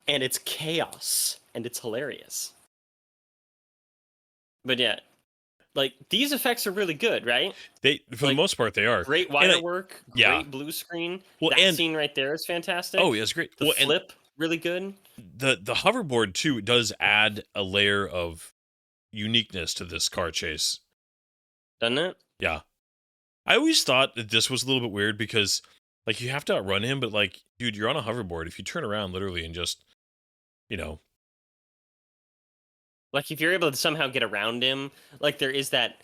And it's chaos, and it's hilarious. But yeah, like, these effects are really good, right? For the most part, they are. Great wire work, great blue screen. Well, that scene right there is fantastic. Oh, yeah, it's great. The flip, really good. The hoverboard, too, does add a layer of uniqueness to this car chase. Doesn't it? Yeah. I always thought that this was a little bit weird because, like, you have to outrun him, but, like, dude, you're on a hoverboard. If you turn around literally and just, Like, if you're able to somehow get around him, like, there is that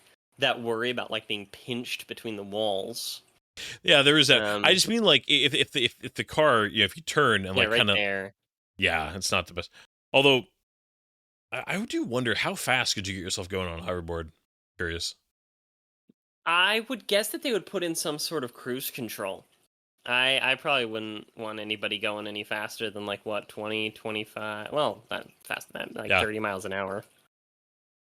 worry about, like, being pinched between the walls. Yeah, there is that. I just mean, like, if the car, if you turn and, like, right kind of. There. Yeah, it's not the best. Although, I do wonder, how fast could you get yourself going on a hoverboard? Curious. I would guess that they would put in some sort of cruise control. I probably wouldn't want anybody going any faster than, like, what, 20, 25? Well, not faster than that, like 30 miles an hour.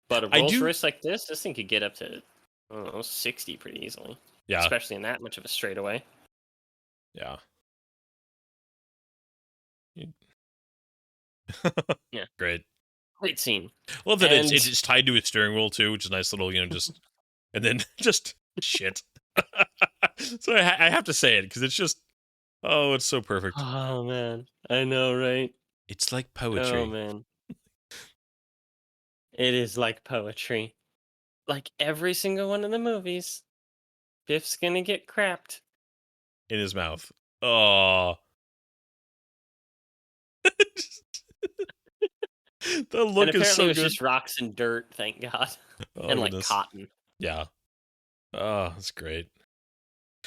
But a Rolls-Royce like this thing could get up to, I don't know, 60 pretty easily. Yeah. Especially in that much of a straightaway. Yeah. Yeah. Great scene. Love that it's tied to a steering wheel, too, which is a nice little, just... And then just shit. So I have to say it because it's just, it's so perfect. Oh, man. I know, right? It's like poetry. Oh, man. It is like poetry. Like every single one of the movies, Biff's gonna get crapped in his mouth. Oh. The look is so good. It was just rocks and dirt, thank God. And like cotton. Yeah. Oh, that's great.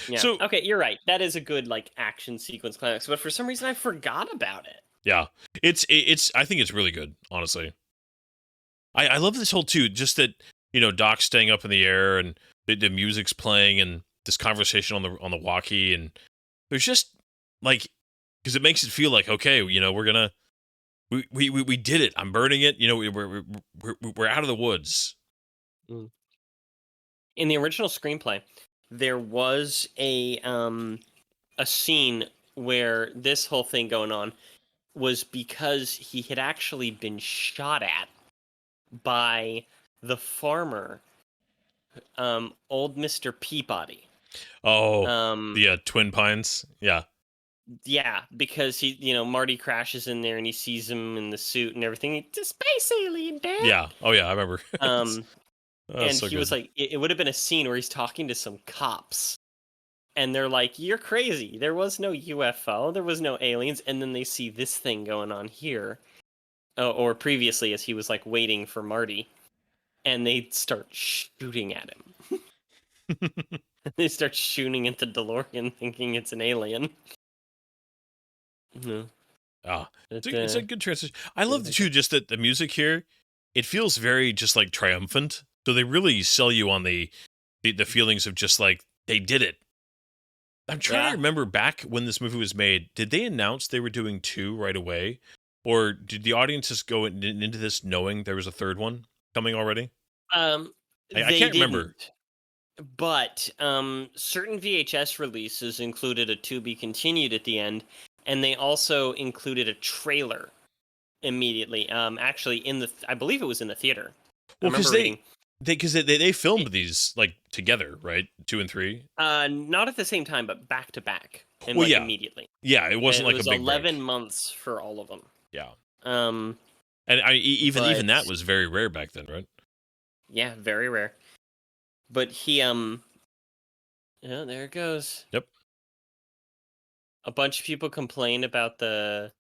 Yeah. So, okay, you're right. That is a good like action sequence climax, but for some reason I forgot about it. Yeah. It's I think it's really good, honestly. I love this whole too, just that, Doc's staying up in the air and the music's playing and this conversation on the walkie, and there's just like, because it makes it feel like, okay, we're gonna we did it. I'm burning it. We're out of the woods. In the original screenplay, there was a scene where this whole thing going on was because he had actually been shot at by the farmer, old Mr. Peabody. Oh, the Twin Pines. Yeah. Yeah, because Marty crashes in there and he sees him in the suit and everything. It's a space alien, Dad. Yeah. Oh yeah, I remember. And so he was like, it would have been a scene where he's talking to some cops. And they're like, "You're crazy. There was no UFO. There was no aliens." And then they see this thing going on here. Or previously, as he was like waiting for Marty. And they start shooting at him. They start shooting at the DeLorean thinking it's an alien. No. It's a good transition. I love too just that the music here, it feels very just like triumphant. So they really sell you on the feelings of just like they did it. I'm trying to remember back when this movie was made, did they announce they were doing 2 right away? Or did the audiences go into this knowing there was a third one coming already? I can't remember. But certain VHS releases included a "to be continued" at the end, and they also included a trailer immediately. Actually, I believe it was in the theater. Well, because they filmed these like together, right? 2 and 3. Not at the same time, but back to back, and immediately. Yeah, it wasn't like a big 11 break. months for all of them. Yeah. And even that was very rare back then, right? Yeah, very rare. But he yeah, there it goes. Yep. A bunch of people complained about the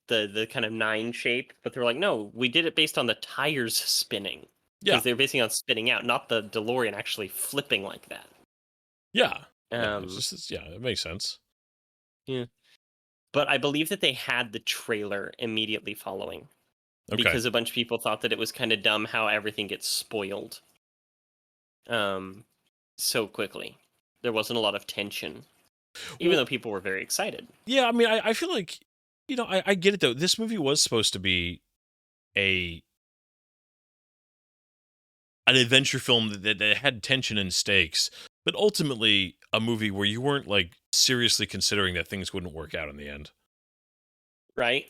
kind of 9 shape, but they're like, "No, we did it based on the tires spinning." Yeah. Because they're basing on spinning out, not the DeLorean actually flipping like that. Yeah. It makes sense. Yeah. But I believe that they had the trailer immediately following. Okay. Because a bunch of people thought that it was kind of dumb how everything gets spoiled so quickly. There wasn't a lot of tension. Even though people were very excited. Yeah, I mean, I feel like, I get it, though. This movie was supposed to be an adventure film that had tension and stakes, but ultimately a movie where you weren't, like, seriously considering that things wouldn't work out in the end. Right?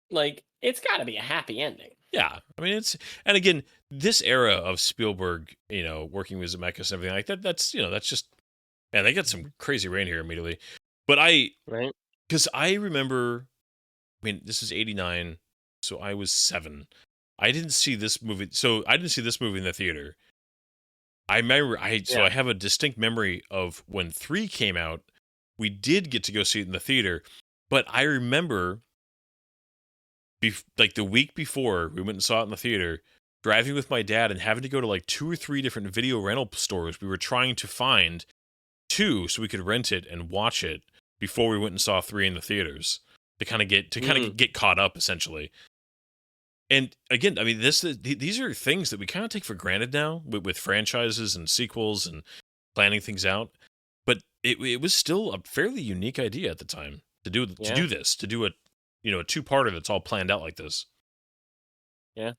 Like, it's got to be a happy ending. Yeah, I mean, and again, this era of Spielberg, working with Zemeckis and everything like that, that's just, man, they got some crazy rain here immediately. But right? Because I remember, I mean, this is 89, so I was 7. I didn't see this movie in the theater. I remember, so I have a distinct memory of when 3 came out. We did get to go see it in the theater, but I remember, like the week before we went and saw it in the theater, driving with my dad and having to go to like 2 or 3 different video rental stores. We were trying to find 2 so we could rent it and watch it before we went and saw 3 in the theaters to kind of get caught up, essentially. And again, I mean, these are things that we kind of take for granted now with franchises and sequels and planning things out. But it was still a fairly unique idea at the time to do a 2-parter that's all planned out like this. Yeah.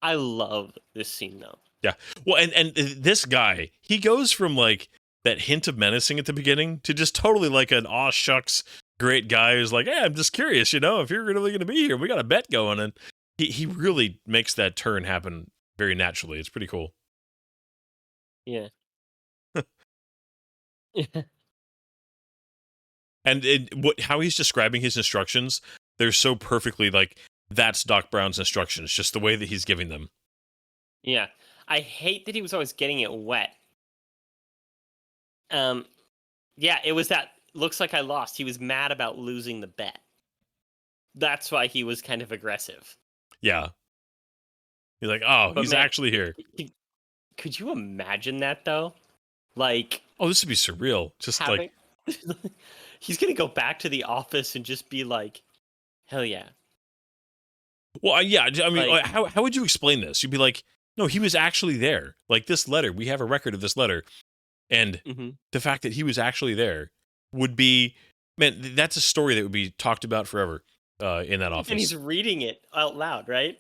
I love this scene though. Yeah. Well, and this guy, he goes from like that hint of menacing at the beginning to just totally like an aw shucks great guy who's like, "Hey, I'm just curious, if you're really going to be here, we got a bet going." And he really makes that turn happen very naturally. It's pretty cool. Yeah. And how he's describing his instructions, they're so perfectly like, that's Doc Brown's instructions, just the way that he's giving them. Yeah. I hate that he was always getting it wet. Yeah, it was that looks like I lost. He was mad about losing the bet. That's why he was kind of aggressive. Yeah. He's like, "Oh, he's actually here." Could you imagine that though? Like, oh, this would be surreal. Just like he's going to go back to the office and just be like, "Hell yeah." Well, yeah, I mean, like, how would you explain this? You'd be like, "No, he was actually there. Like this letter, we have a record of this letter." And the fact that he was actually there would be, man, that's a story that would be talked about forever in that office. And he's reading it out loud, right?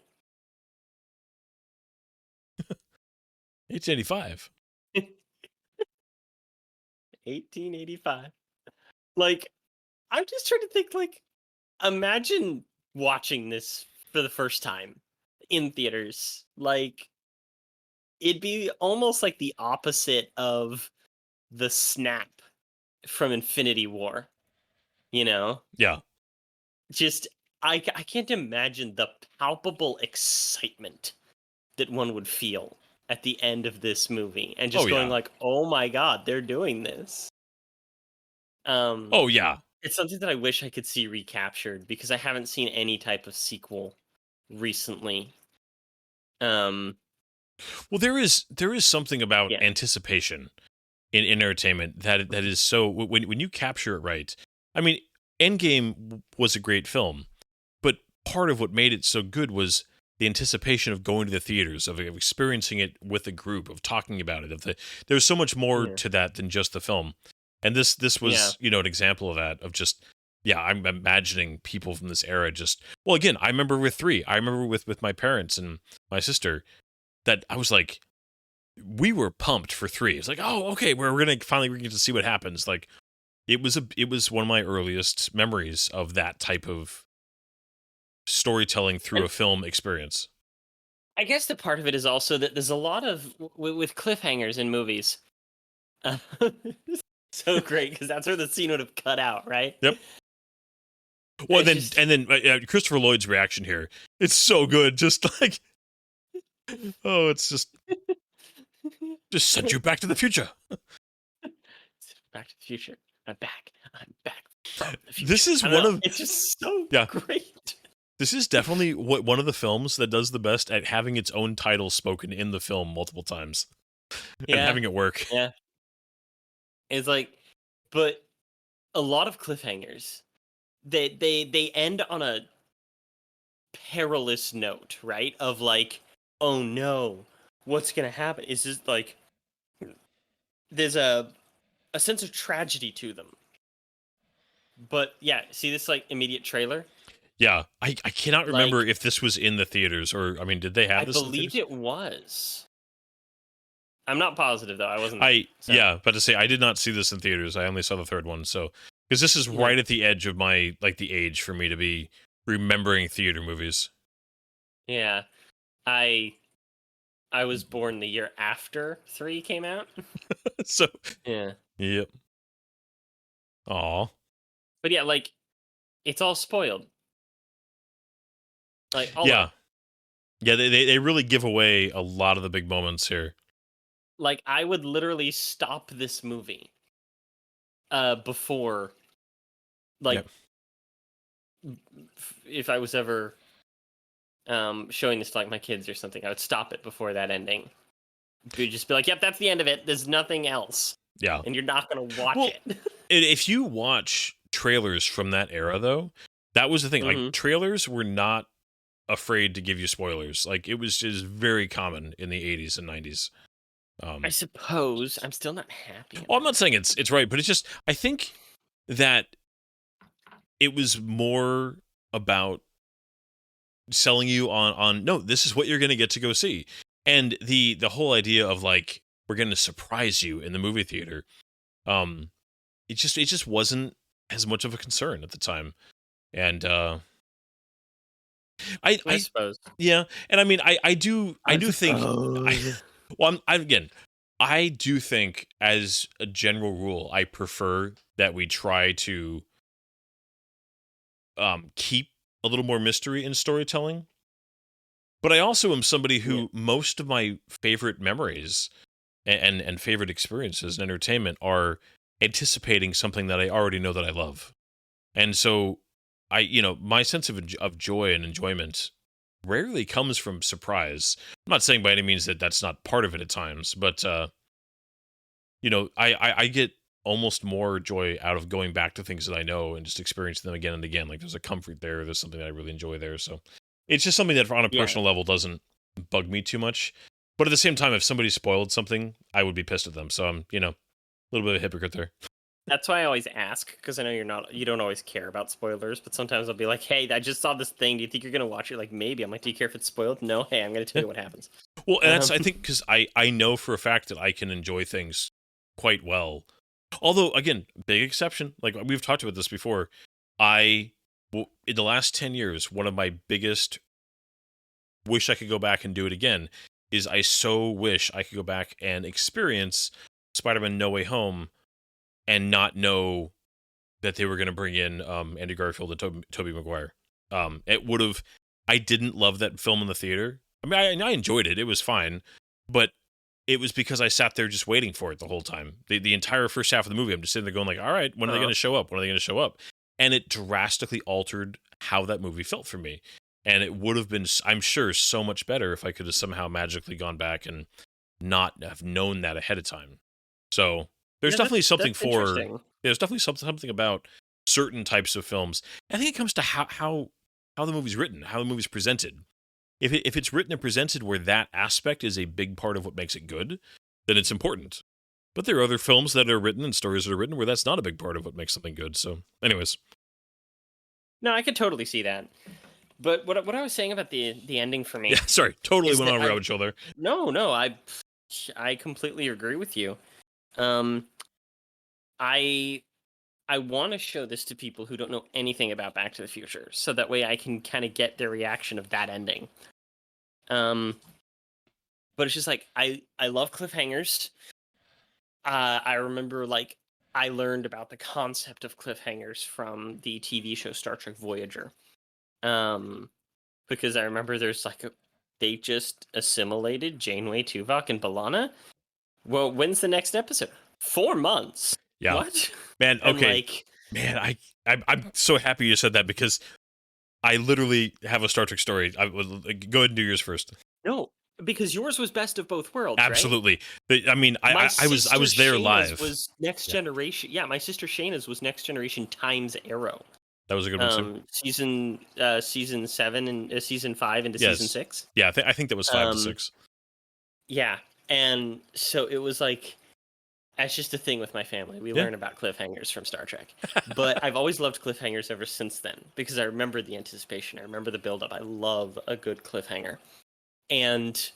1885. 1885. Like, I'm just trying to think, like, imagine watching this for the first time in theaters. Like, it'd be almost like the opposite of the snap from Infinity War, you know? Yeah. Just, I can't imagine the palpable excitement that one would feel at the end of this movie and just going like, oh my god, they're doing this. Oh yeah. It's something that I wish I could see recaptured because I haven't seen any type of sequel recently. Well, there is something about anticipation in entertainment that is so when you capture it right. I mean, Endgame was a great film, but part of what made it so good was the anticipation of going to the theaters, of experiencing it with a group, of talking about it. There's so much more to that than just the film. And this was, an example of that, of just, I'm imagining people from this era just, well, again, I remember with 3, I remember with my parents and my sister, that I was like, we were pumped for 3. It's like, oh, okay, we're going to finally get to see what happens. Like, it was one of my earliest memories of that type of storytelling through a film experience. I guess the part of it is also that there's a lot of, with cliffhangers in movies, so great because that's where the scene would have cut out, right? Yep. Well, and then Christopher Lloyd's reaction here, it's so good. Just like, oh, it's just send you back to the future. Back to the future. I'm back from the future. This is it's just so great. This is definitely one of the films that does the best at having its own title spoken in the film multiple times and having it work. Yeah. It's like, but a lot of cliffhangers, they end on a perilous note, right? Of like, oh no, what's gonna happen? It's just like, there's a sense of tragedy to them. But see this like immediate trailer? Yeah, I cannot remember if this was in the theaters or, I mean, did they have this? I believe it was. I'm not positive though. I wasn't. But to say I did not see this in theaters. I only saw the third one. So because this is right at the edge of my the age for me to be remembering theater movies. Yeah, I was born the year after 3 came out. So yeah. Yep. Aw. But it's all spoiled. Yeah, they really give away a lot of the big moments here. I would literally stop this movie before, if I was ever showing this to my kids or something, I would stop it before that ending. You'd just be like, yep, that's the end of it. There's nothing else. Yeah. And you're not going to watch it. If you watch trailers from that era, though, that was the thing. Mm-hmm. Trailers were not afraid to give you spoilers. It was just very common in the 80s and 90s. I suppose. I'm still not happy. I'm not saying it's right, but it's just, I think that it was more about selling you on no, this is what you're going to get to go see. And the whole idea of we're going to surprise you in the movie theater. It just wasn't as much of a concern at the time. And I suppose. Yeah, and I mean I do think I do think as a general rule I prefer that we try to keep a little more mystery in storytelling. But I also am somebody who most of my favorite memories and favorite experiences in entertainment are anticipating something that I already know that I love. And so my sense of joy and enjoyment rarely comes from surprise. I'm not saying by any means that that's not part of it at times, but I get almost more joy out of going back to things that I know and just experiencing them again and again. There's a comfort there. There's something that I really enjoy there. So it's just something that on a personal level doesn't bug me too much. But at the same time, if somebody spoiled something, I would be pissed at them. So I'm, a little bit of a hypocrite there. That's why I always ask, because I know you don't always care about spoilers, but sometimes I'll be like, hey, I just saw this thing. Do you think you're gonna watch it? Like, maybe. I'm like, do you care if it's spoiled? No. Hey, I'm gonna tell you what happens. Well, and that's I think because I know for a fact that I can enjoy things quite well. Although, again, big exception. Like we've talked about this before. In the last 10 years, one of my biggest wish I could go back and do it again is I so wish I could go back and experience Spider-Man No Way Home and not know that they were going to bring in Andrew Garfield and Tobey Maguire. It would have. I didn't love that film in the theater. I mean, I enjoyed it. It was fine, but it was because I sat there just waiting for it the whole time. The entire first half of the movie, I'm just sitting there going like, all right, when are they going to show up? When are they going to show up? And it drastically altered how that movie felt for me. And it would have been, I'm sure, so much better if I could have somehow magically gone back and not have known that ahead of time. So there's definitely something there's definitely something about certain types of films. I think it comes to how the movie's written, how the movie's presented. If it's written and presented where that aspect is a big part of what makes it good, then it's important. But there are other films that are written and stories that are written where that's not a big part of what makes something good. So, anyways. No, I could totally see that. But what I was saying about the ending for me... Yeah, sorry, totally went on a rabbit trail there. No, I completely agree with you. I want to show this to people who don't know anything about Back to the Future, so that way I can kind of get their reaction of that ending. But it's just like, I love cliffhangers. I remember, like, I learned about the concept of cliffhangers from the TV show Star Trek Voyager. Because I remember there's like they just assimilated Janeway, Tuvok, and B'Elanna. Well, when's the next episode? 4 months. Yeah. What? Man, okay. Man, I'm so happy you said that because I literally have a Star Trek story. Go ahead and do yours first. No, because yours was Best of Both Worlds. Absolutely. Right? I mean, I was there Shayna's live. Was Next Generation? Yeah, my sister Shayna's was Next Generation times Arrow. That was a good one too. Season 7 and season 5 into season 6. Yeah, I think that was 5 to 6. Yeah, and so it was like, that's just a thing with my family. We learn about cliffhangers from Star Trek. But I've always loved cliffhangers ever since then because I remember the anticipation. I remember the build-up. I love a good cliffhanger. And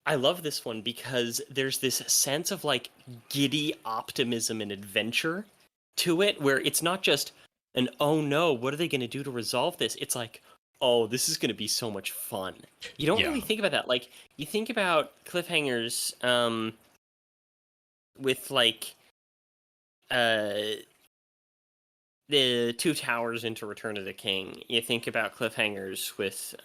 I love this one because there's this sense of like giddy optimism and adventure to it where it's not just an, oh no, what are they going to do to resolve this? It's like, oh, this is going to be so much fun. You don't really think about that. Like, you think about cliffhangers with like the Two Towers into Return of the King. You think about cliffhangers with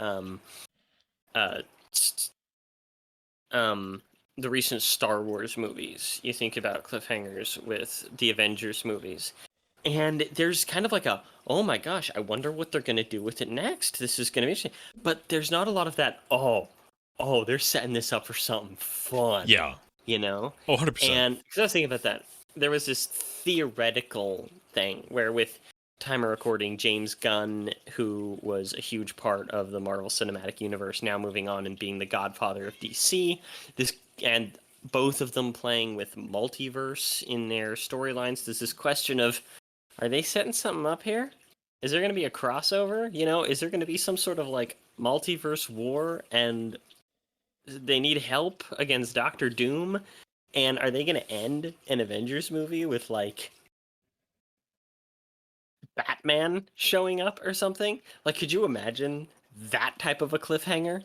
the recent Star Wars movies. You think about cliffhangers with the Avengers movies. And there's kind of like a, oh my gosh, I wonder what they're going to do with it next. This is going to be interesting. But there's not a lot of that, oh, they're setting this up for something fun. Yeah. You know? Oh, 100%. And because I was thinking about that, there was this theoretical thing where with time of recording, James Gunn, who was a huge part of the Marvel Cinematic Universe, now moving on and being the godfather of DC, and both of them playing with multiverse in their storylines, there's this question of, are they setting something up here? Is there going to be a crossover? You know, is there going to be some sort of like multiverse war and they need help against Doctor Doom? And are they going to end an Avengers movie with like Batman showing up or something? Like, could you imagine that type of a cliffhanger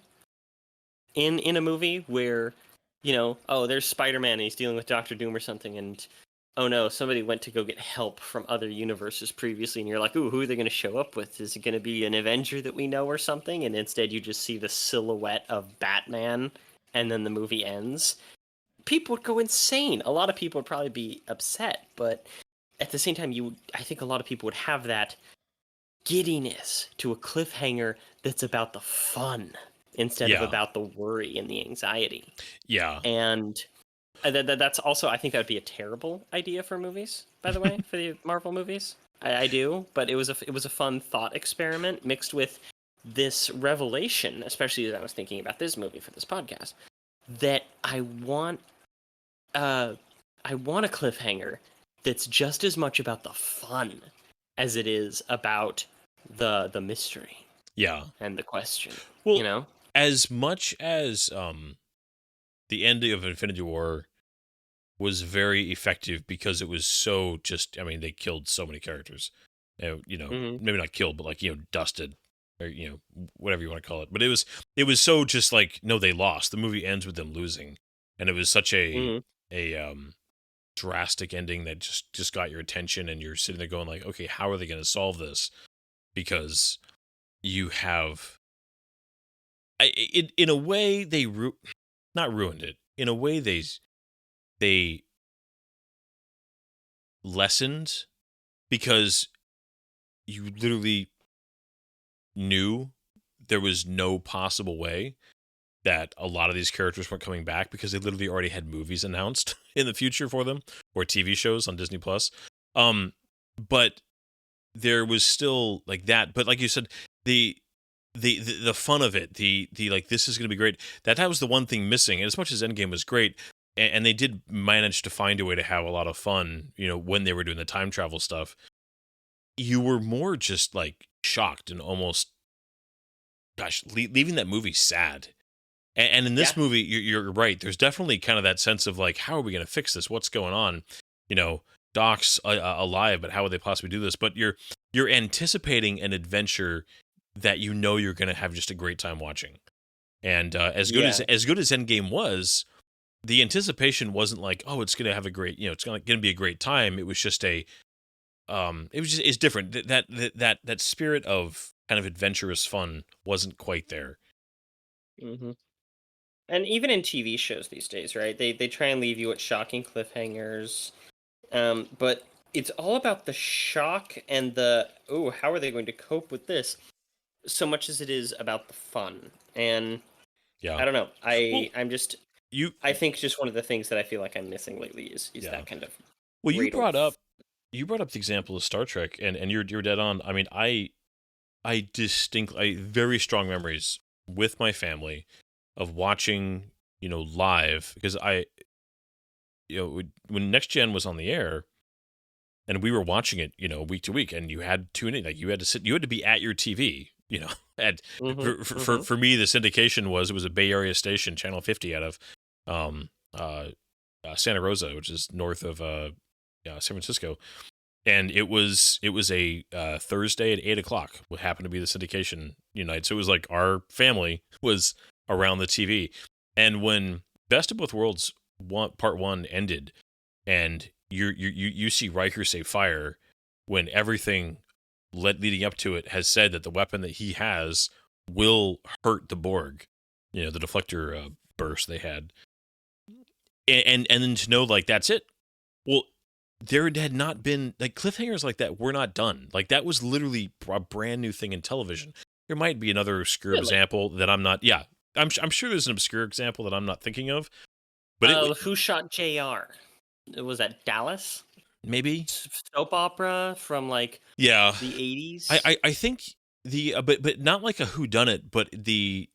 in a movie where, you know, oh, there's Spider-Man and he's dealing with Doctor Doom or something, and oh no, somebody went to go get help from other universes previously, and you're like, ooh, who are they going to show up with? Is it going to be an Avenger that we know or something? And instead you just see the silhouette of Batman, and then the movie ends. People would go insane. A lot of people would probably be upset, but at the same time, I think a lot of people would have that giddiness to a cliffhanger that's about the fun instead of about the worry and the anxiety. Yeah. And that's also, I think that would be a terrible idea for movies, by the way, for the Marvel movies. I do, but it was a fun thought experiment mixed with this revelation, especially as I was thinking about this movie for this podcast, that I want a cliffhanger that's just as much about the fun as it is about the mystery. Yeah. And the question. Well, you know? As much as the ending of Infinity War was very effective because it was so just, I mean, they killed so many characters. Maybe not killed, but like, dusted, or whatever you want to call it. But it was so just like, no, they lost. The movie ends with them losing, and it was such a drastic ending that just got your attention, and you're sitting there going like, okay, how are they going to solve this? Because you have, in a way, they not ruined it. In a way, they lessened, because you literally knew there was no possible way that a lot of these characters weren't coming back, because they literally already had movies announced in the future for them, or TV shows on Disney Plus. But there was still like that. But like you said, the fun of it, the like, this is going to be great. That was the one thing missing. And as much as Endgame was great, and they did manage to find a way to have a lot of fun, when they were doing the time travel stuff, you were more just like shocked and almost, gosh, leaving that movie sad. And in this movie, you're right. There's definitely kind of that sense of like, how are we going to fix this? What's going on? Doc's alive, but how would they possibly do this? But you're anticipating an adventure that you're going to have just a great time watching. And as good as Endgame was, the anticipation wasn't like, oh, it's going to have a great, it's going to be a great time. It was just it's different. That spirit of kind of adventurous fun wasn't quite there. Mm-hmm. And even in TV shows these days, right? They try and leave you with shocking cliffhangers, but it's all about the shock and how are they going to cope with this? So much as it is about the fun. And I don't know. I think just one of the things that I feel like I'm missing lately is that kind of. Well, you brought up the example of Star Trek, and you're dead on. I mean, I very strong memories with my family of watching, live, because when Next Gen was on the air and we were watching it, week to week, and you had to tune in, like you had to be at your TV, and for me, the syndication was a Bay Area station, Channel 50 out of Santa Rosa, which is north of San Francisco. And it was a Thursday at 8:00, what happened to be the syndication night. So it was like our family was around the TV. And when Best of Both Worlds Part 1 ended, and you see Riker save fire, when everything leading up to it has said that the weapon that he has will hurt the Borg, the deflector burst they had, and then to know like that's it. Well, there had not been like cliffhangers like that were not done. Like that was literally a brand new thing in television. There might be another obscure example that I'm not. Yeah, I'm sure there's an obscure example that I'm not thinking of. But Who Shot JR? Was that Dallas? Maybe soap opera from like the 80s. I think but not like a whodunit, but the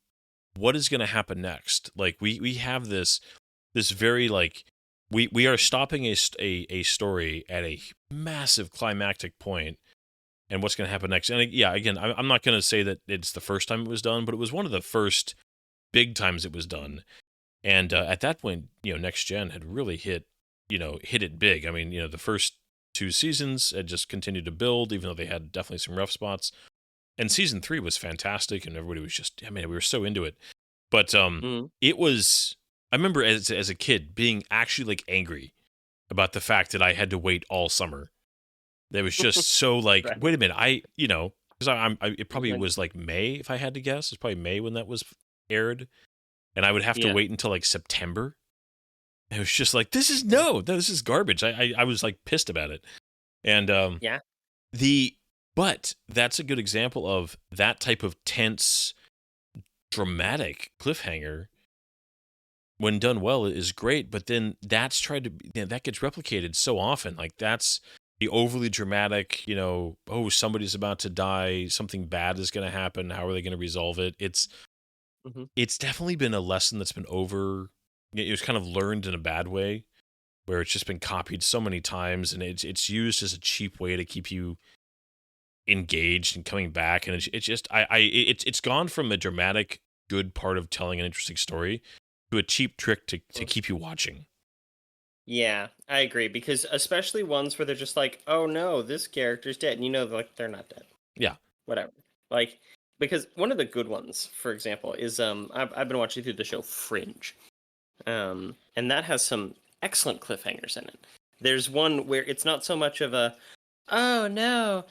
what is going to happen next. Like we have this very like. We are stopping a story at a massive climactic point, and what's going to happen next. And again, I'm not going to say that it's the first time it was done, but it was one of the first big times it was done. And at that point, Next Gen had really hit it big. I mean, the first 2 seasons had just continued to build, even though they had definitely some rough spots. And season 3 was fantastic, and everybody was just, we were so into it. But it was. I remember as a kid being actually like angry about the fact that I had to wait all summer. That was just so like, right. Wait a minute, because it probably was like May, if I had to guess. It's probably May when that was aired, and I would have to wait until like September. It was just like, this is garbage. I was like pissed about it, and but that's a good example of that type of tense, dramatic cliffhanger. When done well, is great, but then that gets replicated so often. Like that's the overly dramatic, somebody's about to die, something bad is going to happen. How are they going to resolve it? It's definitely been a lesson that's been it was kind of learned in a bad way. where it's just been copied so many times, and it's used as a cheap way to keep you engaged and coming back. And it's just it's gone from a dramatic good part of telling an interesting story to a cheap trick to keep you watching. Yeah, I agree, because especially ones where they're just like, oh no, this character's dead, and you know, like, they're not dead. Yeah. Whatever. Like, because one of the good ones, for example, is I've been watching through the show Fringe, and that has some excellent cliffhangers in it. There's one where it's not so much of a, oh no,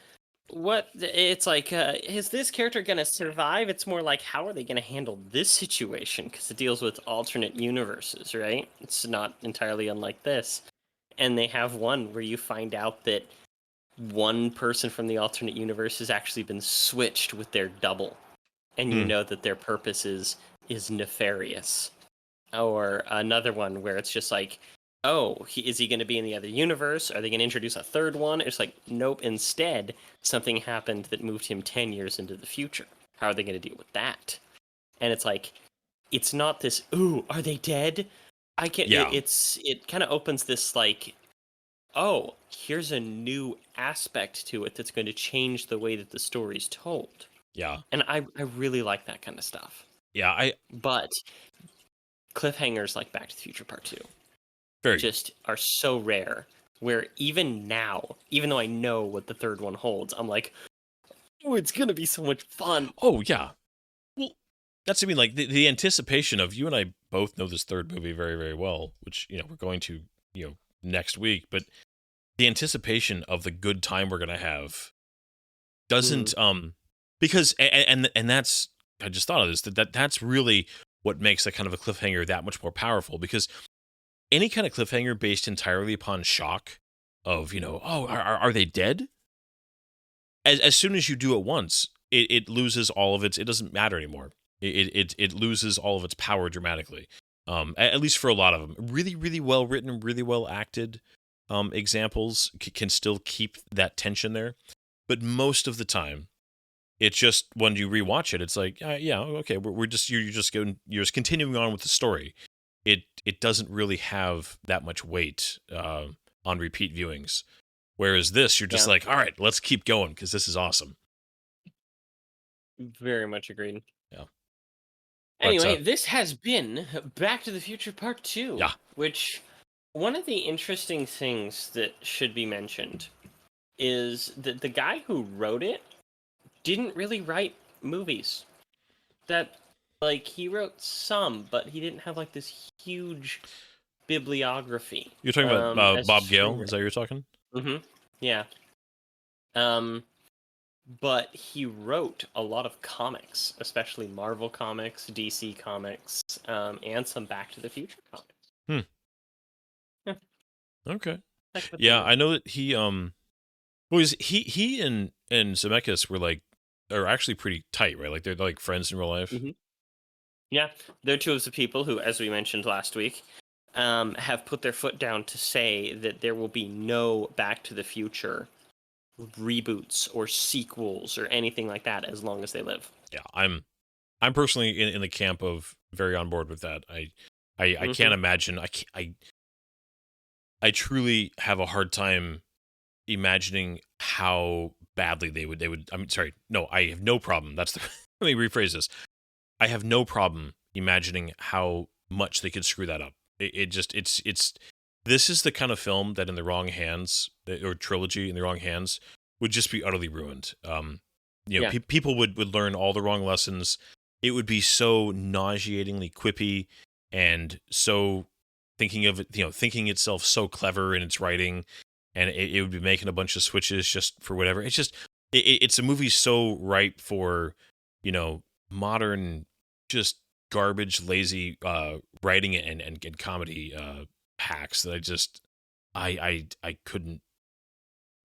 what, it's like, is this character gonna survive? It's more like, how are they gonna handle this situation? Because it deals with alternate universes, right? It's not entirely unlike this. And they have one where you find out that one person from the alternate universe has actually been switched with their double, and you know that their purpose is nefarious. Or another one where it's just like, oh, is he going to be in the other universe? Are they going to introduce a third one? It's like, nope, instead, something happened that moved him 10 years into the future. How are they going to deal with that? And it's like, it's not this, ooh, are they dead? I can't, Yeah. It kind of opens this, like, oh, here's a new aspect to it that's going to change the way that the story's told. Yeah. And I really like that kind of stuff. Yeah, But cliffhangers like Back to the Future Part 2 very just are so rare, where even now, even though I know what the third one holds, I'm like, oh, it's going to be so much fun. Oh, yeah. Well, that's, I mean, like, the anticipation of, you and I both know this third movie very, very well, which, you know, we're going to, you know, next week, but the anticipation of the good time we're going to have doesn't, because, and that's, I just thought of this, that's really what makes that kind of a cliffhanger that much more powerful, because any kind of cliffhanger based entirely upon shock of, you know, oh, are they dead? As soon as you do it once, it loses all of its, it doesn't matter anymore. It loses all of its power dramatically. At least for a lot of them. Really, really well written, really well acted examples can still keep that tension there. But most of the time, it's just when you rewatch it, it's like, yeah, okay, you're just continuing on with the story. It doesn't really have that much weight on repeat viewings. Whereas this, you're just like, all right, let's keep going because this is awesome. Very much agreed. Yeah. Anyway, this has been Back to the Future Part 2. Yeah. Which, one of the interesting things that should be mentioned is that the guy who wrote it didn't really write movies. That, like, he wrote some, but he didn't have, like, this huge bibliography. You're talking about Bob Gale? Is that what you're talking? Mm-hmm. Yeah. But he wrote a lot of comics, especially Marvel comics, DC comics, and some Back to the Future comics. Yeah. Okay. Yeah, I know that he he and Zemeckis are actually pretty tight, right? Like they're like friends in real life. Mm-hmm. Yeah, they're two of the people who, as we mentioned last week, have put their foot down to say that there will be no Back to the Future reboots or sequels or anything like that as long as they live. Yeah, I'm personally in the camp of very on board with that. I can't imagine. I truly have a hard time imagining how badly they would. I'm sorry. No, I have no problem. Let me rephrase this. I have no problem imagining how much they could screw that up. This is the kind of film that in the wrong hands, or trilogy in the wrong hands, would just be utterly ruined. People would learn all the wrong lessons. It would be so nauseatingly quippy and so thinking itself so clever in its writing, and it would be making a bunch of switches just for whatever. It's just, it's a movie so ripe for, modern, just garbage, lazy writing and comedy hacks that I couldn't.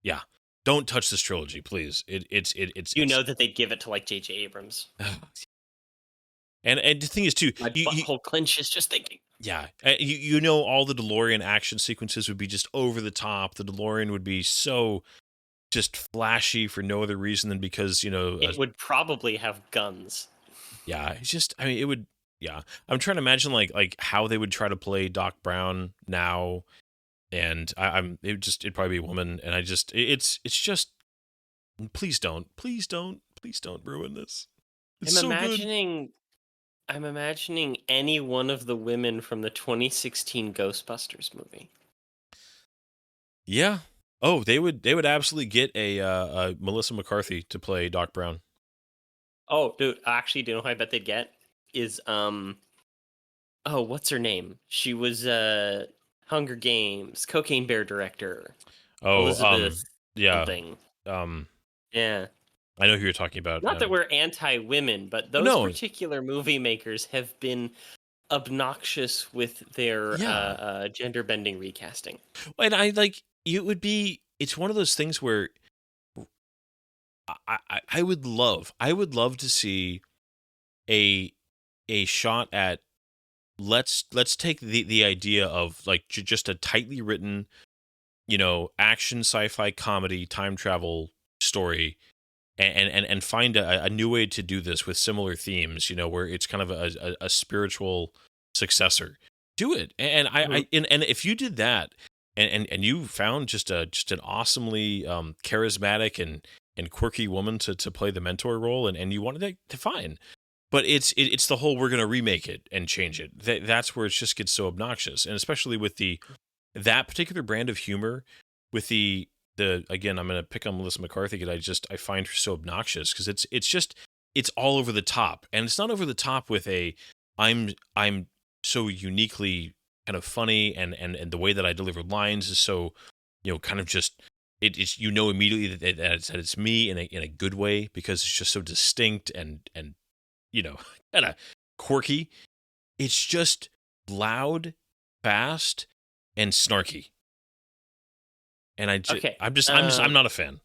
Yeah, don't touch this trilogy, please. It's that they'd give it to like J.J. Abrams. And the thing is too, my butthole clenches just thinking. Yeah, all the DeLorean action sequences would be just over the top. The DeLorean would be so just flashy for no other reason than because it would probably have guns. Yeah, it's just, I mean, it would. Yeah, I'm trying to imagine like how they would try to play Doc Brown now, and it'd probably be a woman, and it's just please don't ruin this. It's so good. I'm imagining any one of the women from the 2016 Ghostbusters movie. Yeah. Oh, they would absolutely get a Melissa McCarthy to play Doc Brown. Oh, dude, actually, do you know who I bet they'd get? Is what's her name? She was Hunger Games, Cocaine Bear director. Oh, Elizabeth yeah. Something. Yeah. I know who you're talking about. Not that we're anti-women, but those particular movie makers have been obnoxious with their gender-bending recasting. And it's one of those things where I would love to see a shot at let's take the idea of like just a tightly written, action sci-fi comedy time travel story, and find a new way to do this with similar themes, where it's kind of a spiritual successor. Do it. And and if you did that and you found just an awesomely charismatic and quirky woman to play the mentor role, and you wanted to fine. But it's the whole we're going to remake it and change it. That's where it just gets so obnoxious, and especially with that particular brand of humor, with the again, I'm going to pick on Melissa McCarthy because I find her so obnoxious because it's all over the top, and it's not over the top with I'm so uniquely kind of funny, and the way that I deliver lines is so kind of just it's immediately that it's me in a good way because it's just so distinct and kind of quirky. It's just loud, fast, and snarky. And I'm not a fan.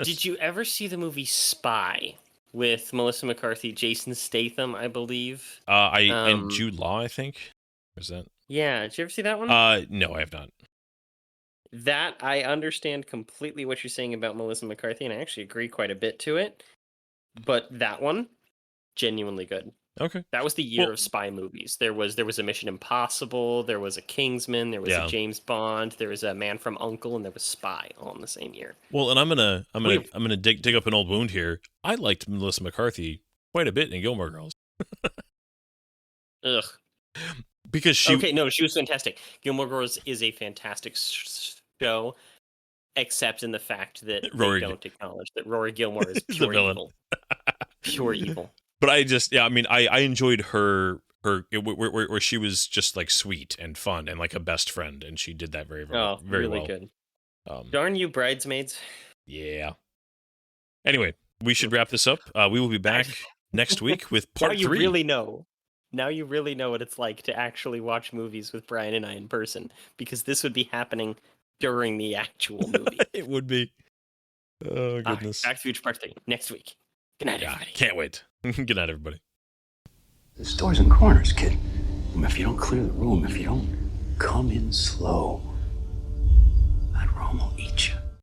Did you ever see the movie Spy with Melissa McCarthy, Jason Statham, I believe? And Jude Law, I think. Was that? Yeah, did you ever see that one? No, I have not. That I understand completely what you're saying about Melissa McCarthy, and I actually agree quite a bit to it. But that one, genuinely good. Okay. That was the year of spy movies. There was a Mission Impossible, there was a Kingsman, there was a James Bond, there was a Man from U.N.C.L.E., and there was Spy all in the same year. Well, and I'm gonna dig up an old wound here. I liked Melissa McCarthy quite a bit in Gilmore Girls. Ugh. Because she was fantastic. Gilmore Girls is a fantastic show, except in the fact that they don't acknowledge that Rory Gilmore is pure evil. Pure evil. But I enjoyed her where she was just like sweet and fun and like a best friend, and she did that very very really well. Good. Darn you, Bridesmaids. Yeah. Anyway, we should wrap this up. We will be back next week with part 3. Now you really know what it's like to actually watch movies with Brian and I in person, because this would be happening during the actual movie. It would be. Oh, goodness. Back to the Future Part 3 next week. Good night, everybody. Can't wait. Good night, everybody. There's doors and corners, kid. If you don't clear the room, if you don't come in slow, that room will